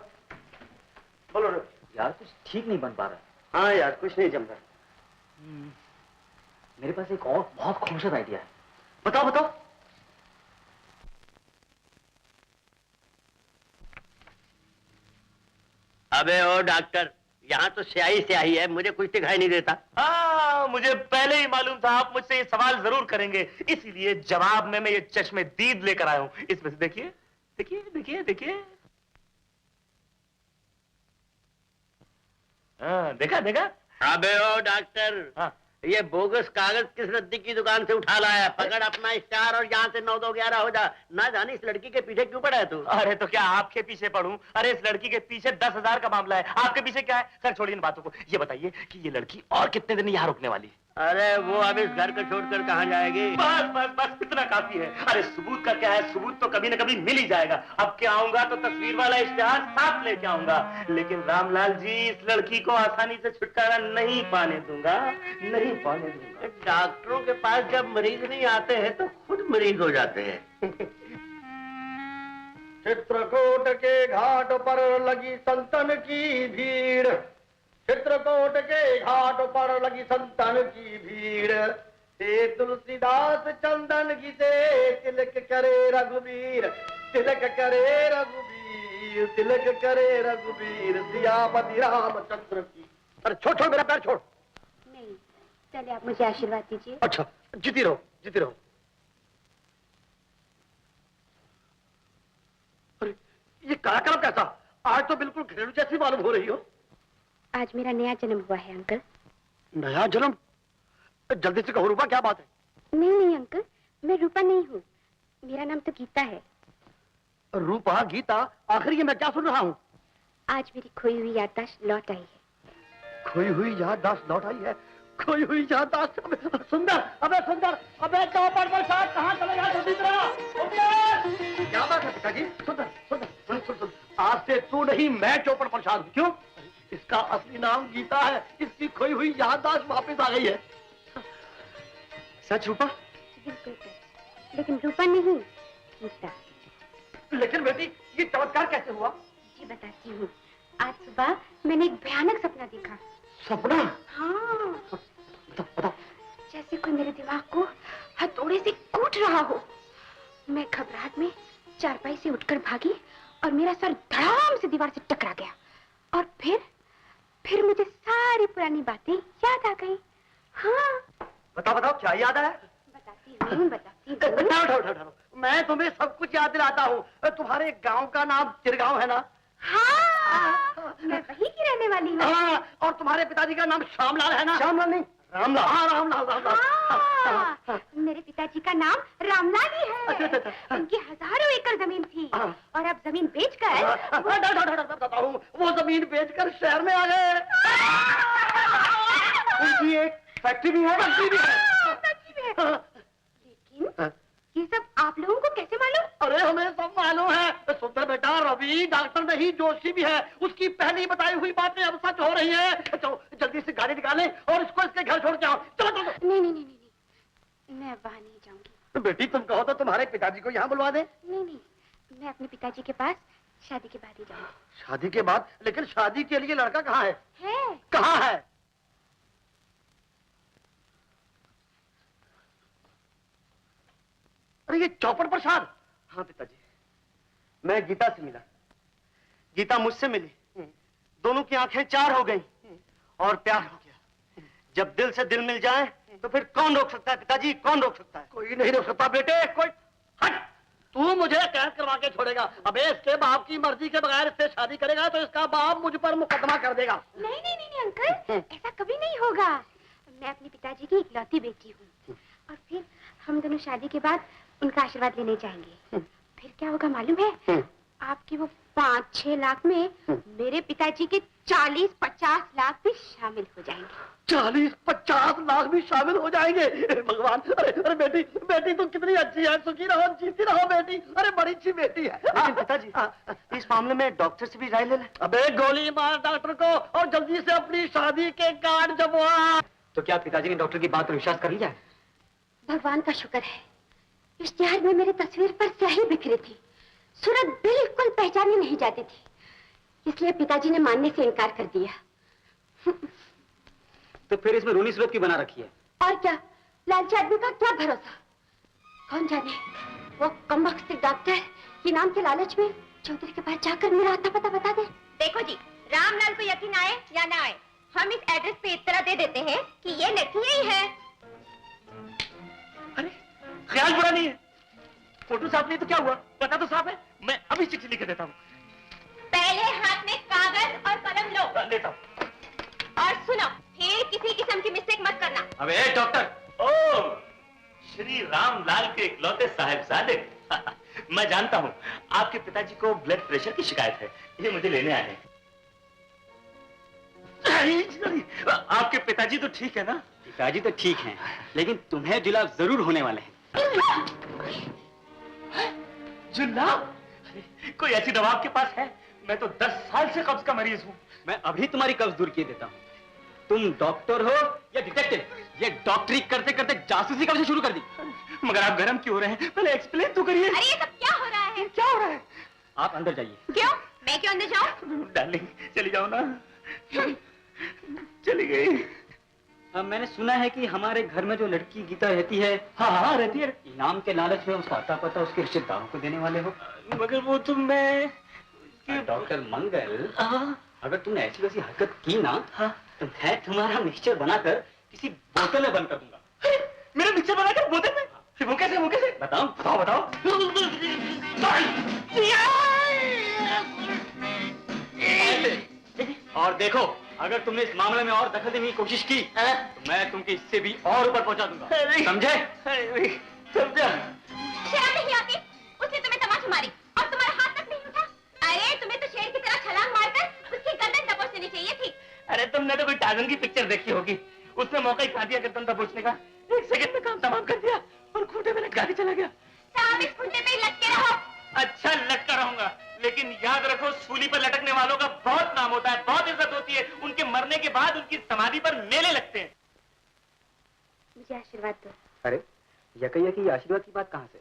बोलो रे। यार कुछ ठीक नहीं बन पा रहा। हाँ यार, कुछ नहीं जम रहा। मेरे पास एक और बहुत खूबसूरत आइडिया है। बताओ बताओ। अबे ओ डॉक्टर, यहाँ तो स्याही स्याही है, मुझे कुछ दिखाई नहीं देता। हाँ, मुझे पहले ही मालूम था आप मुझसे ये सवाल जरूर करेंगे, इसीलिए जवाब में मैं ये चश्मे दीद लेकर आया हूँ। इसमें से देखिए देखिए देखिए देखिए। हाँ, देखा देखा। अबे ओ डॉक्टर, हाँ, ये बोगस कागज किस रद्दी की दुकान से उठा लाया? पकड़ अपना स्टार और यहाँ से 9 2 11 हो जा। ना जाने इस लड़की के पीछे क्यों पड़ा है तू? अरे तो क्या आपके पीछे पड़ूं? अरे इस लड़की के पीछे 10,000 का मामला है, आपके पीछे क्या है? खैर छोड़िए इन बातों को, ये बताइए कि ये लड़की और कितने दिन यहाँ रुकने वाली है? अरे वो अब इस घर को छोड़कर कहाँ जाएगी? बस बस बस इतना काफी है। अरे सबूत का क्या है, सबूत तो कभी न कभी मिल ही जाएगा। अब क्या आऊंगा तो तस्वीर वाला इश्तिहार साथ लेके आऊंगा, लेकिन रामलाल जी इस लड़की को आसानी से छुटकारा नहीं पाने दूंगा, नहीं पाने दूंगा। डॉक्टरों के पास जब मरीज नहीं आते हैं तो खुद मरीज हो जाते हैं। चित्रकूट के घाट पर लगी संतन की भीड़, चित्रकूट के घाट पर लगी संतन की भीड़। हे तुलसीदास चंदन घिसे, तिलक करे रघुवीर, तिलक करे रघुवीर, तिलक करे रघुवीर, सियापति रामचंद्र की। अरे छोड़ छोड़, मेरा पैर छोड़। नहीं, चलिए आप मुझे आशीर्वाद दीजिए। अच्छा, जीती रहो जीती रहो। अरे ये कार्यक्रम कैसा? आज तो बिल्कुल घरेलू जैसी मालूम हो रही हो। आज मेरा नया जन्म हुआ है अंकल। नया जन्म? जल्दी से कहो रूपा, क्या बात है? नहीं नहीं अंकल, मैं रूपा नहीं हूँ, मेरा नाम तो गीता है। रूपा, गीता, आखिर ये मैं क्या सुन रहा हूँ? आज मेरी खोई हुई याददाश्त लौट आई है। खोई हुई याददाश्त लौट आई है? खोई हुई याददाश्त? सुंदर, अबे सुंदर, अबे चौपड़ प्रसाद कहाँ चले गया? जल्दी सुंदर! क्या बात है पिताजी? सुंदर सुंदर सुन सुन सुन, आज से तू नहीं मैं चौपड़ प्रसाद हूँ। क्यों? इसका असली नाम गीता है, इसकी खोई हुई याददाश्त वापस आ गई है। सच रूपा? बिल्कुल सच, लेकिन रूपा नहीं, गीता। लेकिन बेटी ये चमत्कार कैसे हुआ? जी बताती हूँ। आज सुबह मैंने एक भयानक सपना देखा। सपना? हाँ, बताओ। जैसे कोई मेरे दिमाग को हथौड़े से कूट रहा हो। मैं घबराहट में चारपाई से उठकर भागी और मेरा सर धड़ाम से दीवार से टकरा गया। और फिर मुझे सारी पुरानी बातें याद आ गई। हाँ। बताओ क्या याद आया? बताती हूँ। ठहरो। मैं तुम्हें सब कुछ याद दिलाता हूँ। तुम्हारे गांव का नाम चिरगांव है ना? हाँ, मैं वहीं की रहने वाली हूँ। हाँ, और तुम्हारे पिताजी का नाम श्यामलाल है ना? श्यामलाल नहीं, रामलाल। हाँ, रामलाल। हाँ, मेरे पिताजी का नाम रामलाल ही है। उनकी हजारों एकड़ जमीन थी और अब जमीन बेचकर वो जमीन बेचकर शहर में आ गए। उनकी एक फैक्ट्री भी है। लेकिन ये सब आप लोगों को कैसे मालूम? अरे हमें सब मालूम है। सुंदर बेटा, रवि डॉक्टर नहीं, जोशी भी है। उसकी पहली बताई हुई बातें अब सच हो रही है। चलो जल्दी से गाड़ी निकालें और इसको इसके घर छोड़ के आओ। चलो। नहीं, मैं वहाँ नहीं जाऊंगी। बेटी तुम कहो तो तुम्हारे पिताजी को यहाँ बुलवा दे। नहीं, मैं अपने पिताजी के पास शादी के बाद ही जाऊंगी। शादी के बाद? लेकिन शादी के लिए लड़का कहाँ है? कहाँ है? अरे ये चौपड़ प्रसाद। हाँ पिताजी, मैं गीता से मिला, गीता मुझसे मिली। दोनों की आंखें चार हो गई और प्यार हो गया। जब दिल से दिल मिल जाए तो फिर कौन रोक सकता है पिताजी, कौन रोक सकता है? कोई नहीं रोक सकता बेटे। कोई हट, तू मुझे कैद करवा के छोड़ेगा? अबे इसके बाप की मर्जी के बगैर इससे शादी करेगा तो इसका बाप मुझ पर मुकदमा कर देगा। नहीं अंकल, ऐसा कभी नहीं होगा। मैं अपने पिताजी की इकलौती बेटी हूँ और फिर हम दोनों शादी के बाद उनका आशीर्वाद लेने जाएंगे। फिर क्या होगा मालूम है? आपकी वो 5-6 लाख में मेरे पिताजी के 40-50 लाख भी शामिल हो जाएंगे। 40-50 लाख भी शामिल हो जाएंगे? भगवान। अरे बेटी तू कितनी अच्छी है। सुखी रहो, जीती रहो बेटी। अरे बड़ी अच्छी बेटी है। लेकिन पिताजी इस मामले में डॉक्टर से भी राय ले ले। अबे गोली मार डॉक्टर को और जल्दी से अपनी शादी के कार्ड जमवा। तो क्या पिताजी ने डॉक्टर की बात पर विश्वास कर लिया? भगवान का शुक्र है, इश्तिहार में मेरी तस्वीर पर स्याही बिखरी थी। सूरत बिल्कुल पहचानी नहीं जाती थी, इसलिए पिताजी ने मानने से इनकार कर दिया। तो फिर इसमें रोनी सूरत की बना रखी है? और क्या, लालची आदमी का क्या भरोसा। कौन जाने वो कमबख्त डॉक्टर इनाम के लालच में चौधरी के पास जाकर मेरा आता पता बता दे। देखो जी, रामलाल को यकीन आए या ना आए, हम इस एड्रेस पे इत्तला दे देते हैं कि ये लड़की यही है। अरे ख्याल बुरा नहीं है। फोटो साफ नहीं तो क्या हुआ? पता तो साफ है। मैं अभी चिट्ठी लिख देता हूँ। पहले हाथ में कागज और कलम लो। लेता हूँ। और सुनो, फिर किसी किस्म की मिस्टेक मत करना। अबे डॉक्टर। ओ, श्री रामलाल के इकलौते साहिबजादे। मैं जानता हूँ आपके पिताजी को ब्लड प्रेशर की शिकायत है, ये मुझे लेने आए हैं। आपके पिताजी तो ठीक है ना? पिताजी तो ठीक हैं, लेकिन तुम्हें जुलाब जरूर होने वाले हैं। जुलाब? कोई ऐसी दवा आपके पास है? मैं तो 10 साल से कब्ज का मरीज हूँ। मैं अभी तुम्हारी कब्ज दूर किए देता हूँ। तुम डॉक्टर हो या डिटेक्टिव? ये डॉक्टरी करते करते जासूसी कब से शुरू कर दी? मगर आप गर्म क्यों हो रहे हैं? पहले एक्सप्लेन तो करिए। अरे ये सब क्या हो रहा है? क्या हो रहा है? आप अंदर जाइए। क्यों? मैं क्यों अंदर जाऊं? डार्लिंग चली जाओ ना। चली गई। अब मैंने सुना है कि हमारे घर में जो लड़की गीता रहती है, हाँ रहती है, इनाम के लालच में उसका आता पता उसके रिश्तेदारों को देने वाले हो। मगर वो तो मैं डॉक्टर मंगल, अगर तुमने ऐसी वैसी हरकत की ना, तो मैं तुम्हारा मिक्सचर बनाकर किसी बोतल में बंद कर दूंगा। मेरा मिक्सचर बनाकर बोतल में? वो कैसे? बताओ। और देखो, अगर तुमने इस मामले में और दखल देने की कोशिश की तो मैं तुमके इससे भी और ऊपर पहुंचा दूंगा। समझे? समझा। शर्म नहीं आती? उसने तुम्हें तमाचा मारी और तुम्हारा हाथ तक नहीं उठा। अरे तुम्हें तो शेर की तरह छलांग मारकर उसकी गर्दन दबोच देनी चाहिए थी। अरे तुमने तो कोई टार्जन की पिक्चर देखी होगी, उसने मौका ही खा दिया गर्दन दबोचने का। 1 सेकंड में काम तमाम कर दिया और खूंटे में लटका के चला गया। साहब इस खूंटे पे लटके रहो। अच्छा लटका रहूंगा, लेकिन याद रखो सूली पर लटकने वालों का बहुत नाम होता है, बहुत इज्जत होती है। उनके मरने के बाद उनकी समाधि पर मेले लगते हैं। मुझे आशीर्वाद दो। अरे यकैया की आशीर्वाद की बात कहाँ से?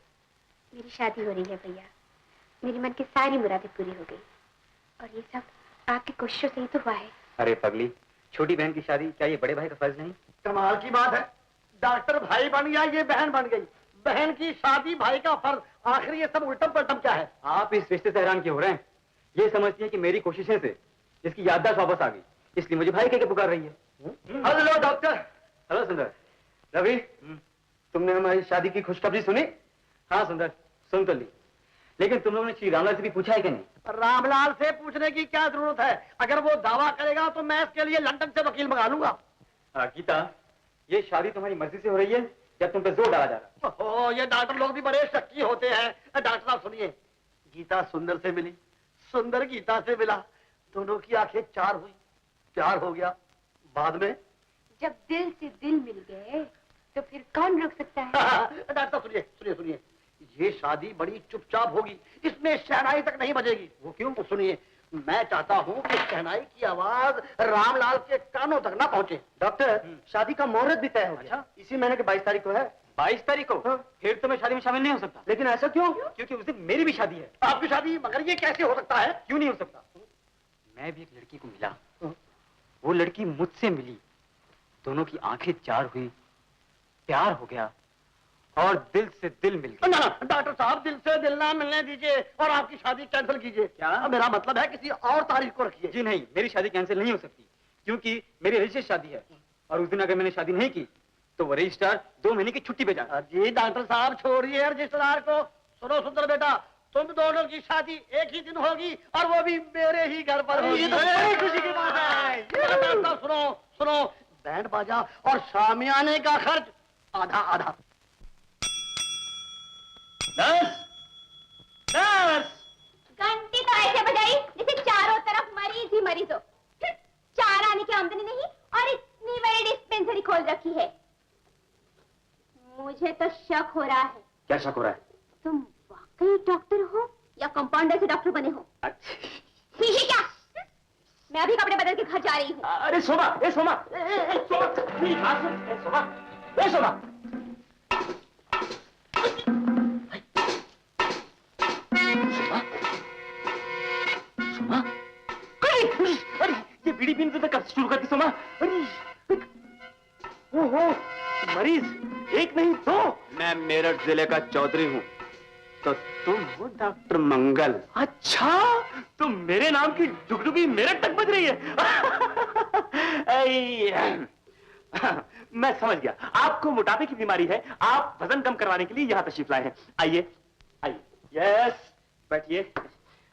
मेरी शादी हो रही है भैया, मेरी मन की सारी मुरादें पूरी हो गई। और ये सब आपकी कोशिशों से ही तो हुआ है। अरे पगली, छोटी बहन की शादी क्या ये बड़े भाई का फर्ज नहीं? कमाल की बात है, डॉक्टर भाई बन गया, ये बहन बन गई। बहन की शादी भाई का फर्ज, आखिर ये सब उल्टम पलटम क्या है? आप इस रिश्ते से हैरान क्यों हो रहे हैं? ये समझती है कि मेरी कोशिशें से इसकी याददाश्त वापस आ गई, इसलिए मुझे भाई कह के पुकार रही है। Hello doctor. हेलो सुंदर। रवि, तुमने हमारी शादी की खुशखबरी सुनी? हाँ सुंदर, सुन तो ली, लेकिन तुम लोगों ने श्री रामलाल से भी पूछा है कि नहीं? रामलाल से पूछने की क्या जरूरत है? अगर वो दावा करेगा तो मैं इसके लिए लंदन से वकील मंगा लूंगा। गीता, ये शादी तुम्हारी मर्जी से हो रही है या तुम पे जोर डाला जा रहा है? ओह, ये डॉक्टर लोग भी बड़े शक्की होते हैं। डॉक्टर साहब सुनिए, गीता सुंदर से मिली, सुंदर गीता से मिला, दोनों की आंखें चार हुई, प्यार हो गया। बाद में जब दिल से दिल मिल गए तो फिर कौन रोक सकता है? डॉक्टर साहब सुनिए सुनिए सुनिए, ये शादी बड़ी चुपचाप होगी, इसमें शहनाई तक नहीं बजेगी। वो क्यों? तो सुनिए, मैं चाहता हूँ कि शहनाई की आवाज रामलाल के कानों तक ना पहुँचे। डॉक्टर, शादी का मुहूर्त भी तय हो गया। इसी महीने की 22 तारीख को है। 22 तारीख को? हाँ। फिर तो मैं शादी में शामिल नहीं हो सकता। लेकिन ऐसा क्यों? क्योंकि उस दिन मेरी भी शादी है। आपकी शादी? मगर ये कैसे हो सकता है? क्यों नहीं हो सकता? मैं भी एक लड़की को मिला, वो लड़की मुझसे मिली, दोनों की आंखें चार हुई, प्यार हो गया और दिल से दिल मिल गया। ना डॉक्टर साहब, दिल से दिल ना मिलने दीजिए और आपकी शादी कैंसिल कीजिए। क्या? मेरा मतलब है किसी और तारीख को रखिए। जी नहीं, मेरी शादी कैंसिल नहीं हो सकती, क्योंकि मेरी रजिस्टर शादी है और उस दिन अगर मैंने शादी नहीं की तो वो रजिस्ट्रार 2 महीने की छुट्टी पे जाता। जी डॉक्टर साहब, छोड़िए रजिस्ट्रार को। सुनो सुंदर बेटा, तुम दोनों की शादी एक ही दिन होगी और वो भी मेरे ही घर पर होगी। ये तो बड़ी खुशी की बात है। डॉक्टर साहब सुनो सुनो, बैंड बाजा और शामियाने का खर्च आधा आधा। नर्स, नर्स, घंटी तो ऐसे बजाई जैसे चारों तरफ मरीज ही मरीज हो। चार आने की आमदनी नहीं और इतनी बड़ी डिस्पेंसरी खोल रखी है। मुझे तो शक हो रहा है। क्या शक हो रहा है? तुम वाकई डॉक्टर हो या कंपाउंडर से डॉक्टर बने हो? ठीक है क्या? मैं अभी कपड़े बदल के घर जा रही हूँ। अरे सोमा, ए सोमा, ए सोमा, मेरी बात सुन, ए सोमा, ए सोमा। सोमा, अरे ये बीड़ी पीने तो कब से शुरू करती सोमा? अरे, ओहो, मरीज एक नहीं दो। मैं मेरठ जिले का चौधरी हूँ, तो तुम हो डॉक्टर मंगल। अच्छा, तो मेरे नाम की डुगडुगी मेरठ तक बज रही है। मैं समझ गया, आपको मोटापे की बीमारी है, आप वजन कम करवाने के लिए यहाँ तशरीफ लाए हैं। आइए, आइए, यस, बैठिए।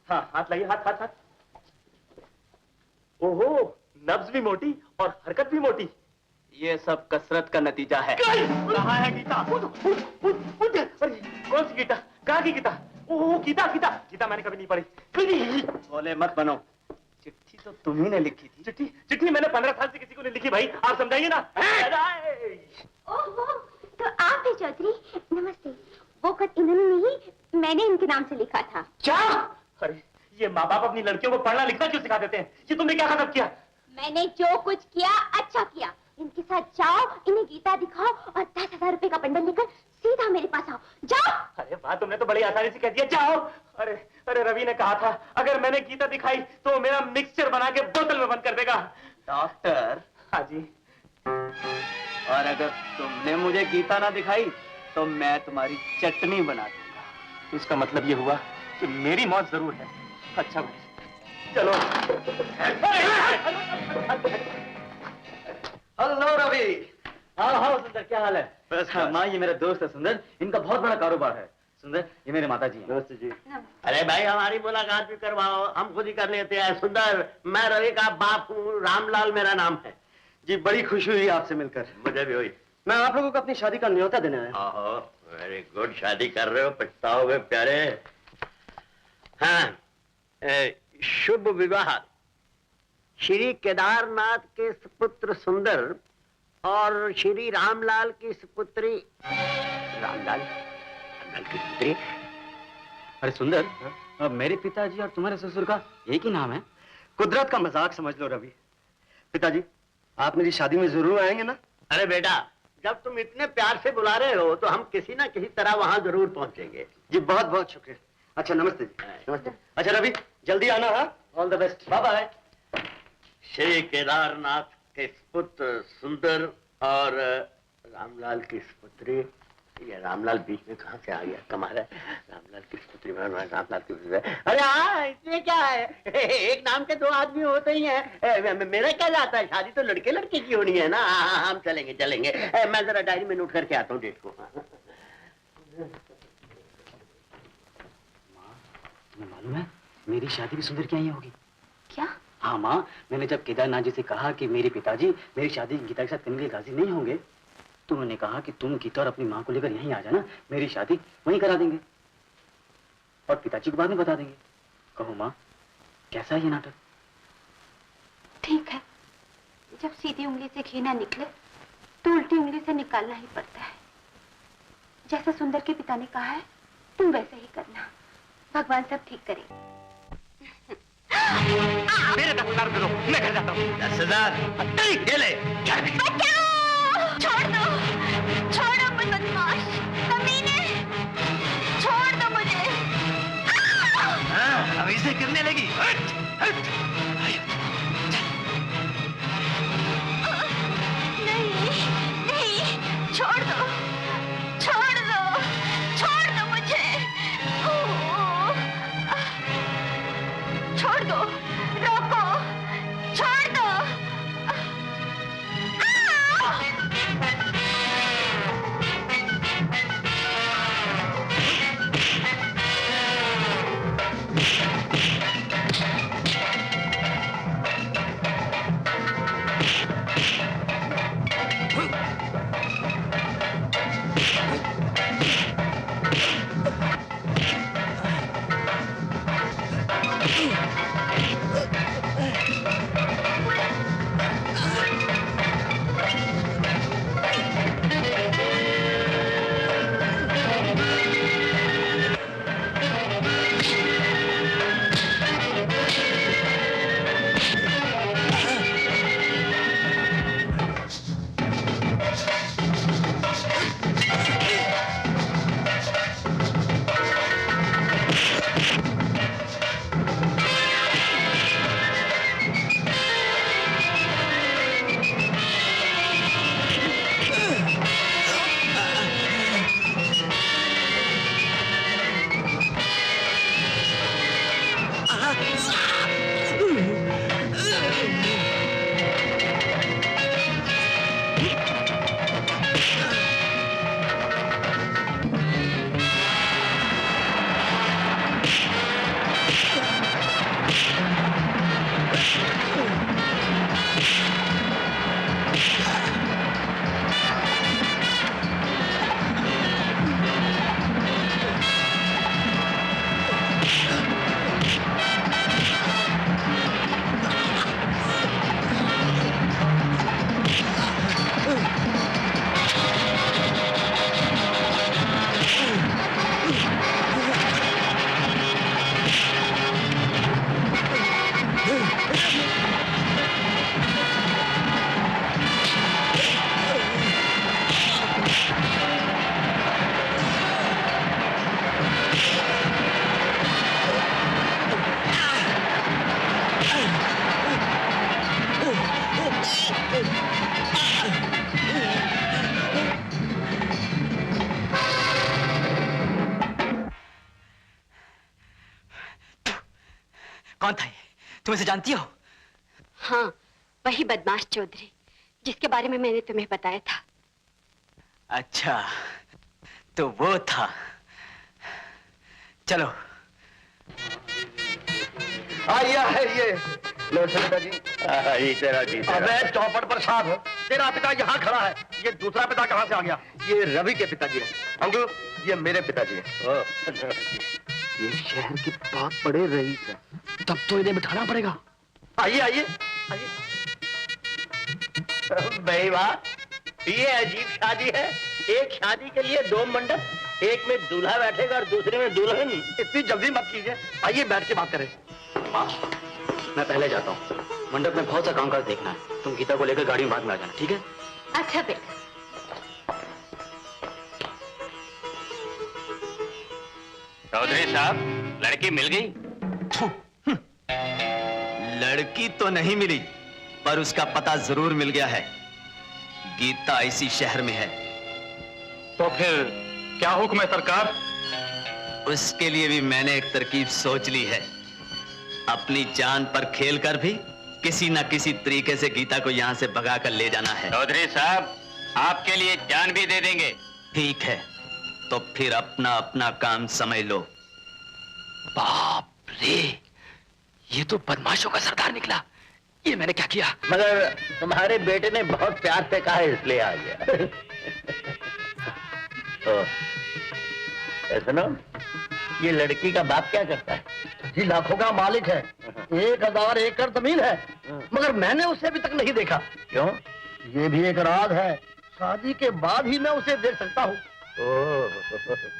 हाँ, हाथ लाइए, हाथ हाथ हाथ। ओहो, नब्ज भी मोटी और हरकत भी मोटी। ये सब कसरत का नतीजा है। कहाँ है गीता? अरे, कौन सी गीता? कहाँ की गीता? ओह, गीता गीता गीता मैंने कभी नहीं पढ़ी। बोले मत बनो, चिट्ठी तो तुम्ही ने लिखी थी। चिट्ठी? चिट्ठी मैंने 15 साल से किसी को नहीं लिखी भाई, आप समझाइए ना। ओहो, तो आप है चौधरी। नमस्ते। वो खत इन्होंने नहीं, मैंने इनके नाम से लिखा था। क्या? अरे, ये माँ बाप अपनी लड़कियों को पढ़ना लिखना क्यों सिखा देते हैं? ये तुमने क्या खत्म किया? मैंने जो कुछ किया अच्छा किया। इनके साथ जाओ, इन्हें गीता दिखाओ और 10,000 रुपए का बंडल लेकर सीधा मेरे पास आओ। जाओ। अरे वाह, तुमने तो बड़ी आसानी से कह दिया, जाओ। अरे अरे, रवि ने कहा था अगर मैंने गीता दिखाई तो मेरा मिक्सचर बना के बोतल में बंद कर देगा। डॉक्टर। हाँ जी। और अगर तुमने मुझे गीता ना दिखाई तो मैं तुम्हारी चटनी बना दूंगा। इसका मतलब ये हुआ कि मेरी मौत जरूर है। अच्छा भाई, चलो। हेलो रवि। हाँ हाँ सुंदर, क्या हाल है? बस माँ, ये मेरा दोस्त है सुंदर, इनका बहुत बड़ा कारोबार है। सुंदर, ये मेरे माता जी हैं। नमस्ते जी। अरे भाई, हमारी मुलाकात भी करवाओ, हम खुद ही कर लेते हैं। सुंदर, मैं रवि का बाप हूँ, रामलाल मेरा नाम है। जी, बड़ी खुशी हुई आपसे मिलकर। मुझे भी हुई। मैं आप लोगों को अपनी शादी का न्योता देने आया। ओहो, वेरी गुड। शादी कर रहे हो, पछताओगे प्यारे। हाँ, शुभ विवाह श्री केदारनाथ के सुपुत्र सुंदर और श्री रामलाल की सुपुत्री। रामलाल की सुपुत्री? अरे सुंदर, अब मेरे पिताजी और तुम्हारे ससुर का एक ही नाम है। कुदरत का मजाक समझ लो रवि। पिताजी, आप मेरी शादी में जरूर आएंगे ना? अरे बेटा, जब तुम इतने प्यार से बुला रहे हो तो हम किसी ना किसी तरह वहां जरूर पहुंचेंगे। जी, बहुत बहुत शुक्रिया। अच्छा नमस्ते जी, नमस्ते। अच्छा रवि, जल्दी आना। हाँ, all the best, bye bye. Shri Kedarnath के पुत्र सुंदर और रामलाल की पुत्री। ये रामलाल बीच में कहाँ से आ गया? कमाल है, रामलाल की पुत्री में रामलाल की पुत्री। अरे हाँ, इसमें क्या है, एक नाम के दो आदमी होते ही हैं। मेरा क्या जाता है, शादी तो लड़के लड़के की होनी है ना। हम चलेंगे चलेंगे। मैं जरा डायरी में नोट करके आता हूँ डेट को। तुम्हें मालूम है मेरी शादी भी सुंदर की यहाँ होगी। क्या? हाँ माँ, मैंने जब केदारनाथ जी से कहा कि मेरे पिताजी मेरी शादी गीता के साथ करने के लिए राजी नहीं होंगे, तो उन्होंने कहा कि तुम गीता और अपनी माँ को लेकर यहीं आ जाना, मेरी शादी वहीं करा देंगे और पिताजी को बाद में बता देंगे। कहो माँ, कैसा है ये नाटक? ठीक है, जब सीधी उंगली से घी ना निकले तो उल्टी उंगली से निकालना ही पड़ता है। जैसा सुंदर के पिता ने कहा है तुम वैसे ही करना, भगवान सब ठीक करेगा। मेरे 10,000 दे दो, मैं घर जाता हूँ। 10,000 ये ले। छोड़ दो, छोड़ो मुझे बदमाश, कमीने, छोड़ दो मुझे। अब इसे गिरने लगी। नहीं, नहीं, छोड़ दो, छोड़ दो, छोड़ दो मुझे। छोड़ दो, रोको, छोड़ दो। कौन था ये? तुम इसे जानती हो? हाँ, वही बदमाश चौधरी जिसके बारे में मैंने तुम्हें बताया था। अच्छा, तो वो था। चलो। आइया है ये। पिताजी। तेरा जी। अबे चौपड़ पर साहब, तेरा पिता यहाँ खड़ा है, ये दूसरा पिता कहाँ से आ गया? ये रवि के पिताजी है। अंकल, ये मेरे पिताजी है। ये शहर के बहुत बड़े रईस हैं, तब तो इन्हें बिठाना पड़ेगा। आइए आइए आइए। भाई वाह, ये अजीब शादी है। एक शादी के लिए दो मंडप, एक में दूल्हा बैठेगा और दूसरे में दुल्हन। इतनी जल्दी मत कीजिए, आइए बैठ के बात करें। माँ, मैं पहले जाता हूँ, मंडप में बहुत सा कामकाज देखना है। तुम गीता को लेकर गाड़ी में बाद में आ जाना, ठीक है? अच्छा बेटा। चौधरी साहब, लड़की मिल गई? लड़की तो नहीं मिली, पर उसका पता जरूर मिल गया है। गीता इसी शहर में है। तो फिर क्या हुक्म है सरकार? उसके लिए भी मैंने एक तरकीब सोच ली है। अपनी जान पर खेलकर भी किसी न किसी तरीके से गीता को यहाँ से भगा कर ले जाना है। चौधरी साहब, आपके लिए जान भी दे देंगे। ठीक है, तो फिर अपना अपना काम समझ लो। बाप रे, ये तो बदमाशों का सरदार निकला। ये मैंने क्या किया? मगर तुम्हारे बेटे ने बहुत प्यार से कहा इसलिए आ गया। तो सुनो, ये लड़की का बाप क्या करता है? जी लाखों का मालिक है, 1000 एकड़ जमीन है, मगर मैंने उसे अभी तक नहीं देखा। क्यों? ये भी एक राज है, शादी के बाद ही मैं उसे देख सकता हूँ। ओह,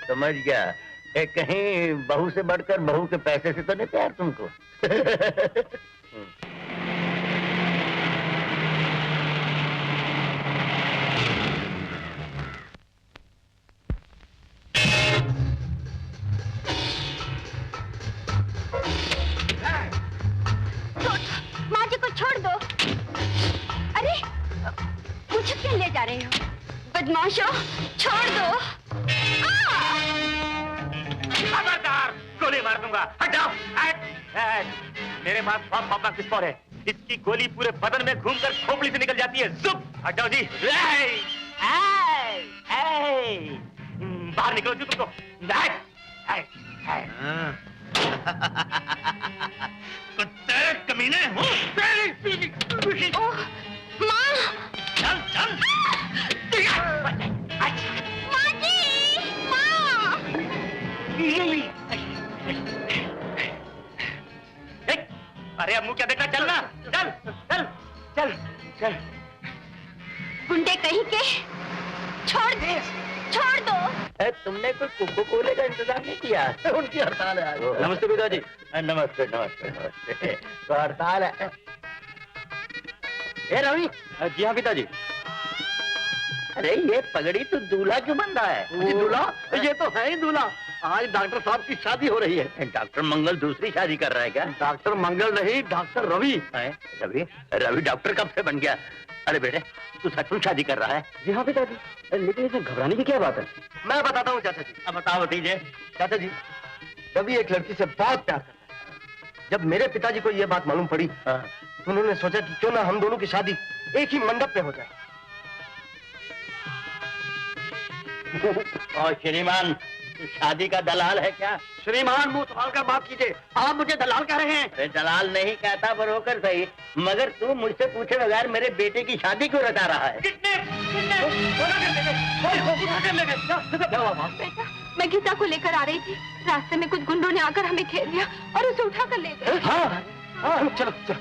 समझ गया। कहीं बहू से बढ़कर बहू के पैसे से तो नहीं प्यार तुमको? माँ जी को छोड़ दो। अरे मुझे क्यों ले जा रहे हो? बदमाशों, छोड़ दो। खबरदार, गोली मार दूंगा। हट जाओ। मेरे पास बहुत मौका पिस्तौल है। इसकी गोली पूरे बदन में घूमकर खोपड़ी से निकल जाती है। जुप, हट जाओ जी। बाहर निकलो जी तुम तो। कुत्ते कमीने हो। ओह, माँ! चल चल। माँ जी! माँ! अरे अब मुंह क्या देखना? चल ना, चल चल चल चल। गुंडे कहीं के, छोड़ दे, छोड़ दो। तुमने कोई कोको कोले का इंतजाम नहीं किया? उनकी हड़ताल है आज। नमस्ते पिताजी। नमस्ते नमस्ते नमस्ते। तो हड़ताल है। ए रवि। जी हाँ पिताजी। अरे ये पगड़ी तो दूल्हा क्यों बन रहा है? दूल्हा? ये तो है ही दूल्हा। आज डॉक्टर साहब की शादी हो रही है। डॉक्टर मंगल दूसरी शादी कर रहा है क्या? डॉक्टर मंगल नहीं, डॉक्टर रवि। रवि? रवि डॉक्टर कब से बन गया? अरे बेटे, तू सचमुच शादी कर रहा है? जी हाँ पिताजी, लेकिन इसमें घबराने की क्या बात है? मैं बताता हूँ चाचा जी। अब बताओ भतीजे। चाचा जी, रवि एक लड़की से बहुत प्यार करता है। जब मेरे पिताजी को ये बात मालूम पड़ी, उन्होंने सोचा कि क्यों ना हम दोनों की शादी एक ही मंडप पे हो जाए। और श्रीमान, शादी का दलाल है क्या? श्रीमान, मुंह संभाल कर बात कीजिए। आप मुझे दलाल कह रहे हैं? अरे दलाल नहीं कहता, पर होकर सही। मगर तू मुझसे पूछे बगैर मेरे बेटे की शादी क्यों रचा रहा है? बेटा, मैं गीता को लेकर आ रही थी। रास्ते में कुछ गुंडों ने आकर हमें घेर लिया और उसे उठा कर ले गए। हाँ, चलो चलो।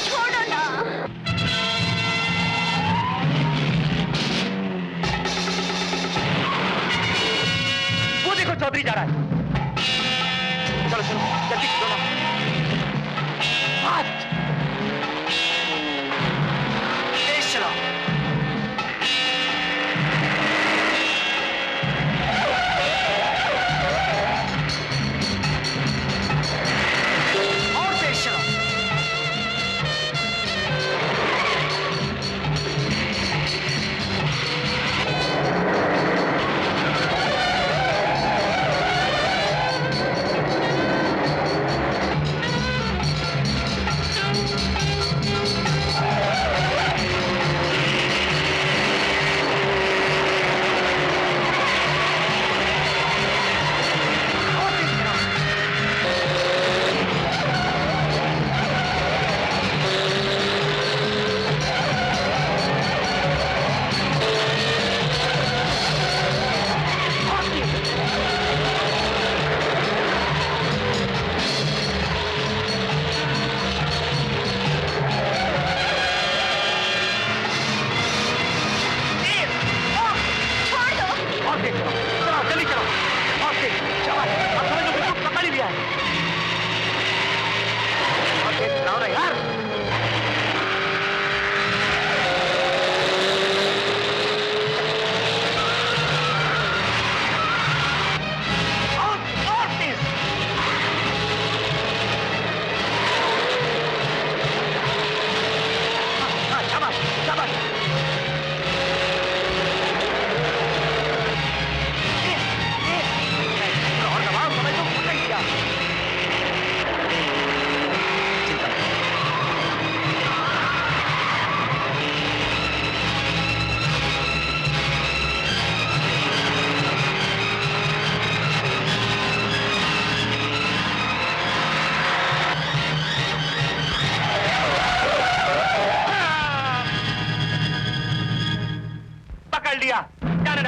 छोड़ो ना। वो देखो चौधरी जा रहा है। चलो चलो जल्दी चलो। तेज चलाओ।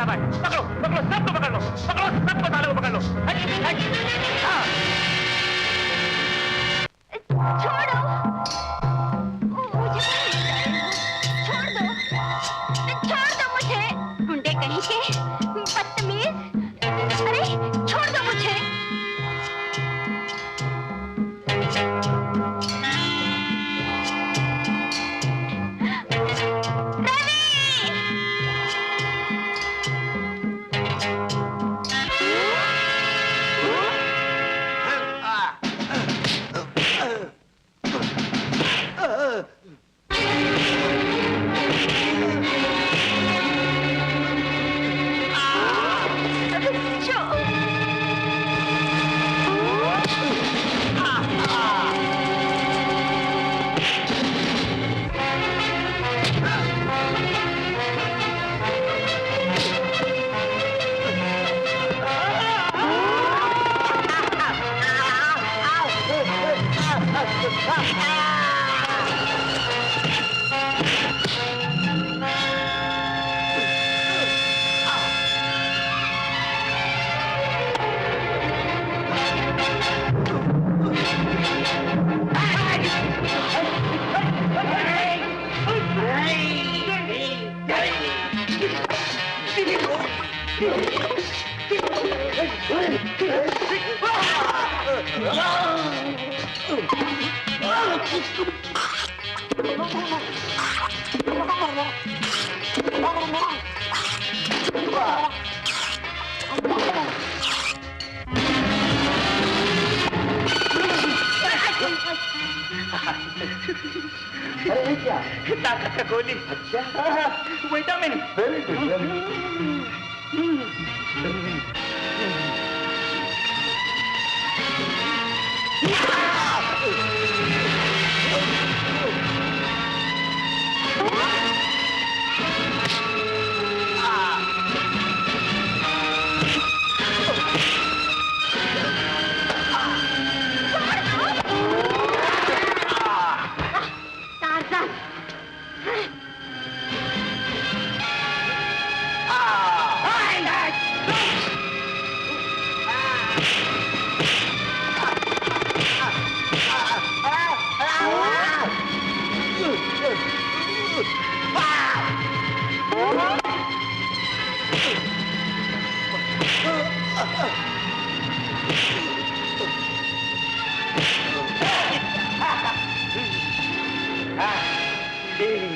ना पाए। पकड़ो पकड़ो, सबको पकड़ लो, पकड़ो सबको, साले को पकड़ लो। छोड़ो, मुझे छोड़ दो, छोड़ दो मुझे, गुंडे कहीं के, बदतमीज, अरे छोड़ दो मुझे। अरे क्या? ताकत का गोली। अच्छा, विटामिन। Very good.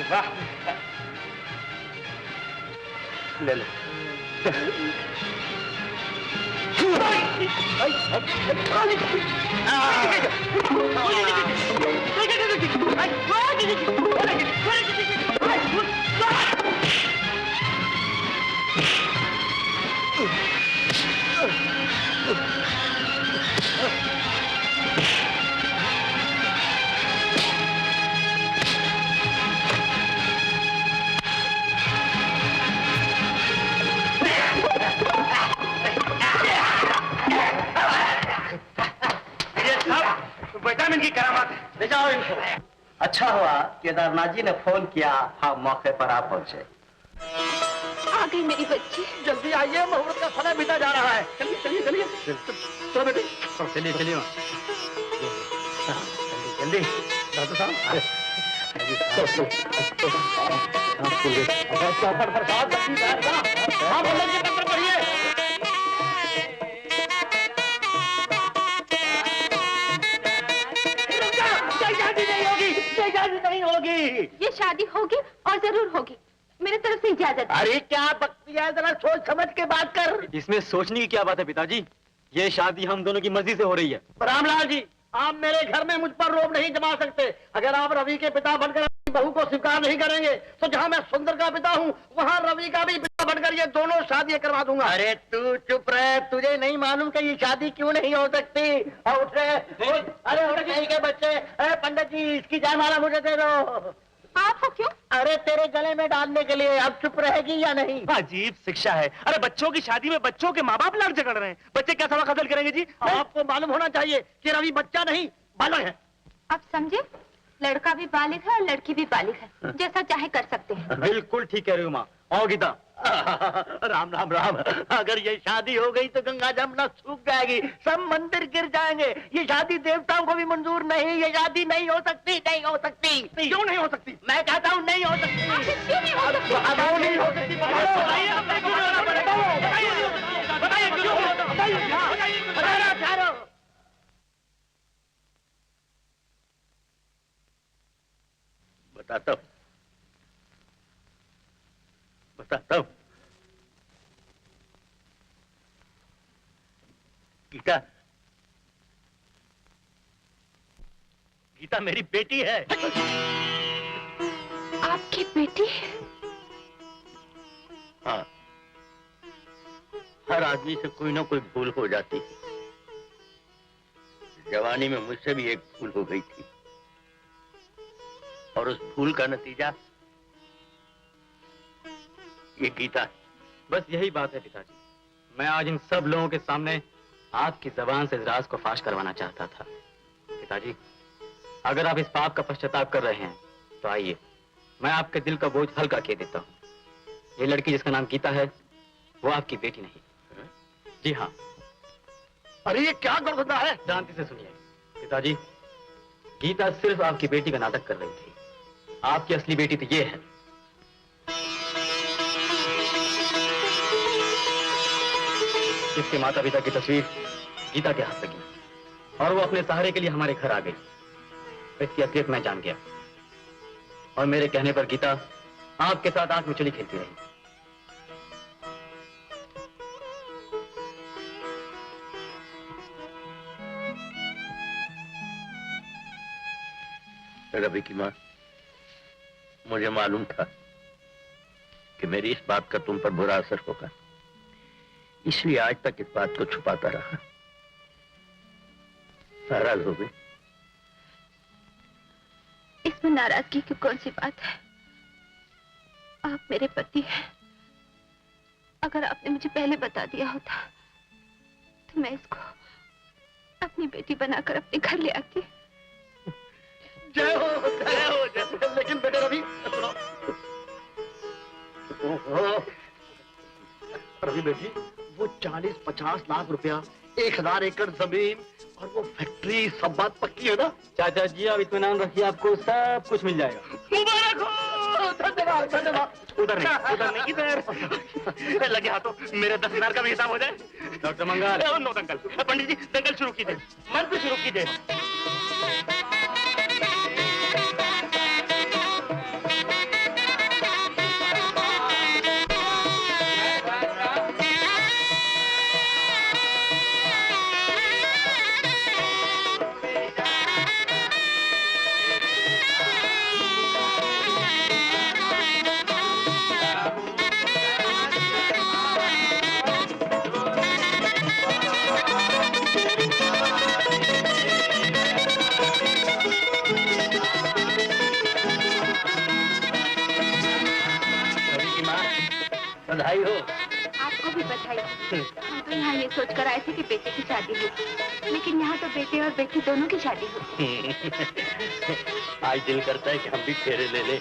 वाह, ले लो। विटामिन की करामात है, ले जाओ इनको। अच्छा हुआ केदारनाथ जी ने फोन किया, हाँ मौके पर आप पहुंचे। आ गई मेरी बच्ची। जल्दी आइए, मुहूर्त का समय बीता जा रहा है। चलिए चलिए चलिए, चलो बेटी, चलिए चलिए जल्दी डॉक्टर साहब। हाँ बोलिए, डॉक्टर पढ़िए। नहीं होगी। ये शादी होगी और जरूर होगी, मेरी तरफ से इजाजत। अरे क्या बकती है, जरा सोच समझ के बात कर। इसमें सोचने की क्या बात है पिताजी, ये शादी हम दोनों की मर्जी से हो रही है। रामलाल जी, आप मेरे घर में मुझ पर रोब नहीं जमा सकते। अगर आप रवि के पिता बनकर अपनी बहू को स्वीकार नहीं करेंगे तो जहाँ मैं सुंदर का पिता हूँ वहाँ रवि का भी पिता बनकर ये दोनों शादी करवा दूंगा। अरे तू चुप रह, तुझे नहीं मालूम कि ये शादी क्यों नहीं हो सकती। उठ रहे, अरे उठ कहीं के बच्चे। अरे पंडित जी, इसकी जयमाला मुझे दे दो। आपको क्यों? अरे तेरे गले में डालने के लिए। अब चुप रहेगी या नहीं? अजीब शिक्षा है। अरे बच्चों की शादी में बच्चों के माँ बाप लड़ झगड़ रहे हैं, बच्चे क्या सबक हासिल करेंगे जी? आपको मालूम होना चाहिए कि रवि बच्चा नहीं बालक है। आप समझे, लड़का भी बालिग है और लड़की भी बालिग है, जैसा चाहे कर सकते हैं। बिल्कुल ठीक कह रही हो माँ। आओ गीता, राम राम राम। अगर ये शादी हो गई तो गंगा जमुना सूख जाएगी, सब मंदिर गिर जाएंगे। ये शादी देवताओं को भी मंजूर नहीं, ये शादी नहीं हो सकती, नहीं हो सकती। क्यों नहीं हो सकती? मैं कहता हूँ नहीं हो सकती। क्यों नहीं हो सकती? नहीं हो सकती। बताता हूँ, बताता हूँ। गीता, गीता मेरी बेटी है। आपकी बेटी? हाँ, हर आदमी से कोई ना कोई भूल हो जाती है। जवानी में मुझसे भी एक भूल हो गई थी, और उस भूल का नतीजा ये गीता। बस यही बात है पिताजी। मैं आज इन सब लोगों के सामने आपकी जबान से इस राज को फाश करवाना चाहता था। पिताजी, अगर आप इस पाप का पश्चाताप कर रहे हैं तो आइए, मैं आपके दिल का बोझ हल्का किए देता हूँ। ये लड़की जिसका नाम गीता है, वो आपकी बेटी नहीं। जी हाँ। अरे ये क्या गड़बड़ा है? शांति से सुनिए पिताजी, गीता सिर्फ आपकी बेटी का नाटक कर रही थी। आपकी असली बेटी तो ये है। इसके माता पिता की तस्वीर गीता के हाथ लगी और वो अपने सहारे के लिए हमारे घर आ गई। इसकी असलियत मैं जान गया और मेरे कहने पर गीता आपके साथ आंख मिचुली खेलती रही। रवि की मां, मुझे मालूम था कि मेरी इस बात का तुम पर बुरा असर होगा, इसलिए आज तक इस बात को छुपाता रहा। नाराज हो गई? इसमें नाराजगी की कौन सी बात है? आप मेरे पति हैं। अगर आपने मुझे पहले बता दिया होता तो मैं इसको अपनी बेटी बनाकर अपने घर ले आती। जय हो, जय हो, जय हो। लेकिन बेटे रवि, सुनो। रवि बेटी, वो 40-50 लाख रुपया, 1000 एकड़ जमीन और वो फैक्ट्री, सब बात पक्की है ना? चाचा जी, आप इत्मीनान रखिए, आपको सब कुछ मिल जाएगा। मुबारक हो। धन्यवाद, धन्यवाद। उधर नहीं, इधर। लगे हाथों मेरे 10,000 का भी हिसाब हो जाए। डॉक्टर मंगल। नो दंगल। पंडित जी, दंगल शुरू कीजिए, मंत्र शुरू कीजिए। बधाई हो। आपको भी बधाई। हम तो यहाँ ये सोचकर आए थे कि बेटे की शादी होगी, लेकिन यहाँ तो बेटे और बेटी दोनों की शादी होगी। आज दिल करता है कि हम भी फेरे ले ले।